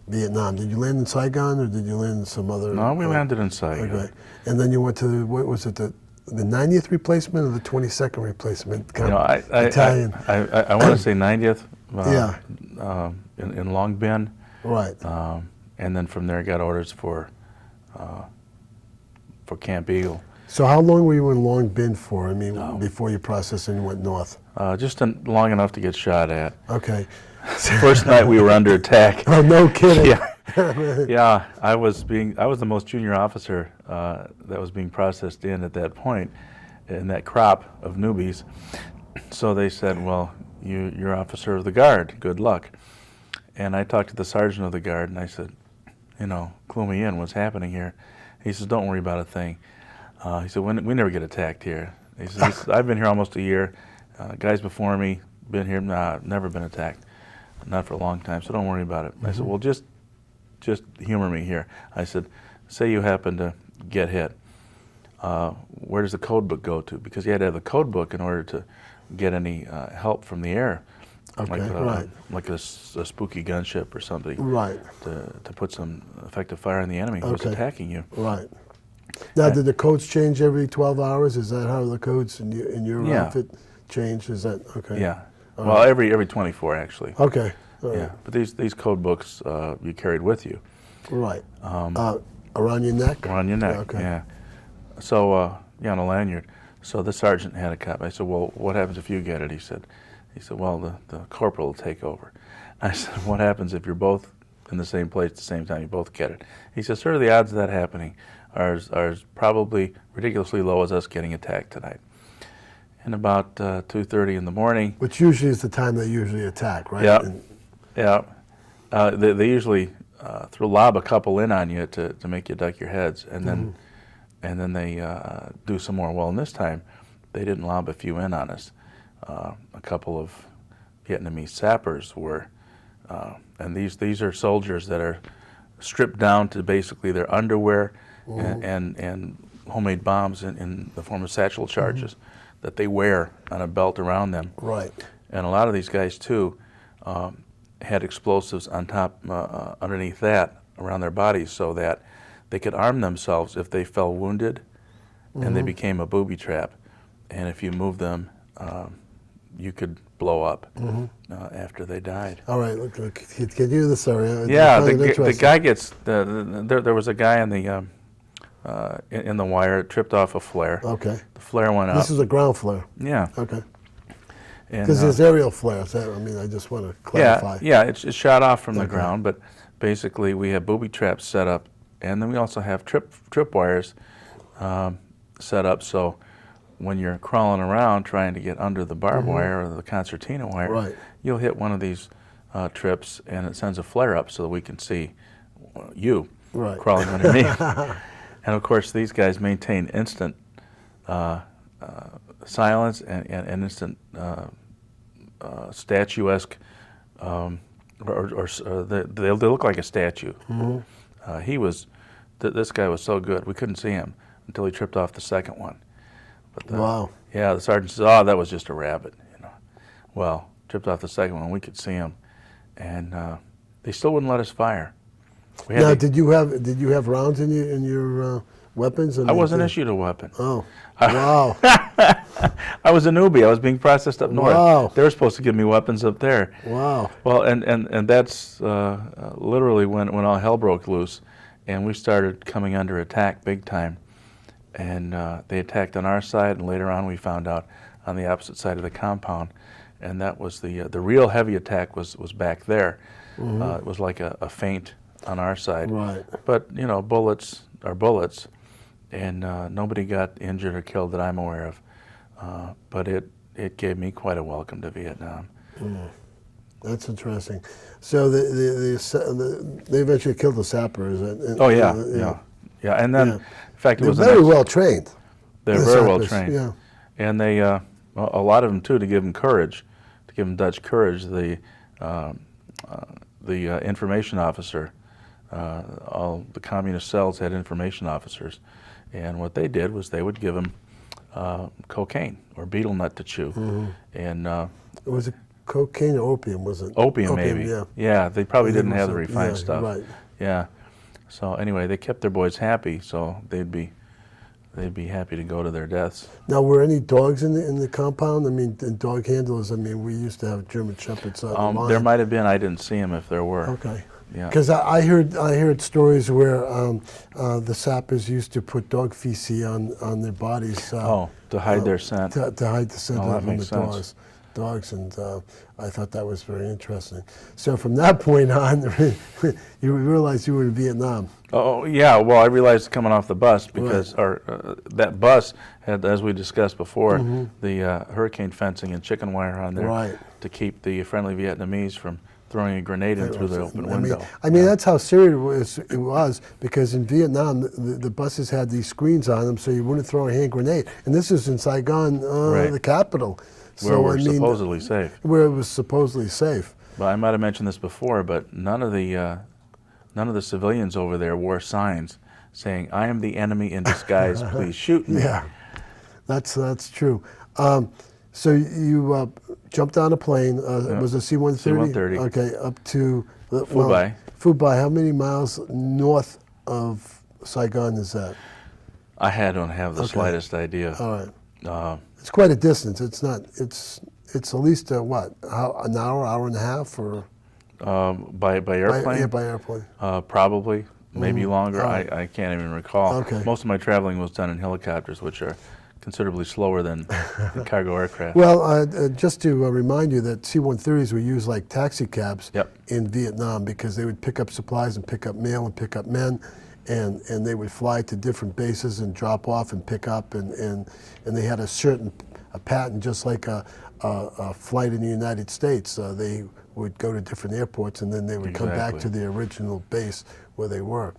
Speaker 2: Vietnam. Did you land in Saigon, or did you land in some other?
Speaker 3: No, we landed in Saigon.
Speaker 2: Okay. And then you went to what was it, the 90th replacement or the 22nd replacement? Battalion.
Speaker 3: I want to say 90th.
Speaker 2: Yeah.
Speaker 3: In Long Binh.
Speaker 2: Right.
Speaker 3: And then from there got orders for Camp Eagle.
Speaker 2: So how long were you in Long Binh for? I mean, before you processed and you went north?
Speaker 3: Just long enough to get shot at.
Speaker 2: Okay.
Speaker 3: First night we were under attack.
Speaker 2: Oh, no kidding.
Speaker 3: Yeah. Yeah, I was the most junior officer that was being processed in at that point, in that crop of newbies. So they said, well, you're officer of the guard, good luck. And I talked to the sergeant of the guard and I said, clue me in, what's happening here? He says, don't worry about a thing. He said, we never get attacked here. He says, I've been here almost a year. Guys before me been here, never been attacked. Not for a long time, so don't worry about it. I said, well, just humor me here. I said, say you happen to get hit. Where does the code book go to? Because you had to have the code book in order to get any help from the air.
Speaker 2: Okay,
Speaker 3: like a spooky gunship or something.
Speaker 2: Right.
Speaker 3: To put some effective fire on the enemy who was attacking you.
Speaker 2: Right. Now, did the codes change every 12 hours? Is that how the codes in your outfit change? Is that okay?
Speaker 3: Yeah. Well, every 24 actually.
Speaker 2: Okay.
Speaker 3: Yeah. But these code books you carried with you.
Speaker 2: Right. Around your neck?
Speaker 3: Around your neck.
Speaker 2: Okay.
Speaker 3: Yeah. So on a lanyard. So the sergeant had a copy. I said, well, what happens if you get it? He said, well, the corporal will take over. I said, what happens if you're both in the same place at the same time? You both get it. He said, sir, the odds of that happening are probably ridiculously low as us getting attacked tonight. And about 2:30 in the morning.
Speaker 2: Which usually is the time they usually attack, right?
Speaker 3: Yeah. They usually lob a couple in on you to make you duck your heads, and then they do some more. Well, in this time, they didn't lob a few in on us. A couple of Vietnamese sappers were, and these are soldiers that are stripped down to basically their underwear and homemade bombs in the form of satchel charges that they wear on a belt around them.
Speaker 2: Right.
Speaker 3: And a lot of these guys too had explosives on top, underneath that, around their bodies, so that they could arm themselves if they fell wounded, and they became a booby trap. And if you moved them, you could blow up after they died.
Speaker 2: All right, look, continue the story.
Speaker 3: Yeah, the guy gets there was a guy in the wire, tripped off a flare.
Speaker 2: Okay.
Speaker 3: The flare went up.
Speaker 2: This is a ground flare.
Speaker 3: Yeah.
Speaker 2: Okay.
Speaker 3: And,
Speaker 2: Because there's aerial flares. I mean, I just want to clarify.
Speaker 3: Yeah, it's shot off from the ground, but basically we have booby traps set up, and then we also have trip wires set up, so when you're crawling around trying to get under the barbed wire or the concertina wire, you'll hit one of these trips, and it sends a flare up so that we can see you crawling underneath. And of course, these guys maintain instant silence and instant statuesque, they look like a statue. This guy was so good, we couldn't see him until he tripped off the second one. But yeah, the sergeant says, "Oh, that was just a rabbit," you know. Well, tripped off the second one, we could see him, and they still wouldn't let us fire.
Speaker 2: Now, did you have rounds in your weapons?
Speaker 3: I wasn't issued a weapon.
Speaker 2: Oh, wow!
Speaker 3: I was a newbie. I was being processed up north.
Speaker 2: Wow.
Speaker 3: They were supposed to give me weapons up there.
Speaker 2: Wow.
Speaker 3: Well, and that's literally when all hell broke loose, and we started coming under attack big time. And they attacked on our side, and later on we found out on the opposite side of the compound, and that was the real heavy attack was back there. It was like a feint on our side.
Speaker 2: Right.
Speaker 3: But you know, bullets are bullets, and nobody got injured or killed that I'm aware of. But it gave me quite a welcome to Vietnam.
Speaker 2: That's interesting. So they eventually killed the sappers.
Speaker 3: Oh yeah. And then, in fact, it was
Speaker 2: very well trained.
Speaker 3: They're very well trained.
Speaker 2: Yeah.
Speaker 3: And they, a lot of them too, to give them courage, to give them Dutch courage. The information officer, all the communist cells had information officers, and what they did was they would give them cocaine or betel nut to chew, and
Speaker 2: was it cocaine or opium? Was it
Speaker 3: opium? Maybe.
Speaker 2: Yeah.
Speaker 3: Yeah. They probably didn't have the refined stuff.
Speaker 2: Right.
Speaker 3: Yeah. So anyway, they kept their boys happy, so they'd be happy to go to their deaths.
Speaker 2: Now, were any dogs in the compound? I mean, dog handlers. I mean, we used to have German Shepherds on the line.
Speaker 3: There might have been. I didn't see them if there were.
Speaker 2: Okay.
Speaker 3: Yeah.
Speaker 2: Because I heard stories where the sappers used to put dog feces on their bodies.
Speaker 3: To hide their scent.
Speaker 2: To hide the scent
Speaker 3: that
Speaker 2: from
Speaker 3: makes
Speaker 2: the
Speaker 3: sense.
Speaker 2: dogs, and I thought that was very interesting. So from that point on, you realized you were in Vietnam.
Speaker 3: Oh yeah, well I realized coming off the bus because that bus had, as we discussed before, the hurricane fencing and chicken wire on there to keep the friendly Vietnamese from throwing a grenade in through the open window.
Speaker 2: I mean that's how serious it was, because in Vietnam the buses had these screens on them so you wouldn't throw a hand grenade. And this is in Saigon, the capital.
Speaker 3: Where we're supposedly safe.
Speaker 2: Where it was supposedly safe.
Speaker 3: Well, I might have mentioned this before, but none of the civilians over there wore signs saying, "I am the enemy in disguise, please shoot me."
Speaker 2: Yeah, that's true. So you jumped on a plane. It was a C-130?
Speaker 3: C-130.
Speaker 2: Okay, up to
Speaker 3: Phu Bai.
Speaker 2: Phu Bai. How many miles north of Saigon is that?
Speaker 3: I don't have the slightest idea.
Speaker 2: All right. It's quite a distance. It's not. It's at least what? An hour and a half, or
Speaker 3: by airplane?
Speaker 2: By airplane.
Speaker 3: Probably, maybe longer. I can't even recall.
Speaker 2: Okay.
Speaker 3: Most of my traveling was done in helicopters, which are considerably slower than cargo aircraft.
Speaker 2: Well, just to remind you that C-130s were used like taxi cabs in Vietnam, because they would pick up supplies and pick up mail and pick up men. And they would fly to different bases and drop off and pick up, and they had a pattern, just like a flight in the United States. They would go to different airports, and then they would come back to the original base where they were.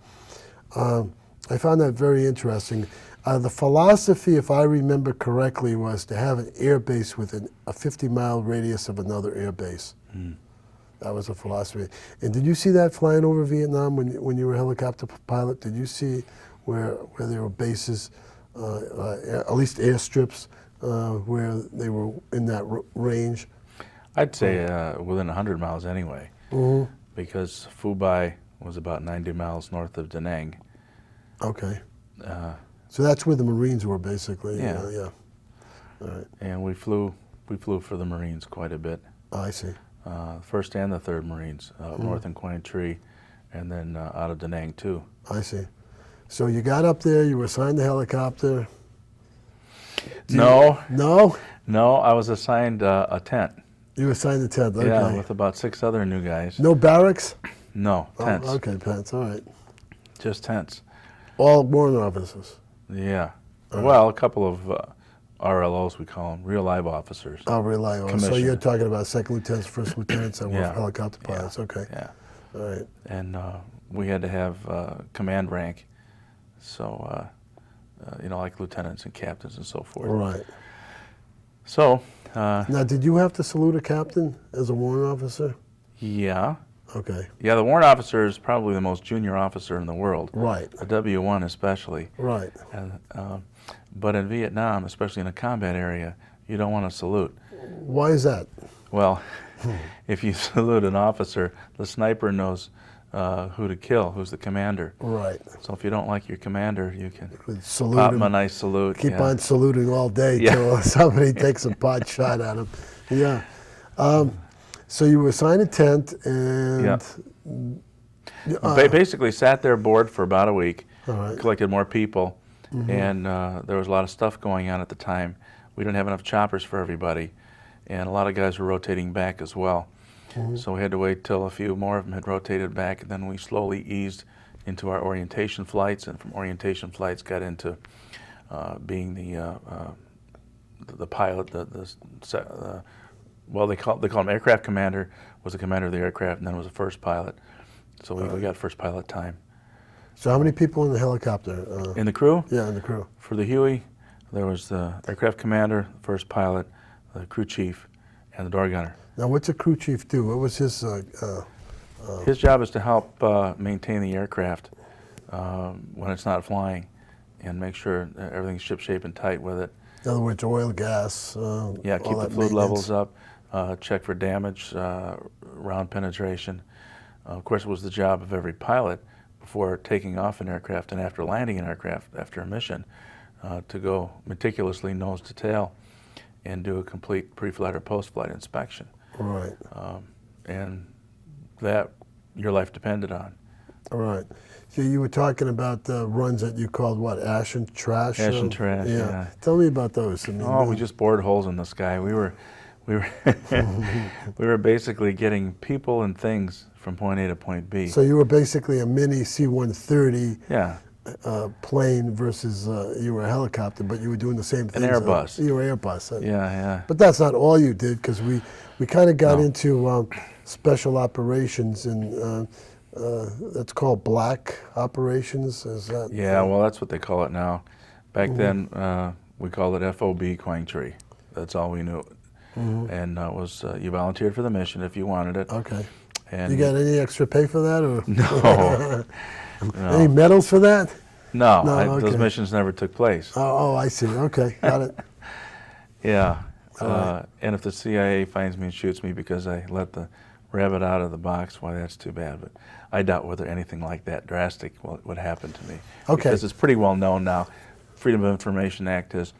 Speaker 2: I found that very interesting. The philosophy, if I remember correctly, was to have an air base within a 50-mile radius of another air base. That was a philosophy. And did you see that flying over Vietnam when you were a helicopter pilot? Did you see where there were bases, at least airstrips, where they were in that range?
Speaker 3: I'd say within 100 miles anyway, because Phu Bai was about 90 miles north of Da Nang,
Speaker 2: Okay.
Speaker 3: Uh,
Speaker 2: So that's where the Marines were, basically.
Speaker 3: Yeah.
Speaker 2: Yeah. All right.
Speaker 3: and we flew for the Marines quite a bit.
Speaker 2: I see.
Speaker 3: First and the Third Marines, north in Quang Tri, and then out of Da Nang too.
Speaker 2: I see. So you got up there, you were assigned the helicopter.
Speaker 3: No,
Speaker 2: No?
Speaker 3: I was assigned a tent.
Speaker 2: You were assigned the tent, okay.
Speaker 3: Yeah, with about 6 other new guys.
Speaker 2: No barracks?
Speaker 3: No, tents.
Speaker 2: Oh, okay, tents, all right.
Speaker 3: Just tents.
Speaker 2: All warrant officers?
Speaker 3: Yeah. Well, a couple of RLOs, we call them, real live officers.
Speaker 2: I'll rely on. So
Speaker 3: Commissioner.
Speaker 2: you're talking about second lieutenants, first lieutenants, and
Speaker 3: Yeah.
Speaker 2: helicopter pilots, okay.
Speaker 3: Yeah.
Speaker 2: All right.
Speaker 3: And we had to have command rank, so, like lieutenants and captains and so forth.
Speaker 2: All right.
Speaker 3: So,
Speaker 2: Now, did you have to salute a captain as a warrant officer?
Speaker 3: yeah.
Speaker 2: Okay.
Speaker 3: Yeah, the warrant officer is probably the most junior officer in the world.
Speaker 2: Right.
Speaker 3: A W1 especially.
Speaker 2: Right.
Speaker 3: And, but in Vietnam, especially in a combat area, you don't want to salute.
Speaker 2: Why is that?
Speaker 3: Well, if you salute an officer, the sniper knows who to kill, who's the commander.
Speaker 2: Right.
Speaker 3: So if you don't like your commander, you can
Speaker 2: Would salute
Speaker 3: pop
Speaker 2: him.
Speaker 3: him a nice salute.
Speaker 2: Keep
Speaker 3: yeah.
Speaker 2: on saluting all day
Speaker 3: Yeah.
Speaker 2: till somebody takes a pot shot at him. Yeah. So you were assigned a tent and
Speaker 3: Yeah. Basically sat there bored for about a week,
Speaker 2: All right.
Speaker 3: collected more people, and there was a lot of stuff going on at the time. We didn't have enough choppers for everybody, and a lot of guys were rotating back as well. So we had to wait till a few more of them had rotated back, and then we slowly eased into our orientation flights, and from orientation flights got into being the pilot, well, they call him aircraft commander, was the commander of the aircraft, and then was the first pilot. So we got first pilot time.
Speaker 2: so how many people in the helicopter?
Speaker 3: In the crew,
Speaker 2: Yeah, in the crew.
Speaker 3: for the Huey, there was the aircraft commander, first pilot, the crew chief, and the door gunner.
Speaker 2: Now, what's a crew chief do? What was his?
Speaker 3: His job is to help maintain the aircraft when it's not flying, and make sure that everything's ship-shape and tight with it.
Speaker 2: In other words, oil, gas.
Speaker 3: Yeah, keep
Speaker 2: all
Speaker 3: the
Speaker 2: that
Speaker 3: fluid
Speaker 2: maintenance.
Speaker 3: levels up, check for damage, round penetration. Of course, it was the job of every pilot before taking off an aircraft and after landing an aircraft after a mission to go meticulously nose to tail and do a complete pre-flight or post-flight inspection.
Speaker 2: Right.
Speaker 3: And that your life depended on.
Speaker 2: All right. So you were talking about runs that you called what? Ash and trash.
Speaker 3: Ash and trash, yeah.
Speaker 2: Tell me about those. I mean,
Speaker 3: Oh, we just bored holes in the sky. We were we were basically getting people and things from point A to point B.
Speaker 2: So you were basically a mini C-130
Speaker 3: Yeah,
Speaker 2: plane versus you were a helicopter, but you were doing the same thing.
Speaker 3: Airbus.
Speaker 2: You were Airbus.
Speaker 3: yeah.
Speaker 2: But that's not all you did, because we kind of got
Speaker 3: No.
Speaker 2: into special operations, and that's called black operations. Is that?
Speaker 3: Yeah, well, that's what they call it now. Back then, we called it FOB Quang Tri. That's all we knew. And it was you volunteered for the mission if you wanted it.
Speaker 2: Okay.
Speaker 3: And
Speaker 2: You got any extra pay for that, or
Speaker 3: no,
Speaker 2: any medals for that?
Speaker 3: no,
Speaker 2: No,
Speaker 3: those
Speaker 2: okay.
Speaker 3: missions never took place.
Speaker 2: Oh, I see. Okay, got it.
Speaker 3: Yeah,
Speaker 2: All right.
Speaker 3: and if the CIA finds me and shoots me because I let the rabbit out of the box, why, that's too bad. But I doubt whether anything like that drastic would happen to me.
Speaker 2: Okay.
Speaker 3: Because it's pretty well known now. Freedom of Information Act has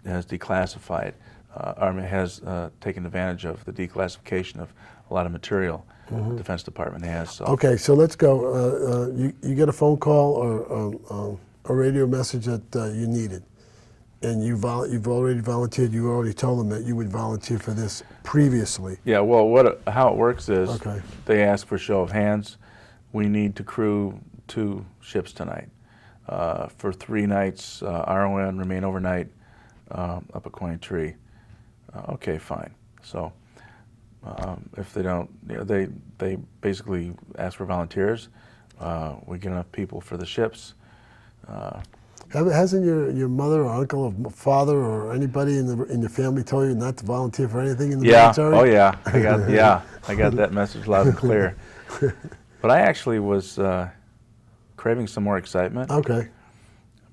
Speaker 3: declassified. Army has taken advantage of the declassification of a lot of material the Defense Department has. So.
Speaker 2: Okay, so let's go. You get a phone call or a radio message that you needed, and you've already volunteered. You already told them that you would volunteer for this previously.
Speaker 3: Yeah, well, how it works is
Speaker 2: Okay.
Speaker 3: they ask for show of hands. We need to crew 2 ships tonight. For 3 nights, RON, remain overnight up at Quang Tri. Okay, fine. So if they don't, they basically ask for volunteers. We get enough people for the ships.
Speaker 2: Hasn't your mother or uncle or father or anybody in your family told you not to volunteer for anything in the military?
Speaker 3: Oh yeah, I got that message loud and clear. But I actually was craving some more excitement.
Speaker 2: Okay,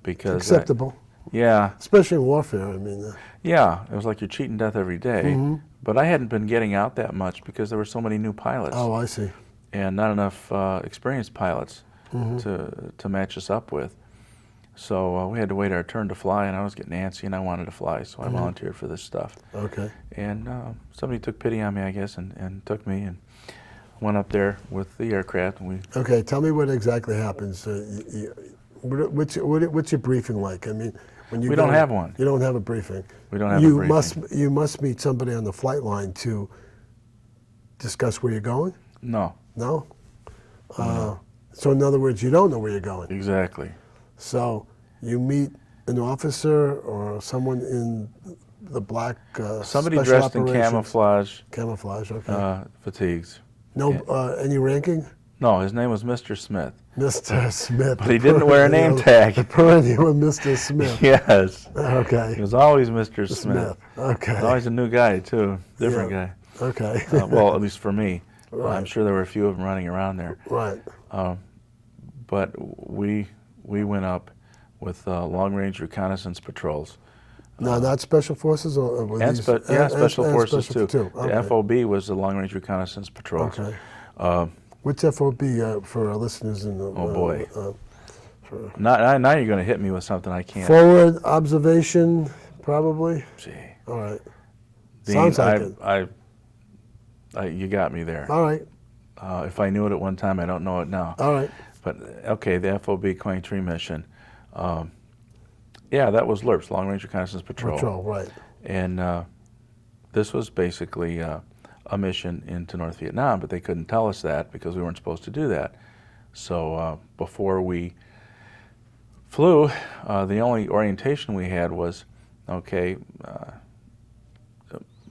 Speaker 3: Because
Speaker 2: acceptable.
Speaker 3: yeah,
Speaker 2: Especially in warfare. I mean,
Speaker 3: yeah, it was like you're cheating death every day. But I hadn't been getting out that much because there were so many new pilots
Speaker 2: oh, I see.
Speaker 3: and not enough experienced pilots to match us up with. So we had to wait our turn to fly, and I was getting antsy, and I wanted to fly, so I volunteered for this stuff.
Speaker 2: Okay.
Speaker 3: And somebody took pity on me, I guess, and took me and went up there with the aircraft. And
Speaker 2: Okay, tell me what exactly happens. What's your briefing like? I mean, when you
Speaker 3: We don't have one.
Speaker 2: You don't have a briefing.
Speaker 3: We don't have a briefing.
Speaker 2: You must meet somebody on the flight line to discuss where you're going?
Speaker 3: No.
Speaker 2: No? So in other words, you don't know where you're going.
Speaker 3: Exactly.
Speaker 2: So you meet an officer or someone in the black
Speaker 3: Somebody
Speaker 2: special
Speaker 3: dressed in
Speaker 2: operations.
Speaker 3: camouflage,
Speaker 2: Okay.
Speaker 3: fatigues.
Speaker 2: No, any ranking?
Speaker 3: No, his name was Mr. Smith.
Speaker 2: Mr. Smith.
Speaker 3: But he didn't wear a name tag.
Speaker 2: The perennial Mr. Smith.
Speaker 3: Yes.
Speaker 2: Okay.
Speaker 3: He was always Mr. Smith.
Speaker 2: Okay.
Speaker 3: He was always a new guy, too. Different guy.
Speaker 2: Okay.
Speaker 3: Well, at least for me.
Speaker 2: Right.
Speaker 3: I'm sure there were a few of them running around there.
Speaker 2: Right.
Speaker 3: But we went up with long-range reconnaissance patrols.
Speaker 2: No, not special forces, or were
Speaker 3: And
Speaker 2: these-
Speaker 3: special
Speaker 2: and
Speaker 3: forces,
Speaker 2: special
Speaker 3: too.
Speaker 2: Okay.
Speaker 3: The FOB was the long-range reconnaissance patrols.
Speaker 2: Okay. What's FOB for our listeners in the?
Speaker 3: Oh, boy. Now you're going to hit me with something I can't.
Speaker 2: Forward observation, probably.
Speaker 3: Gee.
Speaker 2: All right.
Speaker 3: Dean,
Speaker 2: Sounds like it.
Speaker 3: You got me there.
Speaker 2: All right.
Speaker 3: If I knew it at one time, I don't know it now.
Speaker 2: All right.
Speaker 3: But, okay, the FOB Quang Tree mission. Yeah, that was LRPS, Long Range Reconnaissance Patrol.
Speaker 2: Patrol, right.
Speaker 3: And this was basically a mission into North Vietnam, but they couldn't tell us that because we weren't supposed to do that. So before we flew, the only orientation we had was, okay,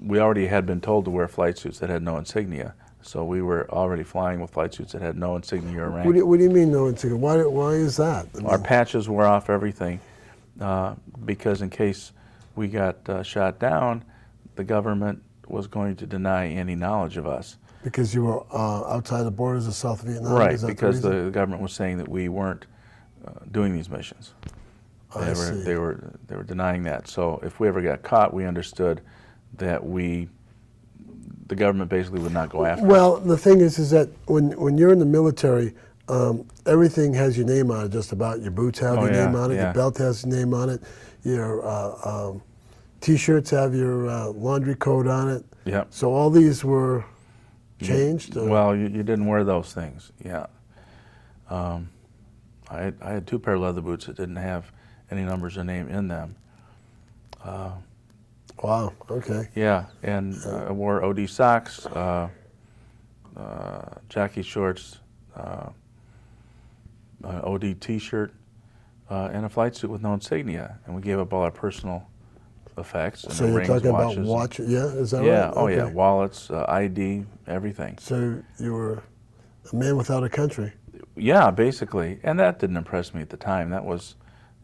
Speaker 3: we already had been told to wear flight suits that had no insignia. So we were already flying with flight suits that had no insignia or rank.
Speaker 2: What do you mean no insignia? Why is that? I mean,
Speaker 3: Our patches wore off everything because in case we got shot down, the government was going to deny any knowledge of us.
Speaker 2: because you were outside the borders of South Vietnam?
Speaker 3: Right,
Speaker 2: Is that
Speaker 3: because
Speaker 2: the reason?
Speaker 3: the government was saying that we weren't doing these missions.
Speaker 2: I see.
Speaker 3: They were denying that. So if we ever got caught, we understood that the government basically would not go after us.
Speaker 2: Well, the thing is that when you're in the military, everything has your name on it. Just about your boots have your name on it. Your belt has your name on it. Your T-shirts have your laundry code on it.
Speaker 3: Yep.
Speaker 2: So all these were changed.
Speaker 3: Well, you didn't wear those things. Yeah. I had 2 pair of leather boots that didn't have any numbers or name in them.
Speaker 2: Wow. Okay.
Speaker 3: Yeah, and I wore OD socks, jockey shorts, an OD T-shirt, and a flight suit with no insignia. And we gave up all our personal effects. And
Speaker 2: So you're
Speaker 3: rings,
Speaker 2: talking about
Speaker 3: watches,
Speaker 2: watches? Yeah, is that
Speaker 3: yeah,
Speaker 2: right?
Speaker 3: oh yeah,
Speaker 2: Okay.
Speaker 3: wallets, ID, everything.
Speaker 2: So you were a man without a country.
Speaker 3: Yeah, basically. And that didn't impress me at the time. That was,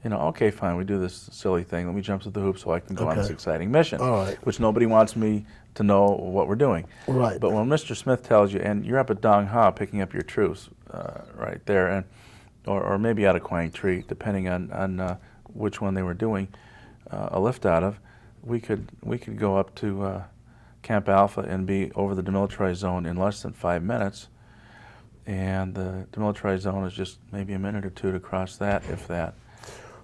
Speaker 3: okay, fine, we do this silly thing. Let me jump through the hoop so I can go on this
Speaker 2: Okay.
Speaker 3: exciting mission,
Speaker 2: All right.
Speaker 3: which nobody wants me to know what we're doing.
Speaker 2: Right.
Speaker 3: But when Mr. Smith tells you, and you're up at Dong Ha picking up your troops right there, and or maybe out of Quang Tri, depending on which one they were doing a lift out of, we could go up to Camp Alpha and be over the demilitarized zone in less than 5 minutes. And the demilitarized zone is just maybe a minute or 2 to cross that, if that.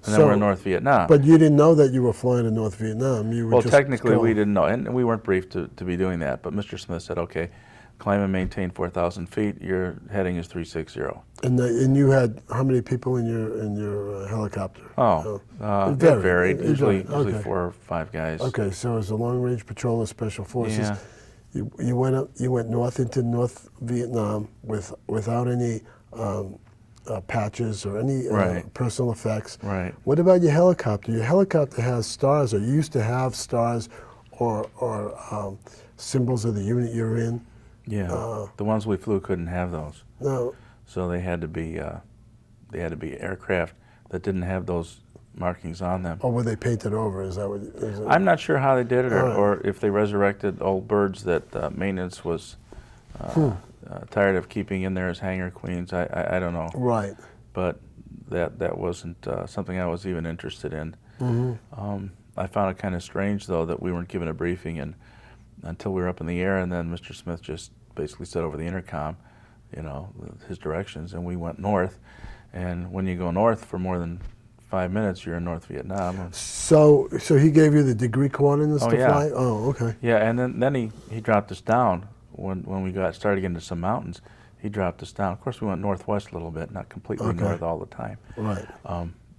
Speaker 3: And then we're in North Vietnam.
Speaker 2: But you didn't know that you were flying to North Vietnam. You were
Speaker 3: Well,
Speaker 2: just
Speaker 3: technically we
Speaker 2: going.
Speaker 3: didn't know, and we weren't briefed to be doing that. But Mr. Smith said, okay, climb and maintain 4,000 feet. Your heading is 360.
Speaker 2: And you had how many people in your helicopter?
Speaker 3: Oh,
Speaker 2: It
Speaker 3: it
Speaker 2: varied.
Speaker 3: varied.
Speaker 2: It
Speaker 3: Usually
Speaker 2: varied. Okay.
Speaker 3: 4 or 5 guys.
Speaker 2: Okay, so as a long-range patrol of special forces,
Speaker 3: Yeah.
Speaker 2: you went north into North Vietnam without any patches or any
Speaker 3: Right.
Speaker 2: personal effects.
Speaker 3: Right.
Speaker 2: What about your helicopter? Your helicopter has stars, or used to have stars, or symbols of the unit you're in.
Speaker 3: Yeah. The ones we flew couldn't have those,
Speaker 2: No.
Speaker 3: so they had to be aircraft that didn't have those markings on them.
Speaker 2: Or were they painted over? Is that what? Is it?
Speaker 3: I'm not sure how they did it,
Speaker 2: All right.
Speaker 3: or if they resurrected old birds that maintenance was tired of keeping in there as hangar queens. I don't know.
Speaker 2: Right.
Speaker 3: But that wasn't something I was even interested in.
Speaker 2: Mm-hmm.
Speaker 3: I found it kind of strange, though, that we weren't given a briefing until we were up in the air, and then Mr. Smith just basically said over the intercom, his directions, and we went north. And when you go north for more than 5 minutes, you're in North Vietnam.
Speaker 2: So he gave you the degree coordinates
Speaker 3: Oh,
Speaker 2: to
Speaker 3: yeah.
Speaker 2: fly? Oh, okay.
Speaker 3: Yeah, and then he dropped us down when we started getting to some mountains. He dropped us down. Of course, we went northwest a little bit, not completely
Speaker 2: Okay.
Speaker 3: north all the time.
Speaker 2: Right.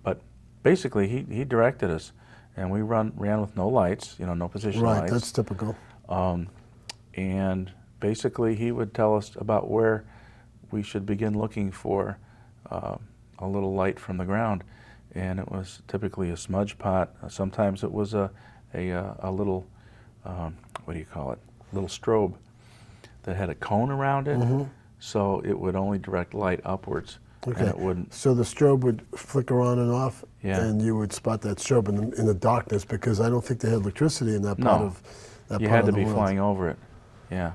Speaker 3: But basically, he directed us, and we ran with no lights, no position
Speaker 2: Right,
Speaker 3: lights.
Speaker 2: that's typical.
Speaker 3: And basically, he would tell us about where we should begin looking for a little light from the ground, and it was typically a smudge pot. Sometimes it was a little what do you call it? Little strobe that had a cone around it, so it would only direct light upwards,
Speaker 2: Okay.
Speaker 3: and it wouldn't.
Speaker 2: So the strobe would flicker on and off,
Speaker 3: Yeah.
Speaker 2: and you would spot that strobe in the darkness, because I don't think they had electricity in that part
Speaker 3: No.
Speaker 2: of that
Speaker 3: You
Speaker 2: part
Speaker 3: had to
Speaker 2: of the
Speaker 3: be
Speaker 2: world.
Speaker 3: flying over it. Yeah,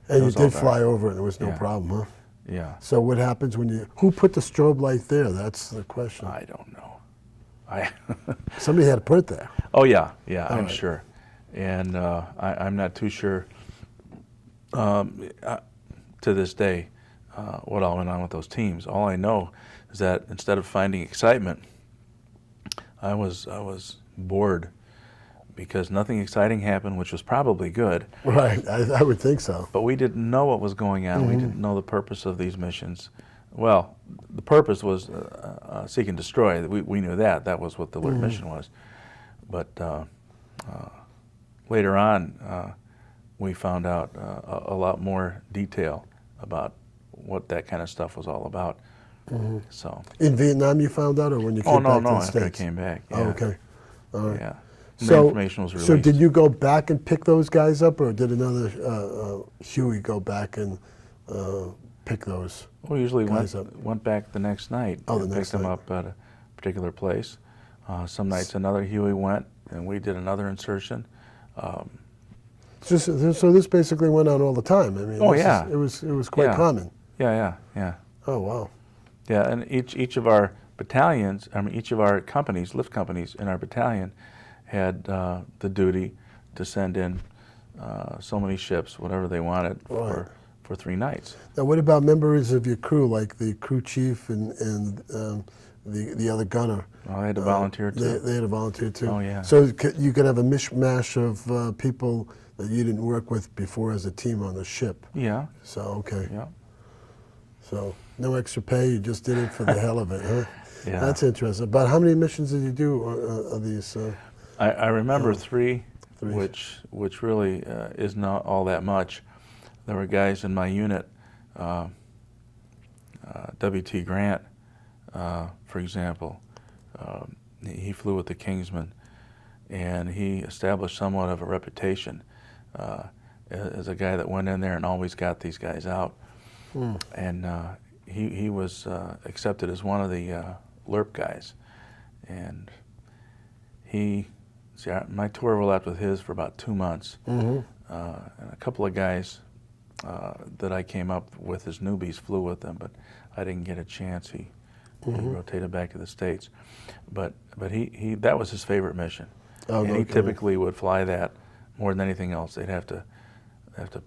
Speaker 2: And you
Speaker 3: was all
Speaker 2: did
Speaker 3: dark.
Speaker 2: fly over it. There was no
Speaker 3: Yeah.
Speaker 2: problem, huh?
Speaker 3: yeah.
Speaker 2: So what happens when who put the strobe light there? That's the question.
Speaker 3: I don't know.
Speaker 2: Somebody had to put it there.
Speaker 3: Oh yeah,
Speaker 2: All
Speaker 3: I'm
Speaker 2: right.
Speaker 3: sure, and I'm not too sure to this day what all went on with those teams. All I know is that instead of finding excitement, I was bored because nothing exciting happened, which was probably good.
Speaker 2: Right, I would think so.
Speaker 3: But we didn't know what was going on. We didn't know the purpose of these missions. Well, the purpose was seek and destroy. We knew that. That was what the alert mission was. But later on, we found out a lot more detail about what that kind of stuff was all about. So.
Speaker 2: In Vietnam you found out, or when you came back to the
Speaker 3: After I
Speaker 2: States?
Speaker 3: came back. Yeah.
Speaker 2: Oh, okay. All right.
Speaker 3: Yeah. And
Speaker 2: So,
Speaker 3: the information was released.
Speaker 2: so did you go back and pick those guys up, or did another Huey go back and pick those?
Speaker 3: We usually
Speaker 2: guys
Speaker 3: went back the next night.
Speaker 2: Oh, the
Speaker 3: and
Speaker 2: next
Speaker 3: picked them
Speaker 2: night.
Speaker 3: up at a particular place. Some nights another Huey went, and we did another insertion.
Speaker 2: So this basically went on all the time. I mean,
Speaker 3: Oh,
Speaker 2: this
Speaker 3: yeah.
Speaker 2: it was quite
Speaker 3: Yeah.
Speaker 2: common.
Speaker 3: Yeah.
Speaker 2: Oh wow.
Speaker 3: Yeah, and each of our battalions, each of our companies, lift companies in our battalion, had the duty to send in so many ships, whatever they wanted,
Speaker 2: Right.
Speaker 3: for 3 nights.
Speaker 2: Now, what about members of your crew, like the crew chief and the other gunner?
Speaker 3: Well, they had to volunteer too.
Speaker 2: They had to volunteer too.
Speaker 3: Oh, yeah.
Speaker 2: So you could have a mishmash of people that you didn't work with before as a team on the ship.
Speaker 3: Yeah,
Speaker 2: So okay.
Speaker 3: yeah.
Speaker 2: So no extra pay. You just did it for the hell of it, huh?
Speaker 3: Yeah.
Speaker 2: That's interesting. But how many missions did you do of these?
Speaker 3: I remember 3,
Speaker 2: Three.
Speaker 3: which really is not all that much. There were guys in my unit, W.T. Grant, for example. He flew with the Kingsman, and he established somewhat of a reputation as a guy that went in there and always got these guys out. And he was accepted as one of the LERP guys, and my tour overlapped with his for about 2 months. And a couple of guys that I came up with as newbies flew with them, but I didn't get a chance. He rotated back to the States, but he that was his favorite mission,
Speaker 2: Oh,
Speaker 3: and
Speaker 2: no
Speaker 3: he
Speaker 2: kidding.
Speaker 3: typically would fly that more than anything else. They'd have to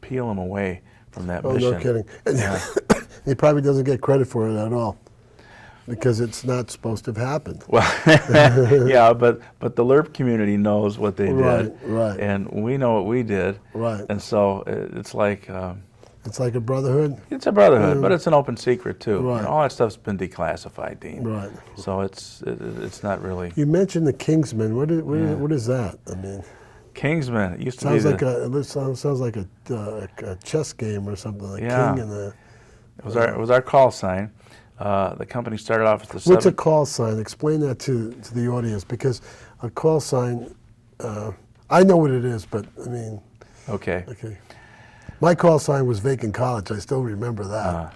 Speaker 3: peel him away from that
Speaker 2: Oh,
Speaker 3: mission.
Speaker 2: no kidding. And
Speaker 3: Yeah.
Speaker 2: he probably doesn't get credit for it at all, because it's not supposed to have happened.
Speaker 3: Well, yeah, but the LERP community knows what they did,
Speaker 2: Right.
Speaker 3: and we know what we did,
Speaker 2: Right.
Speaker 3: and so it's like
Speaker 2: It's like a brotherhood.
Speaker 3: it's a brotherhood, but it's an open secret too.
Speaker 2: Right.
Speaker 3: And all that stuff's been declassified, Dean.
Speaker 2: Right.
Speaker 3: So it's not really
Speaker 2: You mentioned the Kingsman. What is that? I mean,
Speaker 3: Kingsman. It used to
Speaker 2: sounds
Speaker 3: be
Speaker 2: like sounds like a chess game or something. Like
Speaker 3: Yeah.
Speaker 2: King and the.
Speaker 3: it was our call sign. The company started off as the
Speaker 2: What's a
Speaker 3: 7th.
Speaker 2: call sign? Explain that to the audience, because a call sign, I know what it is, but I mean,
Speaker 3: Okay.
Speaker 2: okay. My call sign was Vacant College. I still remember that.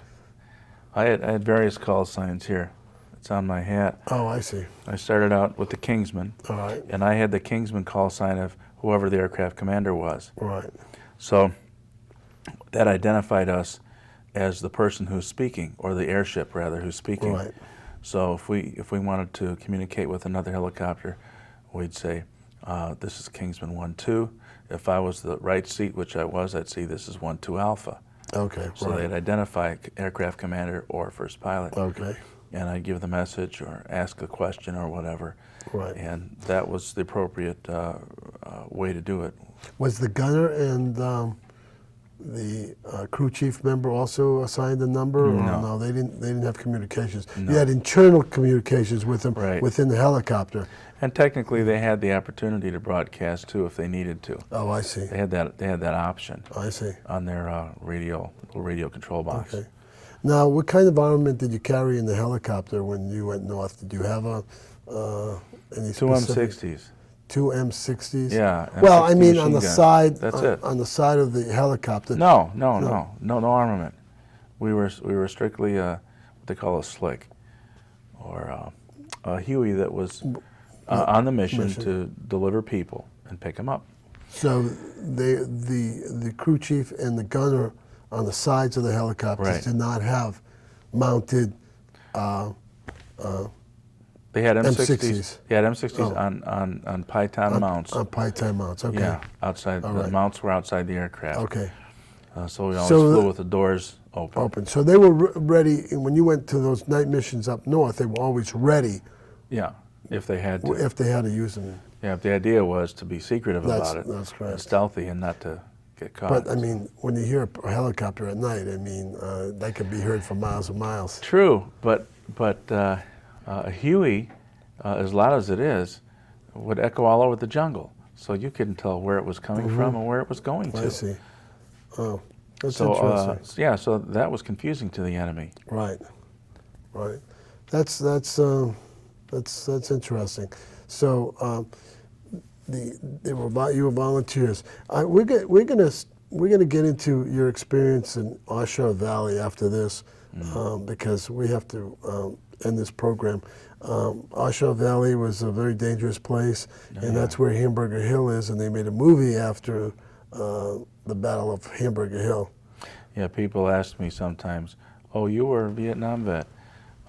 Speaker 3: I had various call signs here. It's on my hat.
Speaker 2: Oh, I see.
Speaker 3: I started out with the Kingsman,
Speaker 2: All right.
Speaker 3: and I had the Kingsman call sign of whoever the aircraft commander was.
Speaker 2: Right.
Speaker 3: So that identified us as the person who's speaking, or the airship rather, who's speaking.
Speaker 2: Right.
Speaker 3: So if we wanted to communicate with another helicopter, we'd say, this is Kingsman 1-2. If I was the right seat, which I was, I'd see this is 1-2 Alpha.
Speaker 2: Okay.
Speaker 3: So
Speaker 2: right.
Speaker 3: they'd identify aircraft commander or first pilot.
Speaker 2: Okay.
Speaker 3: and I'd give the message or ask a question or whatever.
Speaker 2: Right.
Speaker 3: And that was the appropriate way to do it.
Speaker 2: Was the gunner and the crew chief member also assigned a number? Or
Speaker 3: No.
Speaker 2: no, they didn't have communications.
Speaker 3: No.
Speaker 2: You had internal communications with them
Speaker 3: Right.
Speaker 2: within the helicopter.
Speaker 3: And technically, they had the opportunity to broadcast too if they needed to.
Speaker 2: Oh, I see.
Speaker 3: They had that option
Speaker 2: I see.
Speaker 3: on their little radio control box.
Speaker 2: Okay. Now, what kind of armament did you carry in the helicopter when you went north? Did you have any
Speaker 3: Two
Speaker 2: specific?
Speaker 3: M60s.
Speaker 2: Two M60s?
Speaker 3: Yeah.
Speaker 2: Well, I
Speaker 3: M60
Speaker 2: mean, on
Speaker 3: machine
Speaker 2: the
Speaker 3: gun.
Speaker 2: side.
Speaker 3: That's it.
Speaker 2: On the side of the helicopter.
Speaker 3: No armament. We were strictly what they call a slick, or a Huey that was on the mission to deliver people and pick them up.
Speaker 2: So the crew chief and the gunner on the sides of the helicopters
Speaker 3: Right.
Speaker 2: did not have mounted.
Speaker 3: They had M60s.
Speaker 2: M60s.
Speaker 3: They had M60s
Speaker 2: Oh.
Speaker 3: on Python mounts.
Speaker 2: On Python mounts. Okay.
Speaker 3: Yeah, outside.
Speaker 2: All
Speaker 3: The
Speaker 2: right.
Speaker 3: mounts were outside the aircraft.
Speaker 2: Okay.
Speaker 3: So we always
Speaker 2: So
Speaker 3: flew with the doors open.
Speaker 2: Open. So they were ready. And when you went to those night missions up north, they were always ready
Speaker 3: Yeah, if they had to.
Speaker 2: if they had to use them.
Speaker 3: Yeah, the idea was to be secretive
Speaker 2: That's-
Speaker 3: about it.
Speaker 2: that's correct.
Speaker 3: And stealthy and not to get caught.
Speaker 2: But I mean, when you hear a helicopter at night, I mean, that could be heard for miles and miles.
Speaker 3: True, but a Huey, as loud as it is, would echo all over the jungle. So you couldn't tell where it was coming from and where it was going to.
Speaker 2: I see. Oh, that's
Speaker 3: So
Speaker 2: interesting.
Speaker 3: yeah, so that was confusing to the enemy.
Speaker 2: Right. Right. That's interesting. So you were volunteers. We're gonna get into your experience in Oshawa Valley after this, because we have to end this program. Oshawa Valley was a very dangerous place, and that's where Hamburger Hill is, and they made a movie after the Battle of Hamburger Hill.
Speaker 3: Yeah, people ask me sometimes, "Oh, you were a Vietnam vet.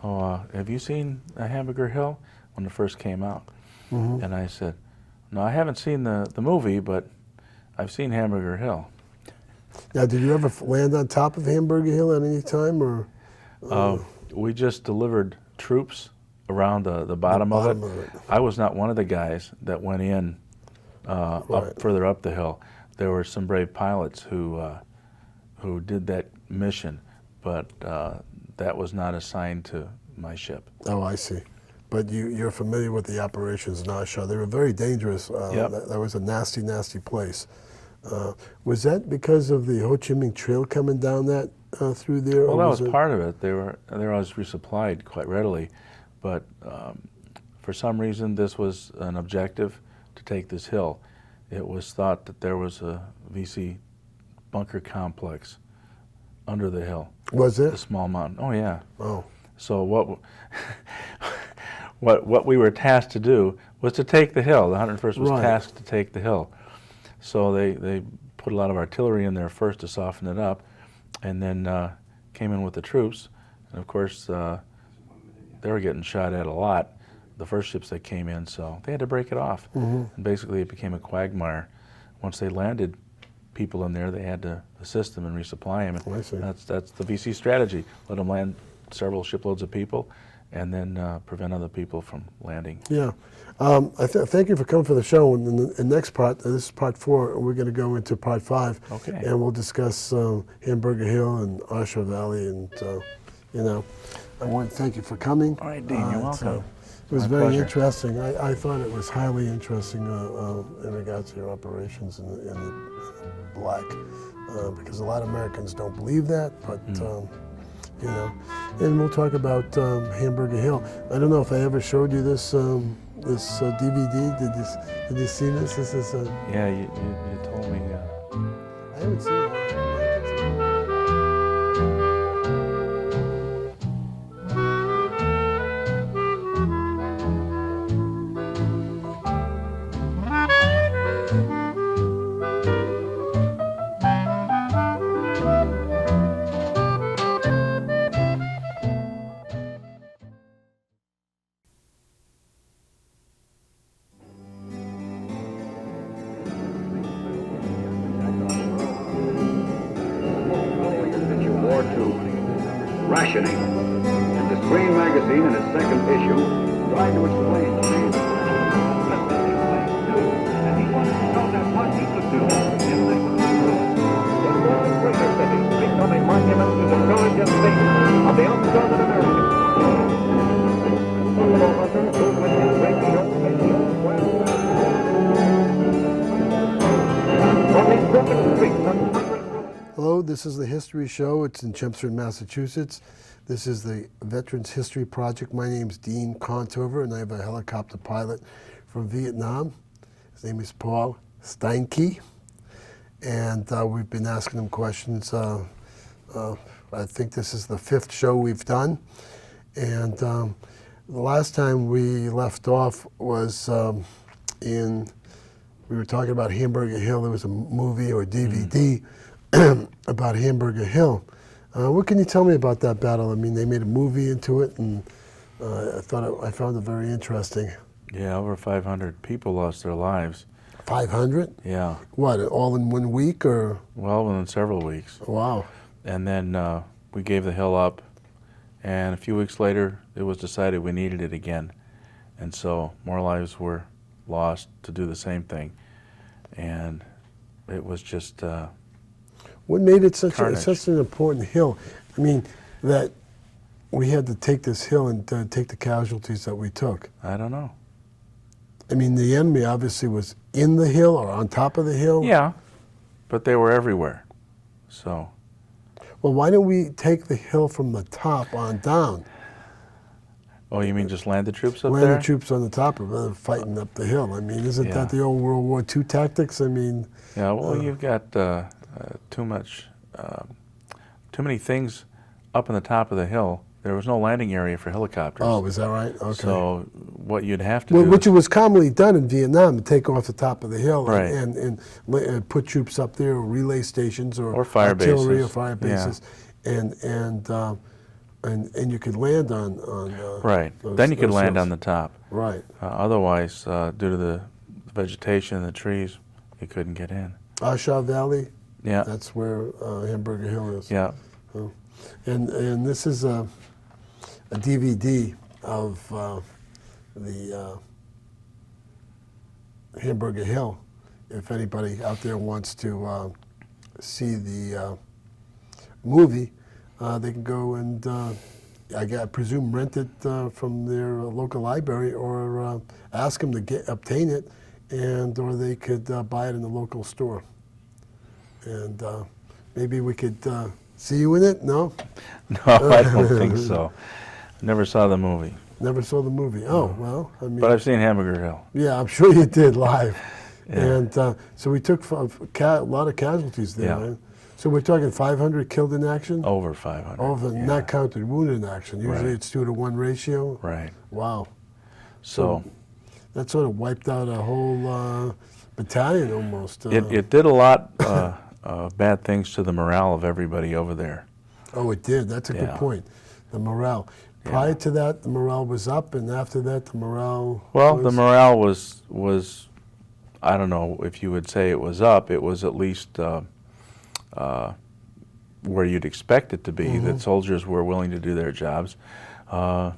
Speaker 3: Oh, have you seen Hamburger Hill?" When it first came out, and I said, "No, I haven't seen the movie, but I've seen Hamburger Hill."
Speaker 2: Now, did you ever land on top of Hamburger Hill at any time, or?
Speaker 3: We just delivered troops around the bottom of
Speaker 2: bottom
Speaker 3: it.
Speaker 2: of it.
Speaker 3: I was not one of the guys that went in
Speaker 2: Right.
Speaker 3: further up the hill. There were some brave pilots who did that mission, but that was not assigned to my ship.
Speaker 2: Oh, I see. But you're familiar with the operations in Oshawa. They were very dangerous.
Speaker 3: Yep.
Speaker 2: That was a nasty, nasty place. Was that because of the Ho Chi Minh Trail coming down that through there?
Speaker 3: Well,
Speaker 2: or
Speaker 3: that was
Speaker 2: it-
Speaker 3: part of it. They were always resupplied quite readily, but for some reason this was an objective to take this hill. It was thought that there was a VC bunker complex under the hill,
Speaker 2: Was
Speaker 3: a
Speaker 2: it?
Speaker 3: small mountain. Oh yeah.
Speaker 2: Oh,
Speaker 3: So what we were tasked to do was to take the hill. The 101st was
Speaker 2: Right.
Speaker 3: tasked to take the hill. So they put a lot of artillery in there first to soften it up, and then came in with the troops. And of course, they were getting shot at a lot, the first ships that came in, so they had to break it off. And basically it became a quagmire. Once they landed people in there, they had to assist them and resupply them.
Speaker 2: I see.
Speaker 3: That's the VC strategy. Let them land several shiploads of people, and then prevent other people from landing.
Speaker 2: yeah. Thank you for coming for the show. And in the next part, this is part 4, we're going to go into part 5.
Speaker 3: Okay.
Speaker 2: And we'll discuss Hamburger Hill and Oshawa Valley. And, I want to thank you for coming.
Speaker 3: All right, Dean, you're welcome.
Speaker 2: It was
Speaker 3: My
Speaker 2: very
Speaker 3: pleasure.
Speaker 2: interesting. I thought it was highly interesting in regards to your operations in the black, because a lot of Americans don't believe that, but and we'll talk about Hamburger Hill. I don't know if I ever showed you this this DVD. Did you see this? This is
Speaker 3: Yeah, you told me.
Speaker 2: I haven't seen it. this is the History Show. It's in Chelmsford, Massachusetts. This is the Veterans History Project. My name's Dean Contover, and I have a helicopter pilot from Vietnam. His name is Paul Steinke, and we've been asking him questions. I think this is the 5th show we've done, and the last time we left off was we were talking about Hamburger Hill. There was a movie or a DVD about Hamburger Hill. What can you tell me about that battle? I mean, they made a movie into it, and I found it very interesting.
Speaker 3: Yeah, over 500 people lost their lives.
Speaker 2: 500?
Speaker 3: Yeah.
Speaker 2: What, all in 1 week, or?
Speaker 3: Well, within several weeks.
Speaker 2: Wow.
Speaker 3: And then we gave the hill up, and a few weeks later, it was decided we needed it again. And so more lives were lost to do the same thing. And it was just
Speaker 2: what made it such an important hill? I mean, that we had to take this hill and take the casualties that we took.
Speaker 3: I don't know.
Speaker 2: I mean, the enemy obviously was in the hill or on top of the hill.
Speaker 3: Yeah, but they were everywhere. So.
Speaker 2: Well, why don't we take the hill from the top on down?
Speaker 3: Oh, you mean just land the troops up there?
Speaker 2: Land the troops on the top rather than fighting up the hill. I mean, isn't that the old World War II tactics? I mean.
Speaker 3: Yeah. Well, you've got too many things up on the top of the hill. There was no landing area for helicopters.
Speaker 2: Oh, is that right? Okay.
Speaker 3: So what you'd have to do,
Speaker 2: which was commonly done in Vietnam, to take off the top of the hill,
Speaker 3: right,
Speaker 2: and put troops up there, or relay stations, or
Speaker 3: fire
Speaker 2: artillery
Speaker 3: bases,
Speaker 2: or fire bases, and you could land on
Speaker 3: right. Then you could land on the top.
Speaker 2: Right.
Speaker 3: Otherwise, due to the vegetation and the trees, you couldn't get in.
Speaker 2: Ashaw Valley.
Speaker 3: Yeah.
Speaker 2: That's where Hamburger Hill is.
Speaker 3: Yeah.
Speaker 2: Oh. And this is a DVD of the Hamburger Hill. If anybody out there wants to see the movie, they can go and, I presume, rent it from their local library, or ask them to obtain it, or they could buy it in the local store. And maybe we could see you in it? No?
Speaker 3: No, I don't think so. Never saw the movie.
Speaker 2: Never saw the movie. Oh, well, I mean.
Speaker 3: But I've seen Hamburger Hill.
Speaker 2: Yeah, I'm sure you did live.
Speaker 3: Yeah.
Speaker 2: And so we took a lot of casualties there,
Speaker 3: Yeah.
Speaker 2: right? So we're talking 500 killed in action?
Speaker 3: Over 500.
Speaker 2: Over,
Speaker 3: yeah.
Speaker 2: not counted wounded in action. Usually
Speaker 3: Right.
Speaker 2: it's 2-to-1 ratio.
Speaker 3: Right.
Speaker 2: Wow.
Speaker 3: So
Speaker 2: that sort of wiped out a whole battalion almost.
Speaker 3: it did a lot of bad things to the morale of everybody over there.
Speaker 2: Oh, it did. That's a good
Speaker 3: Yeah.
Speaker 2: point. The morale. Prior to that, the morale was up, and after that, the morale
Speaker 3: the morale was, I don't know if you would say it was up. It was at least where you'd expect it to be, that soldiers were willing to do their jobs. The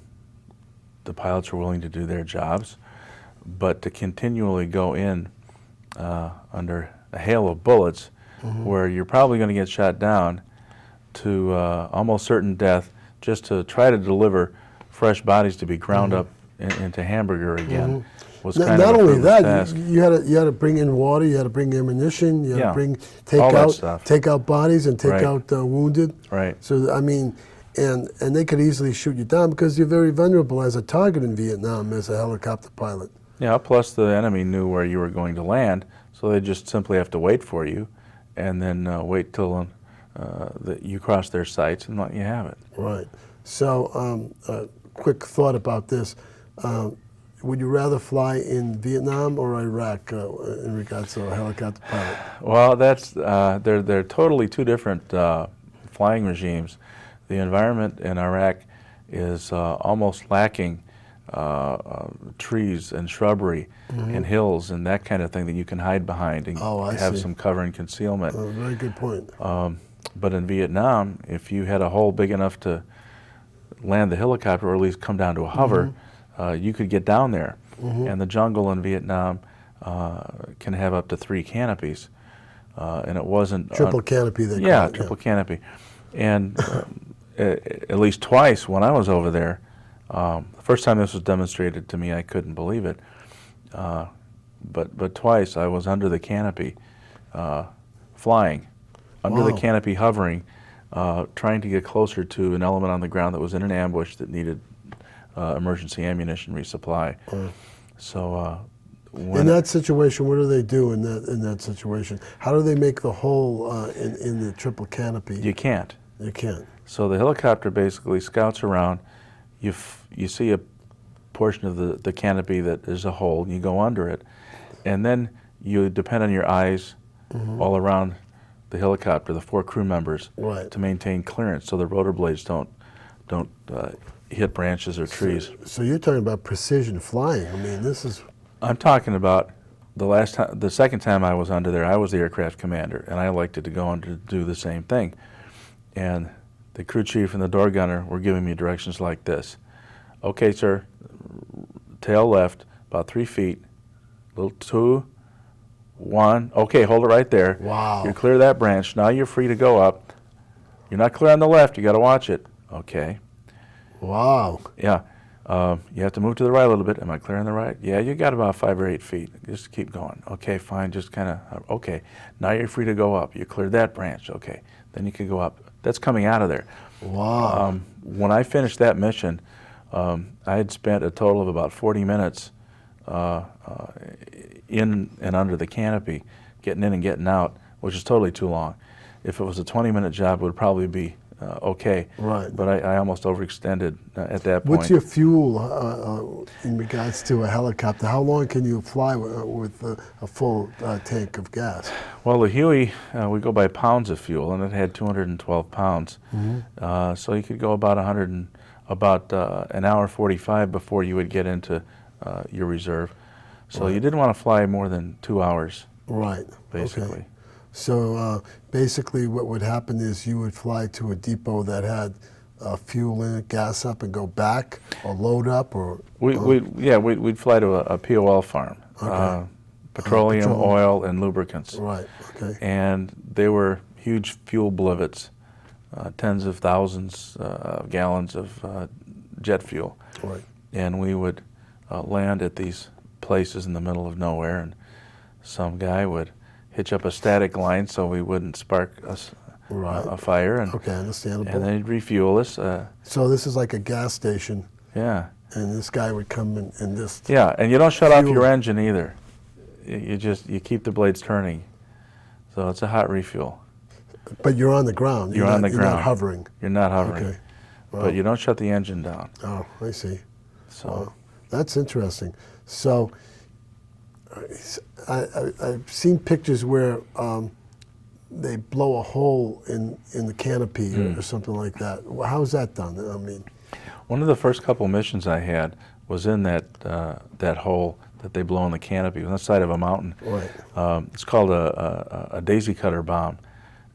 Speaker 3: pilots were willing to do their jobs. But to continually go in under a hail of bullets, where you're probably going to get shot down to almost certain death, just to try to deliver fresh bodies to be ground up into hamburger again, was kind of
Speaker 2: not
Speaker 3: a
Speaker 2: only
Speaker 3: fruitless
Speaker 2: that.
Speaker 3: task.
Speaker 2: You had to bring in water. You had to bring ammunition. You had to take out bodies and take out wounded.
Speaker 3: Right.
Speaker 2: So I mean, and they could easily shoot you down because you're very vulnerable as a target in Vietnam as a helicopter pilot.
Speaker 3: Yeah. Plus, the enemy knew where you were going to land, so they just simply have to wait for you, and then wait till you cross their sights and let you have it.
Speaker 2: Right. So, quick thought about this. Would you rather fly in Vietnam or Iraq in regards to a helicopter pilot?
Speaker 3: Well, that's they're totally two different flying regimes. The environment in Iraq is almost lacking trees and shrubbery and hills and that kind of thing that you can hide behind and have some cover and concealment.
Speaker 2: Very good point.
Speaker 3: But in Vietnam, if you had a hole big enough to land the helicopter, or at least come down to a hover, you could get down there. And the jungle in Vietnam can have up to 3 canopies. And it wasn't...
Speaker 2: Triple canopy, they call it.
Speaker 3: Triple canopy. And at least twice when I was over there, the first time this was demonstrated to me, I couldn't believe it. But twice I was under the canopy flying. under the
Speaker 2: Wow.
Speaker 3: canopy hovering, trying to get closer to an element on the ground that was in an ambush that needed emergency ammunition resupply. So when
Speaker 2: In that situation, what do they do in that situation? How do they make the hole in the triple canopy?
Speaker 3: you can't.
Speaker 2: You can't.
Speaker 3: So the helicopter basically scouts around. You see a portion of the canopy that is a hole, and you go under it, and then you depend on your eyes all around the helicopter, the 4 crew members,
Speaker 2: Right.
Speaker 3: to maintain clearance, so the rotor blades don't hit branches or trees.
Speaker 2: So you're talking about precision flying. I mean, this is.
Speaker 3: I'm talking about the second time I was under there. I was the aircraft commander, and I elected to go under to do the same thing. And the crew chief and the door gunner were giving me directions like this: "Okay, sir, tail left, about 3 feet, little 2, 1. Okay, hold it right there.
Speaker 2: Wow.
Speaker 3: You clear that branch. Now you're free to go up. You're not clear on the left. You got to watch it. Okay.
Speaker 2: Wow.
Speaker 3: Yeah. You have to move to the right a little bit. Am I clear on the right? Yeah, you got about 5 or 8 feet. Just keep going. Okay, fine. Just kind of, okay. Now you're free to go up. You cleared that branch. Okay. Then you can go up. That's coming out of there.
Speaker 2: Wow.
Speaker 3: When I finished that mission, I had spent a total of about 40 minutes in and under the canopy, getting in and getting out, which is totally too long. If it was a 20-minute job, it would probably be okay.
Speaker 2: Right.
Speaker 3: But I almost overextended at that point.
Speaker 2: What's your fuel in regards to a helicopter? How long can you fly with a full tank of gas?
Speaker 3: Well, the Huey, we go by pounds of fuel, and it had 212 pounds. So you could go about an hour 45 before you would get into your reserve. So you didn't want to fly more than 2 hours.
Speaker 2: Right.
Speaker 3: Basically.
Speaker 2: Okay. So basically what would happen is you would fly to a depot that had fuel in it, gas up, and go back, or load up, or...
Speaker 3: We'd fly to a POL farm.
Speaker 2: Okay.
Speaker 3: Petroleum,
Speaker 2: petroleum.
Speaker 3: oil, and lubricants.
Speaker 2: Right, okay.
Speaker 3: And they were huge fuel blivets, tens of thousands of gallons of jet fuel.
Speaker 2: Right.
Speaker 3: And we would land at these places in the middle of nowhere, and some guy would hitch up a static line so we wouldn't spark a fire. And,
Speaker 2: Okay, understandable.
Speaker 3: and then he'd refuel us.
Speaker 2: So this is like a gas station,
Speaker 3: Yeah.
Speaker 2: and this guy would come and just...
Speaker 3: Yeah, and you don't shut off
Speaker 2: Fuel.
Speaker 3: your engine either. You keep the blades turning. So it's a hot refuel.
Speaker 2: But you're on the ground.
Speaker 3: You're on the
Speaker 2: You're
Speaker 3: ground.
Speaker 2: not hovering.
Speaker 3: You're not hovering.
Speaker 2: Okay. Wow.
Speaker 3: But you don't shut the engine down.
Speaker 2: Oh, I see.
Speaker 3: So
Speaker 2: Wow. That's interesting. So I've seen pictures where they blow a hole in the canopy or something like that. How's that done? I mean,
Speaker 3: one of the first couple missions I had was in that hole that they blow in the canopy on the side of a mountain.
Speaker 2: Right.
Speaker 3: It's called a daisy cutter bomb.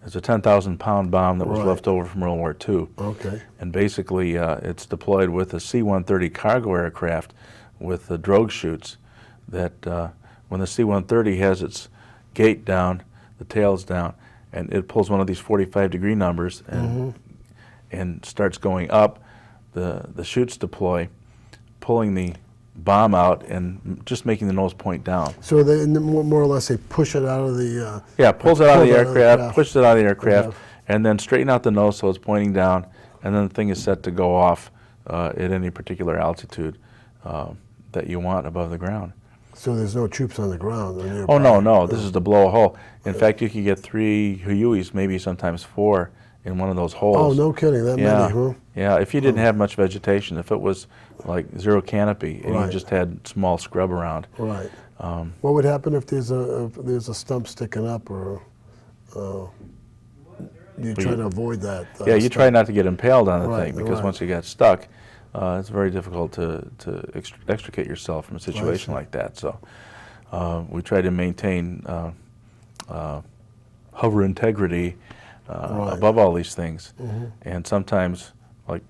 Speaker 3: It's a 10,000-pound bomb that was
Speaker 2: Right.
Speaker 3: left over from World War II.
Speaker 2: Okay.
Speaker 3: And basically, it's deployed with a C-130 cargo aircraft with the drogue chutes that when the C-130 has its gate down, the tail's down, and it pulls one of these 45-degree numbers and starts going up, the chutes deploy, pulling the bomb out and just making the nose point down.
Speaker 2: So they more or less they push it out of the...
Speaker 3: Yeah, pulls it out of the
Speaker 2: pull
Speaker 3: aircraft, pushes it out of the aircraft,
Speaker 2: Aircraft.
Speaker 3: and then straighten out the nose so it's pointing down, and then the thing is set to go off at any particular altitude that you want above the ground.
Speaker 2: So there's no troops on the ground?
Speaker 3: Oh, no, this is to blow a hole. In fact, you could get 3 Hueys, maybe sometimes 4, in one of those holes.
Speaker 2: Oh, no kidding, that
Speaker 3: Yeah,
Speaker 2: many, huh?
Speaker 3: yeah. If you didn't have much vegetation, if it was like zero canopy and
Speaker 2: Right.
Speaker 3: you just had small scrub around.
Speaker 2: Right. What would happen if there's a stump sticking up, or you try to avoid that?
Speaker 3: Yeah, you try not to get impaled on the
Speaker 2: Right,
Speaker 3: thing, because
Speaker 2: right.
Speaker 3: once you get stuck, it's very difficult to extricate yourself from a situation like that. So we try to maintain hover integrity above all these things. And sometimes, like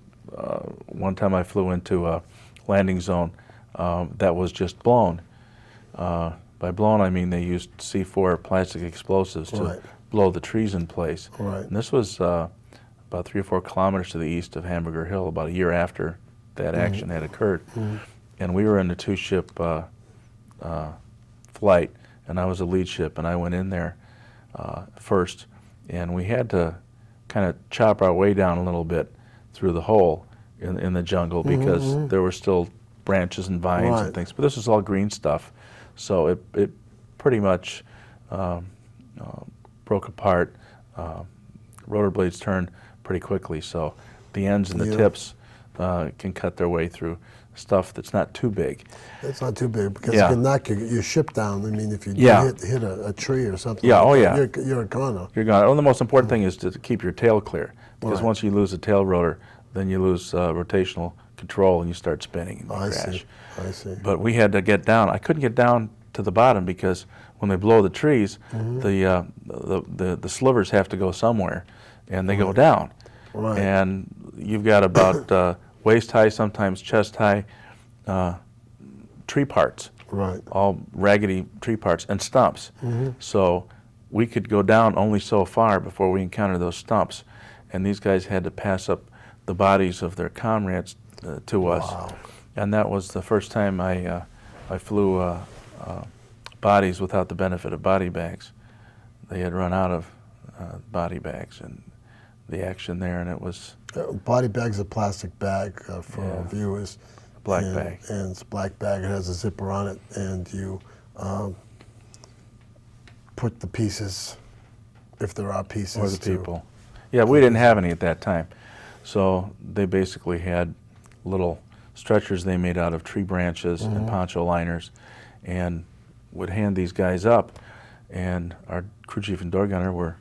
Speaker 3: one time I flew into a landing zone that was just blown. By blown, I mean they used C4 plastic explosives to
Speaker 2: Right.
Speaker 3: blow the trees in place.
Speaker 2: Right.
Speaker 3: And this was about 3 or 4 kilometers to the east of Hamburger Hill, about a year after that action had occurred. And we were in a 2-ship flight, and I was a lead ship, and I went in there first, and we had to kind of chop our way down a little bit through the hole in the jungle because there were still branches and vines and things. But this was all green stuff, so it pretty much broke apart. Rotor blades turn pretty quickly, so the ends and the tips can cut their way through stuff that's not too big.
Speaker 2: It's not too big because it can knock your ship down. I mean, if you hit a tree or something, you're gone.
Speaker 3: You're gone. Well, the most important thing is to keep your tail clear, because once you lose the tail rotor, then you lose rotational control and you start spinning and you crash.
Speaker 2: I see.
Speaker 3: But we had to get down. I couldn't get down to the bottom because when they blow the trees, the slivers have to go somewhere, and they go down.
Speaker 2: Right.
Speaker 3: And you've got about waist high, sometimes chest high tree parts.
Speaker 2: Right.
Speaker 3: All raggedy tree parts and stumps. So we could go down only so far before we encountered those stumps, and these guys had to pass up the bodies of their comrades to us.
Speaker 2: Wow.
Speaker 3: And that was the first time I flew bodies without the benefit of body bags. They had run out of body bags and the action there, and it was...
Speaker 2: body bag's a plastic bag for our viewers.
Speaker 3: Black bag.
Speaker 2: And it's a black bag. It has a zipper on it, and you put the pieces, if there are pieces.
Speaker 3: Or the people. Yeah, we didn't have any at that time. So they basically had little stretchers they made out of tree branches and poncho liners, and would hand these guys up, and our crew chief and door gunner were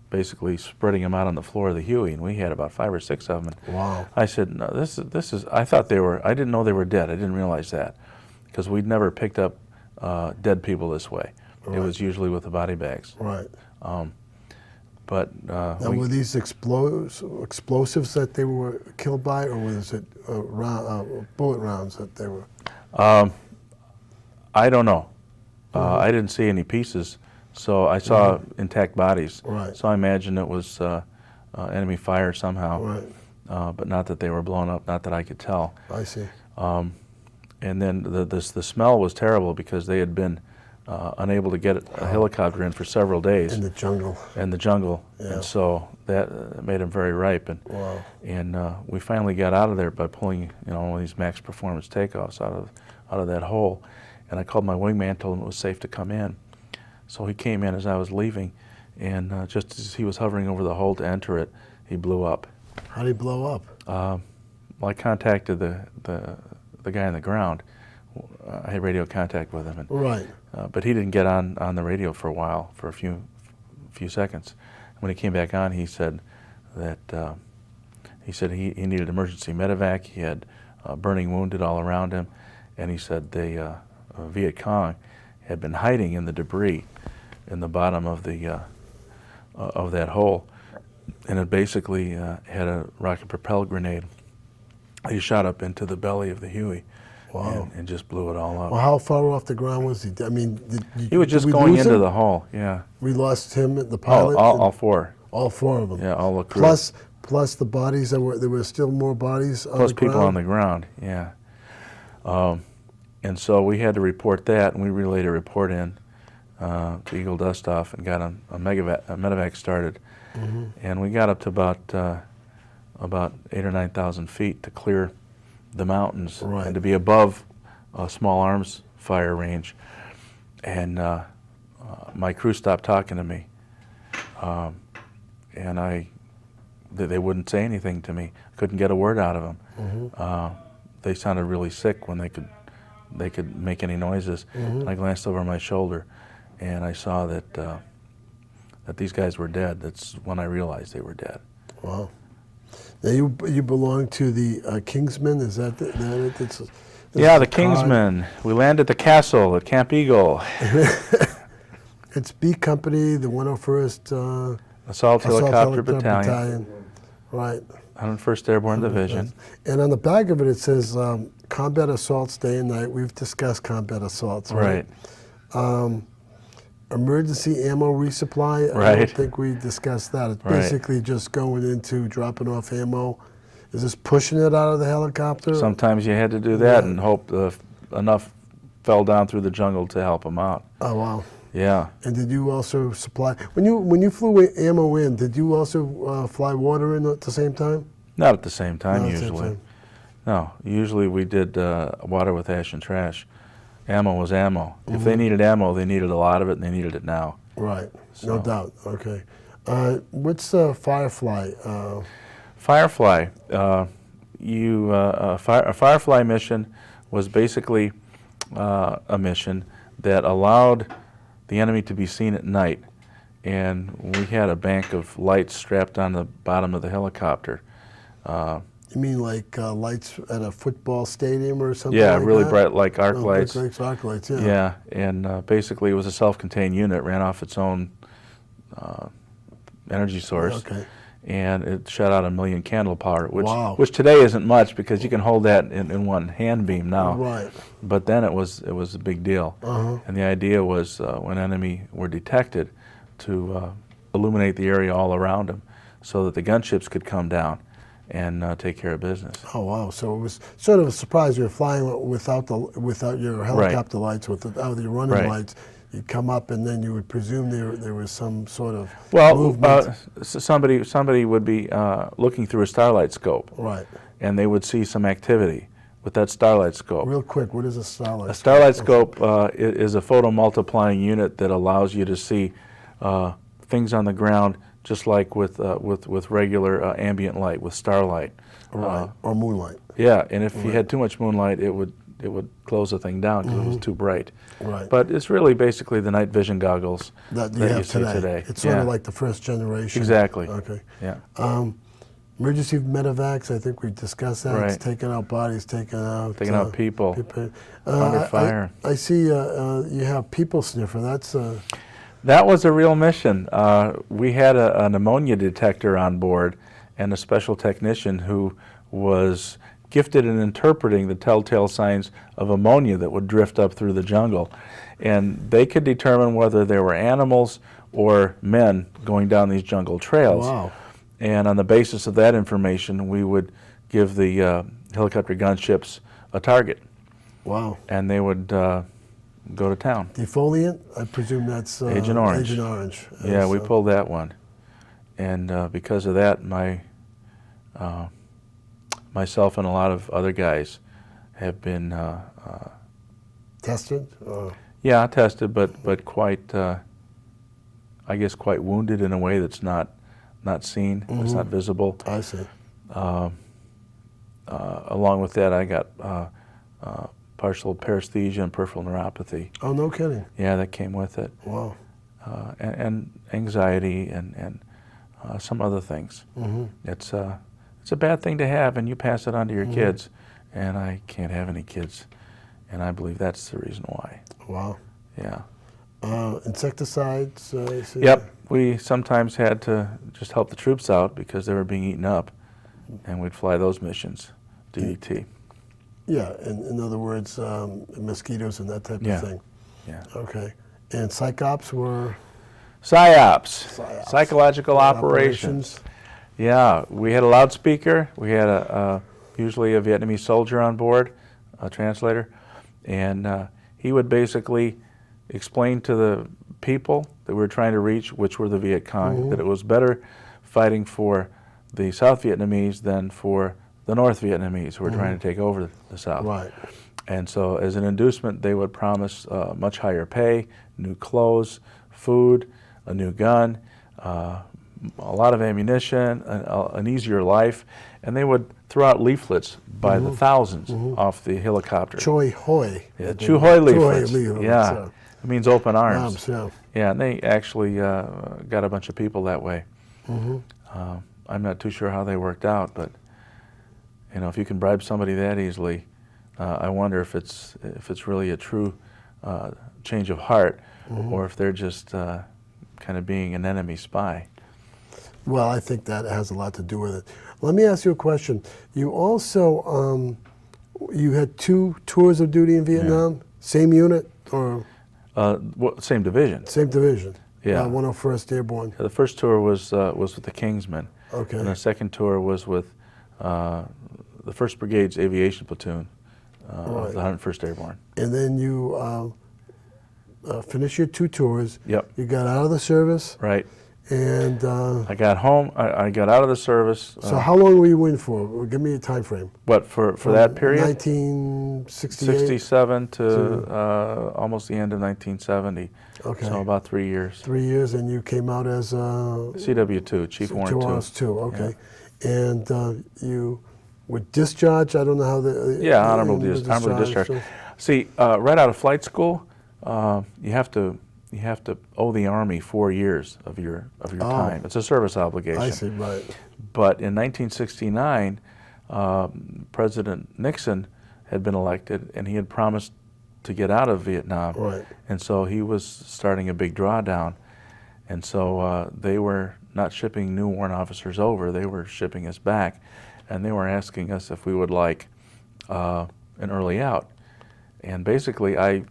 Speaker 3: basically spreading them out on the floor of the Huey, and we had about 5 or 6 of them. And
Speaker 2: wow.
Speaker 3: I said, no, this is, I thought they were, I didn't know they were dead. I didn't realize that, because we'd never picked up dead people this way. Right. It was usually with the body bags.
Speaker 2: Right.
Speaker 3: But
Speaker 2: now, were these explosives that they were killed by, or was it bullet rounds that they were?
Speaker 3: I don't know. I didn't see any pieces, so I saw intact bodies.
Speaker 2: Right.
Speaker 3: So I imagine it was enemy fire somehow.
Speaker 2: Right.
Speaker 3: But not that they were blown up, not that I could tell.
Speaker 2: I see.
Speaker 3: And then the smell was terrible because they had been unable to get a helicopter in for several days.
Speaker 2: In the jungle.
Speaker 3: In the jungle.
Speaker 2: Yeah.
Speaker 3: And so that made them very ripe. And,
Speaker 2: wow.
Speaker 3: And we finally got out of there by pulling, one of these max performance takeoffs out of that hole. And I called my wingman, told him it was safe to come in. So he came in as I was leaving, and just as he was hovering over the hole to enter it, he blew up.
Speaker 2: How did he blow up?
Speaker 3: Well, I contacted the guy on the ground. I had radio contact with him, and,
Speaker 2: right.
Speaker 3: But he didn't get on the radio for a while, for a few seconds. When he came back on, he said that he needed emergency medevac. He had burning wounded all around him, and he said the Viet Cong had been hiding in the debris in the bottom of of that hole, and it basically had a rocket propelled grenade. He shot up into the belly of the Huey.
Speaker 2: Wow.
Speaker 3: And just blew it all up.
Speaker 2: Well, how far off the ground was he? I mean,
Speaker 3: he was just going into the hole. Yeah.
Speaker 2: We lost him, the pilot.
Speaker 3: All 4.
Speaker 2: All 4 of them.
Speaker 3: Yeah, all the crew.
Speaker 2: Plus the bodies there were still more bodies on
Speaker 3: plus
Speaker 2: the ground.
Speaker 3: People on the ground. Yeah. And so we had to report that, and we relayed a report in to Eagle Dust Off and got a medevac started, and we got up to about 8,000 or 9,000 feet to clear the mountains and to be above a small arms fire range. And my crew stopped talking to me, and they wouldn't say anything to me. Couldn't get a word out of them. They sounded really sick when they could make any noises. And I glanced over my shoulder, and I saw that these guys were dead. That's when I realized they were dead.
Speaker 2: Wow. Now you belong to the Kingsmen. Is that it?
Speaker 3: Yeah, the Kingsmen. We landed at the castle at Camp Eagle.
Speaker 2: It's B Company, the 101st
Speaker 3: Assault Helicopter Battalion.
Speaker 2: Right.
Speaker 3: 101st Airborne Division.
Speaker 2: And on the back of it says combat assaults day and night. We've discussed combat assaults, right? Emergency ammo resupply. I don't think we discussed that. It's basically just going into dropping off ammo. Is this pushing it out of the helicopter?
Speaker 3: Sometimes you had to do that and hope enough fell down through the jungle to help them out.
Speaker 2: Oh, wow.
Speaker 3: Yeah.
Speaker 2: And did you also supply, when you flew ammo in, did you also fly water in at the same time?
Speaker 3: Not at the same time,
Speaker 2: Not at the same
Speaker 3: usually.
Speaker 2: time.
Speaker 3: No, usually we did water with ash and trash. Ammo was ammo. If
Speaker 2: Mm-hmm.
Speaker 3: they needed ammo, they needed a lot of it, and they needed it now.
Speaker 2: Right,
Speaker 3: So-
Speaker 2: no doubt. Okay. What's Firefly?
Speaker 3: Firefly, a Firefly mission was basically a mission that allowed the enemy to be seen at night. And we had a bank of lights strapped on the bottom of the helicopter.
Speaker 2: You mean like lights at a football stadium or something?
Speaker 3: Yeah,
Speaker 2: like
Speaker 3: really
Speaker 2: that?
Speaker 3: bright, like arc
Speaker 2: Oh,
Speaker 3: lights.
Speaker 2: Like arc lights, yeah.
Speaker 3: Yeah, and basically it was a self-contained unit, ran off its own energy source.
Speaker 2: Okay.
Speaker 3: And it shut out 1 million candle power,
Speaker 2: Wow.
Speaker 3: which today isn't much because you can hold that in one hand beam now.
Speaker 2: Right.
Speaker 3: But then it was a big deal.
Speaker 2: Uh-huh.
Speaker 3: And the idea was when enemy were detected to illuminate the area all around them so that the gunships could come down and take care of business.
Speaker 2: Oh wow! So it was sort of a surprise. You were flying without your helicopter lights, without your running
Speaker 3: Right.
Speaker 2: lights. You'd come up, and then you would presume there was some sort of
Speaker 3: Well,
Speaker 2: movement.
Speaker 3: somebody would be looking through a starlight scope,
Speaker 2: Right.
Speaker 3: and they would see some activity with that starlight scope.
Speaker 2: Real quick, what is a starlight?
Speaker 3: A starlight scope is a photo multiplying unit that allows you to see things on the ground, just like with regular ambient light, with starlight.
Speaker 2: Right. Or moonlight.
Speaker 3: Yeah, and if you had too much moonlight, it would close the thing down because it was too bright.
Speaker 2: Right.
Speaker 3: But it's really basically the night vision goggles
Speaker 2: That you
Speaker 3: that
Speaker 2: have
Speaker 3: you see today.
Speaker 2: It's sort
Speaker 3: Yeah.
Speaker 2: of like the first generation.
Speaker 3: Exactly.
Speaker 2: Okay.
Speaker 3: Yeah.
Speaker 2: Emergency medevacs, I think we discussed that. It's
Speaker 3: Right.
Speaker 2: taking out bodies, taking out
Speaker 3: people
Speaker 2: people.
Speaker 3: under fire.
Speaker 2: I see you have people sniffer. That's
Speaker 3: That was a real mission. We had a pneumonia detector on board and a special technician who was gifted in interpreting the telltale signs of ammonia that would drift up through the jungle. And they could determine whether there were animals or men going down these jungle trails.
Speaker 2: wow.
Speaker 3: And on the basis of that information, we would give the helicopter gunships a target,
Speaker 2: Wow.
Speaker 3: and they would go to town.
Speaker 2: Defoliant, I presume that's
Speaker 3: Agent Orange.
Speaker 2: Agent Orange.
Speaker 3: Yeah, we
Speaker 2: So-
Speaker 3: pulled that one. And because of that, myself and a lot of other guys have been,
Speaker 2: tested.
Speaker 3: yeah, tested, but quite, I guess, quite wounded in a way that's not seen, it's not visible.
Speaker 2: I see.
Speaker 3: Along with that, I got partial paresthesia and peripheral neuropathy.
Speaker 2: Oh, no kidding.
Speaker 3: Yeah, that came with it.
Speaker 2: Wow.
Speaker 3: And anxiety and some other things.
Speaker 2: Mm-hmm.
Speaker 3: It's a bad thing to have, and you pass it on to your kids. And I can't have any kids, and I believe that's the reason why.
Speaker 2: Wow.
Speaker 3: Yeah.
Speaker 2: Insecticides. I see.
Speaker 3: Yep. We sometimes had to just help the troops out because they were being eaten up, and we'd fly those missions, DDT.
Speaker 2: Yeah. In other words, mosquitoes and that type
Speaker 3: Yeah.
Speaker 2: of thing.
Speaker 3: Yeah.
Speaker 2: Okay. And psychops were
Speaker 3: PSYOPs,
Speaker 2: PSYOPs.
Speaker 3: psychological operations. Yeah, we had a loudspeaker. We had usually a Vietnamese soldier on board, a translator, and he would basically explain to the people that we were trying to reach, which were the Viet Cong, that it was better fighting for the South Vietnamese than for the North Vietnamese who were trying to take over the South.
Speaker 2: right.
Speaker 3: And so as an inducement, they would promise much higher pay, new clothes, food, a new gun, a lot of ammunition, an easier life, and they would throw out leaflets by the thousands off the helicopter.
Speaker 2: Choi Hoi.
Speaker 3: Yeah, Chu Hoi leaflets.
Speaker 2: leaflets,
Speaker 3: Yeah, it means open arms.
Speaker 2: yeah.
Speaker 3: Yeah, and they actually got a bunch of people that way. I'm not too sure how they worked out, but if you can bribe somebody that easily, I wonder if it's really a true change of heart, or if they're just kind of being an enemy spy.
Speaker 2: Well, I think that has a lot to do with it. Let me ask you a question. You also, you had 2 tours of duty in Vietnam? Same unit or
Speaker 3: Same division.
Speaker 2: same division?
Speaker 3: Yeah.
Speaker 2: 101st Airborne.
Speaker 3: The first tour was with the Kingsmen,
Speaker 2: Okay.
Speaker 3: and the second tour was with the 1st Brigade's Aviation Platoon of the 101st Airborne.
Speaker 2: And then you finished your 2 tours.
Speaker 3: Yep.
Speaker 2: You got out of the service.
Speaker 3: Right.
Speaker 2: And
Speaker 3: I got home. I got out of the service.
Speaker 2: so how long were you in for? Give me a time frame.
Speaker 3: What, for that period?
Speaker 2: 1968?
Speaker 3: 67 to almost the end of 1970.
Speaker 2: Okay.
Speaker 3: So about 3 years.
Speaker 2: 3 years, and you came out as
Speaker 3: CW2, Chief Warrant
Speaker 2: 2. Okay. And you were discharged. I don't know how the
Speaker 3: honorable discharge.
Speaker 2: So-
Speaker 3: See, right out of flight school, you have to owe the Army 4 years of your time. It's a service obligation.
Speaker 2: I see, right.
Speaker 3: But in 1969, President Nixon had been elected, and he had promised to get out of Vietnam.
Speaker 2: Right.
Speaker 3: And so he was starting a big drawdown. And so they were not shipping new warrant officers over, they were shipping us back. And they were asking us if we would like an early out. And basically, I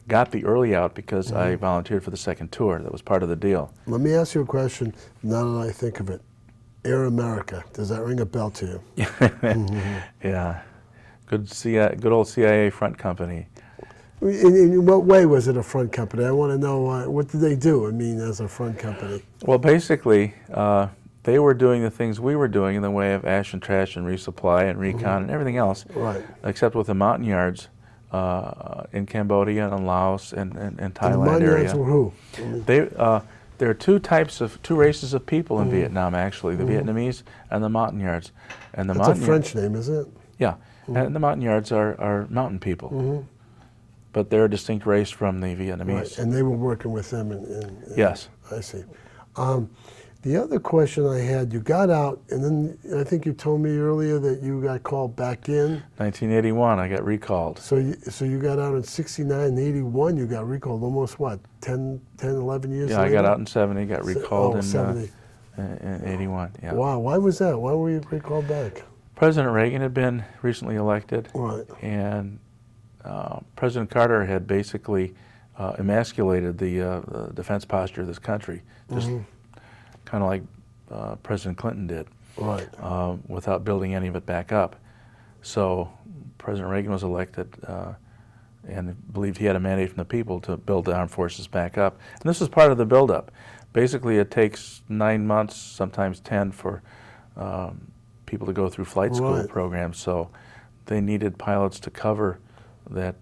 Speaker 3: got the early out because I volunteered for the second tour. That was part of the deal.
Speaker 2: Let me ask you a question, now that I think of it. Air America, does that ring a bell to you?
Speaker 3: Yeah. Good old CIA front company.
Speaker 2: In what way was it a front company? I want to know, what did they do, I mean, as a front company?
Speaker 3: Well, basically, they were doing the things we were doing in the way of ash and trash and resupply and recon and everything else,
Speaker 2: Right.
Speaker 3: except with the mountain yards in Cambodia and Laos and Thailand
Speaker 2: The mountain
Speaker 3: area.
Speaker 2: yards were who?
Speaker 3: There are two races of people in Vietnam, actually, the Vietnamese and the mountain yards. And the
Speaker 2: That's a French name, isn't it?
Speaker 3: Yeah, and the mountain yards are mountain people. But they're a distinct race from the Vietnamese.
Speaker 2: Right, and they were working with them.
Speaker 3: Yes.
Speaker 2: I see. The other question I had, you got out, and then I think you told me earlier that you got called back in.
Speaker 3: 1981, I got recalled.
Speaker 2: So you got out in 69 and 81, you got recalled almost, what, 10, 11 years later?
Speaker 3: Yeah, I got out in 70, got recalled in
Speaker 2: 70.
Speaker 3: In 81, yeah.
Speaker 2: Wow, why was that? Why were you recalled back?
Speaker 3: President Reagan had been recently elected,
Speaker 2: Right.
Speaker 3: and President Carter had basically emasculated the defense posture of this country, just kind of like President Clinton did,
Speaker 2: Right.
Speaker 3: without building any of it back up. So President Reagan was elected and believed he had a mandate from the people to build the armed forces back up. And this was part of the buildup. Basically, it takes 9 months, sometimes 10, for people to go through flight school
Speaker 2: Right.
Speaker 3: programs. So they needed pilots to cover that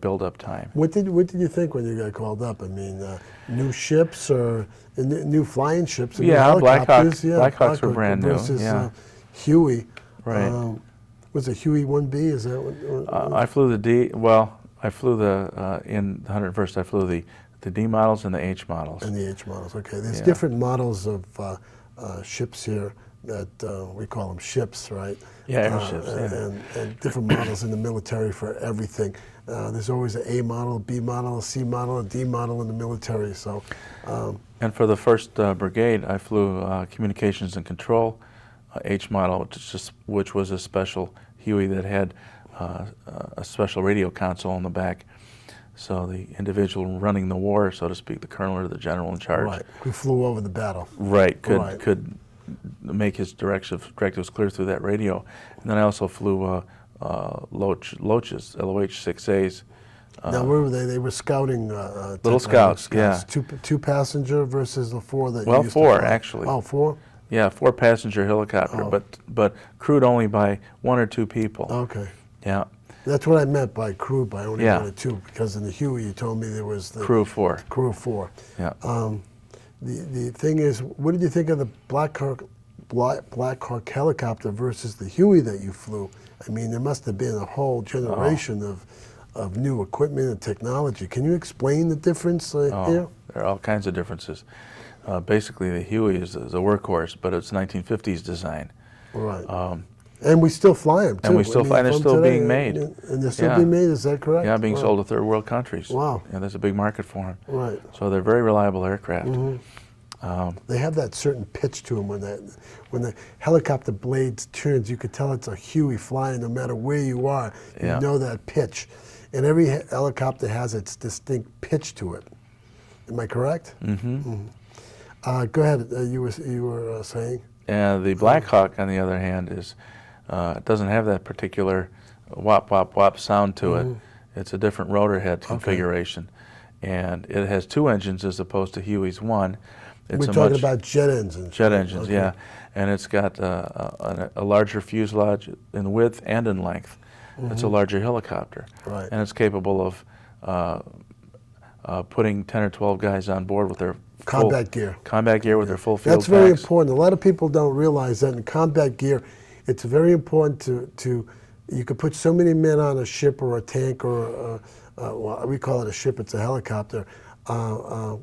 Speaker 3: build-up time.
Speaker 2: What did you think when you got called up? I mean, new ships or new flying ships? And
Speaker 3: Yeah,
Speaker 2: new helicopters?
Speaker 3: Blackhawks were brand new.
Speaker 2: Versus,
Speaker 3: Yeah.
Speaker 2: Huey.
Speaker 3: Right.
Speaker 2: Was it Huey 1B? Is that what?
Speaker 3: I flew the D. Well, I flew in the 101st. I flew the D models and the H models.
Speaker 2: And the H models. Okay. There's
Speaker 3: Yeah.
Speaker 2: different models of ships here that we call them ships, right?
Speaker 3: Yeah, airships. Yeah.
Speaker 2: And different models in the military for everything. There's always an A model, a B model, a C model, a D model in the military. So.
Speaker 3: And for the 1st Brigade, I flew Communications and Control H model, which was a special Huey that had a special radio console in the back. So the individual running the war, so to speak, the colonel or the general in charge.
Speaker 2: Right. Who flew over the battle.
Speaker 3: Right. Could make his directives clear through that radio. And then I also flew Loaches, LOH-6As.
Speaker 2: Now, where were they? They were scouting.
Speaker 3: Little scouts, yeah.
Speaker 2: Two passenger versus the 4 that you used to
Speaker 3: 4,
Speaker 2: fly.
Speaker 3: actually.
Speaker 2: Oh, 4?
Speaker 3: Yeah, 4-passenger helicopter,
Speaker 2: Oh.
Speaker 3: but crewed only by 1 or 2 people.
Speaker 2: Okay.
Speaker 3: Yeah.
Speaker 2: That's what I meant by crewed by only
Speaker 3: Yeah.
Speaker 2: 1 or 2, because in the Huey you told me there was the
Speaker 3: Crew of 4.
Speaker 2: crew of 4.
Speaker 3: Yeah.
Speaker 2: The thing is, what did you think of the Black Hawk helicopter versus the Huey that you flew? I mean, there must have been a whole generation of new equipment and technology. Can you explain the difference here?
Speaker 3: There are all kinds of differences. Basically, the Huey is a workhorse, but it's 1950s design.
Speaker 2: Right. And we still fly them, too.
Speaker 3: And we still fly, they're
Speaker 2: from
Speaker 3: still
Speaker 2: today,
Speaker 3: being made.
Speaker 2: And they're still
Speaker 3: Yeah.
Speaker 2: being made, is that correct?
Speaker 3: Yeah, being
Speaker 2: Wow.
Speaker 3: sold to third world countries.
Speaker 2: Wow.
Speaker 3: Yeah, there's a big market for them.
Speaker 2: Right.
Speaker 3: So they're very reliable aircraft.
Speaker 2: They have that certain pitch to them when the helicopter blades turns. You could tell it's a Huey flying no matter where you are. You
Speaker 3: Yeah.
Speaker 2: know that pitch, and every helicopter has its distinct pitch to it. Am I correct? Go ahead. You were saying.
Speaker 3: And the Black Hawk, on the other hand, it doesn't have that particular whop whop whop sound to it. It's a different rotor head configuration, and it has 2 engines as opposed to Huey's 1. It's
Speaker 2: We're talking about jet engines.
Speaker 3: Jet engines,
Speaker 2: Okay.
Speaker 3: yeah, and it's got a larger fuselage in width and in length. It's a larger helicopter,
Speaker 2: Right.
Speaker 3: and it's capable of putting 10 or 12 guys on board with their
Speaker 2: Combat gear.
Speaker 3: Combat gear with their full field
Speaker 2: That's very
Speaker 3: packs.
Speaker 2: important. A lot of people don't realize that in combat gear, it's very important to you could put so many men on a ship or a tank or well, we call it a ship, it's a helicopter,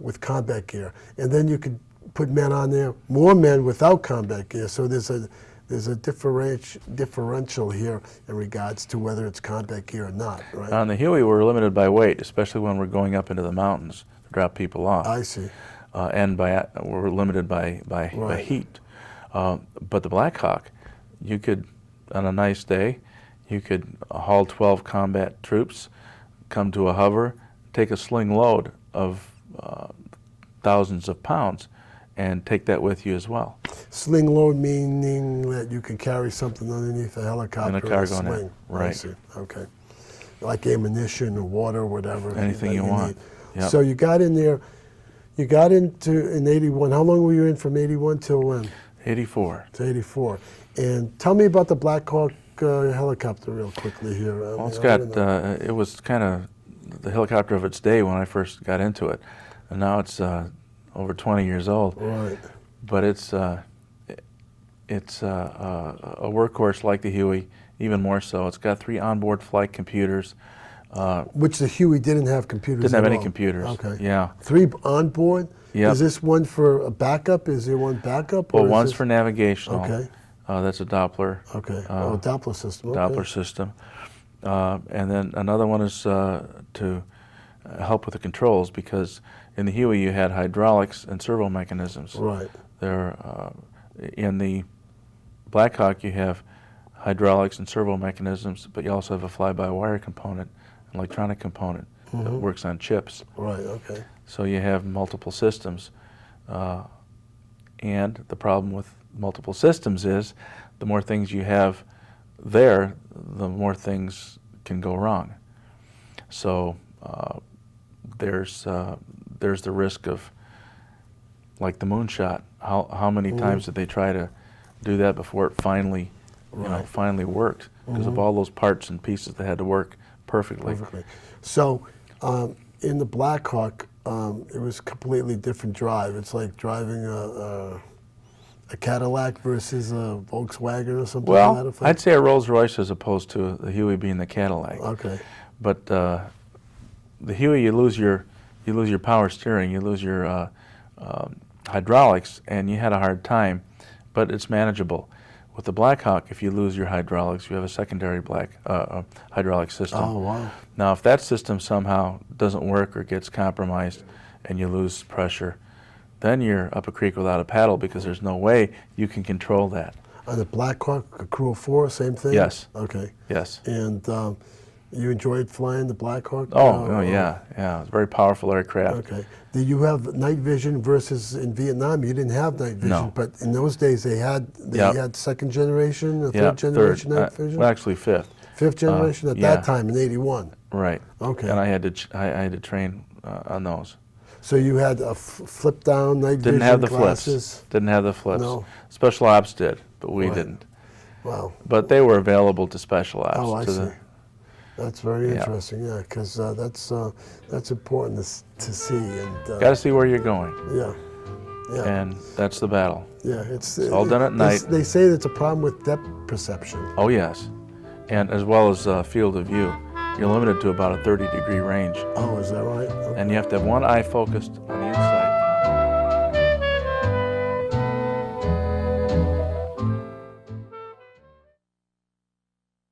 Speaker 2: with combat gear. And then you could put men on there, more men without combat gear. So there's a differential here in regards to whether it's combat gear or not, right?
Speaker 3: On the Huey, we're limited by weight, especially when we're going up into the mountains to drop people off.
Speaker 2: I see.
Speaker 3: And we're limited by
Speaker 2: Right.
Speaker 3: heat. But the Black Hawk, you could, on a nice day, you could haul 12 combat troops, come to a hover, take a sling load of thousands of pounds, and take that with you as well.
Speaker 2: Sling load meaning that you can carry something underneath a helicopter
Speaker 3: In a cargo net,
Speaker 2: sling.
Speaker 3: right.
Speaker 2: I see. Okay. Like ammunition or water or whatever.
Speaker 3: Anything
Speaker 2: that
Speaker 3: you want.
Speaker 2: need.
Speaker 3: Yep.
Speaker 2: So you got in there, you got into in 81. How long were you in from 81 till when?
Speaker 3: 84.
Speaker 2: To 84. And tell me about the Black Hawk helicopter real quickly here.
Speaker 3: Well, it's got, it was kind of the helicopter of its day when I first got into it. And now it's over 20 years old.
Speaker 2: Right.
Speaker 3: But it's a workhorse like the Huey, even more so. It's got 3 onboard flight computers.
Speaker 2: Which the Huey didn't have computers
Speaker 3: Didn't have
Speaker 2: at
Speaker 3: any
Speaker 2: all.
Speaker 3: computers.
Speaker 2: Okay.
Speaker 3: Yeah.
Speaker 2: 3 on board?
Speaker 3: Yep.
Speaker 2: Is this one for a backup? Is there one backup?
Speaker 3: Well,
Speaker 2: or is
Speaker 3: one's
Speaker 2: this-
Speaker 3: for navigational.
Speaker 2: Okay.
Speaker 3: That's a Doppler.
Speaker 2: Okay. Doppler system. Okay.
Speaker 3: Doppler system. And then another one is to help with the controls, because in the Huey you had hydraulics and servo mechanisms.
Speaker 2: Right.
Speaker 3: There, in the Black Hawk you have hydraulics and servo mechanisms, but you also have a fly-by-wire component, an electronic component that works on chips.
Speaker 2: Right. Okay.
Speaker 3: So you have multiple systems. And the problem with multiple systems is the more things you have there, the more things can go wrong. So there's the risk of, like the moonshot. How many times did they try to do that before it finally, finally worked? Because of all those parts and pieces that had to work perfectly.
Speaker 2: Perfectly. So in the Black Hawk, it was a completely different drive. It's like driving a Cadillac versus a Volkswagen or something like that.
Speaker 3: Well,
Speaker 2: effect?
Speaker 3: I'd say a Rolls Royce as opposed to the Huey being the Cadillac.
Speaker 2: Okay.
Speaker 3: But the Huey, you lose your power steering, you lose your hydraulics, and you had a hard time. But it's manageable. With the Black Hawk, if you lose your hydraulics, you have a secondary hydraulic system.
Speaker 2: Oh, wow.
Speaker 3: Now, if that system somehow doesn't work or gets compromised and you lose pressure, then you're up a creek without a paddle, because there's no way you can control that.
Speaker 2: On the Black Hawk, a crew of 4, same thing?
Speaker 3: Yes.
Speaker 2: Okay.
Speaker 3: Yes.
Speaker 2: And you enjoyed flying the Black Hawk?
Speaker 3: Oh, yeah. It's a very powerful aircraft.
Speaker 2: Okay. Did you have night vision versus in Vietnam? You didn't have night vision,
Speaker 3: No.
Speaker 2: but in those days they had second generation, or
Speaker 3: Yeah,
Speaker 2: third generation night vision?
Speaker 3: well, actually 5th.
Speaker 2: 5th generation at
Speaker 3: yeah.
Speaker 2: that time in 81.
Speaker 3: Right.
Speaker 2: Okay.
Speaker 3: And I had to train on those.
Speaker 2: So you had a flip down night vision
Speaker 3: Didn't have the
Speaker 2: glasses.
Speaker 3: flips. Didn't have the flips.
Speaker 2: No.
Speaker 3: Special ops did, but we
Speaker 2: Right.
Speaker 3: didn't.
Speaker 2: Wow.
Speaker 3: But they were available to special ops.
Speaker 2: Oh, I
Speaker 3: to
Speaker 2: see.
Speaker 3: the,
Speaker 2: That's very
Speaker 3: Yeah.
Speaker 2: interesting, yeah, because that's important to see. And
Speaker 3: Got to see where you're going,
Speaker 2: yeah, yeah,
Speaker 3: and that's the battle.
Speaker 2: yeah. It's
Speaker 3: all done at night.
Speaker 2: They say that's a problem with depth perception.
Speaker 3: Oh yes, and as well as field of view. You're limited to about a 30-degree range,
Speaker 2: Oh, is that right? Okay.
Speaker 3: and you have to have one eye focused on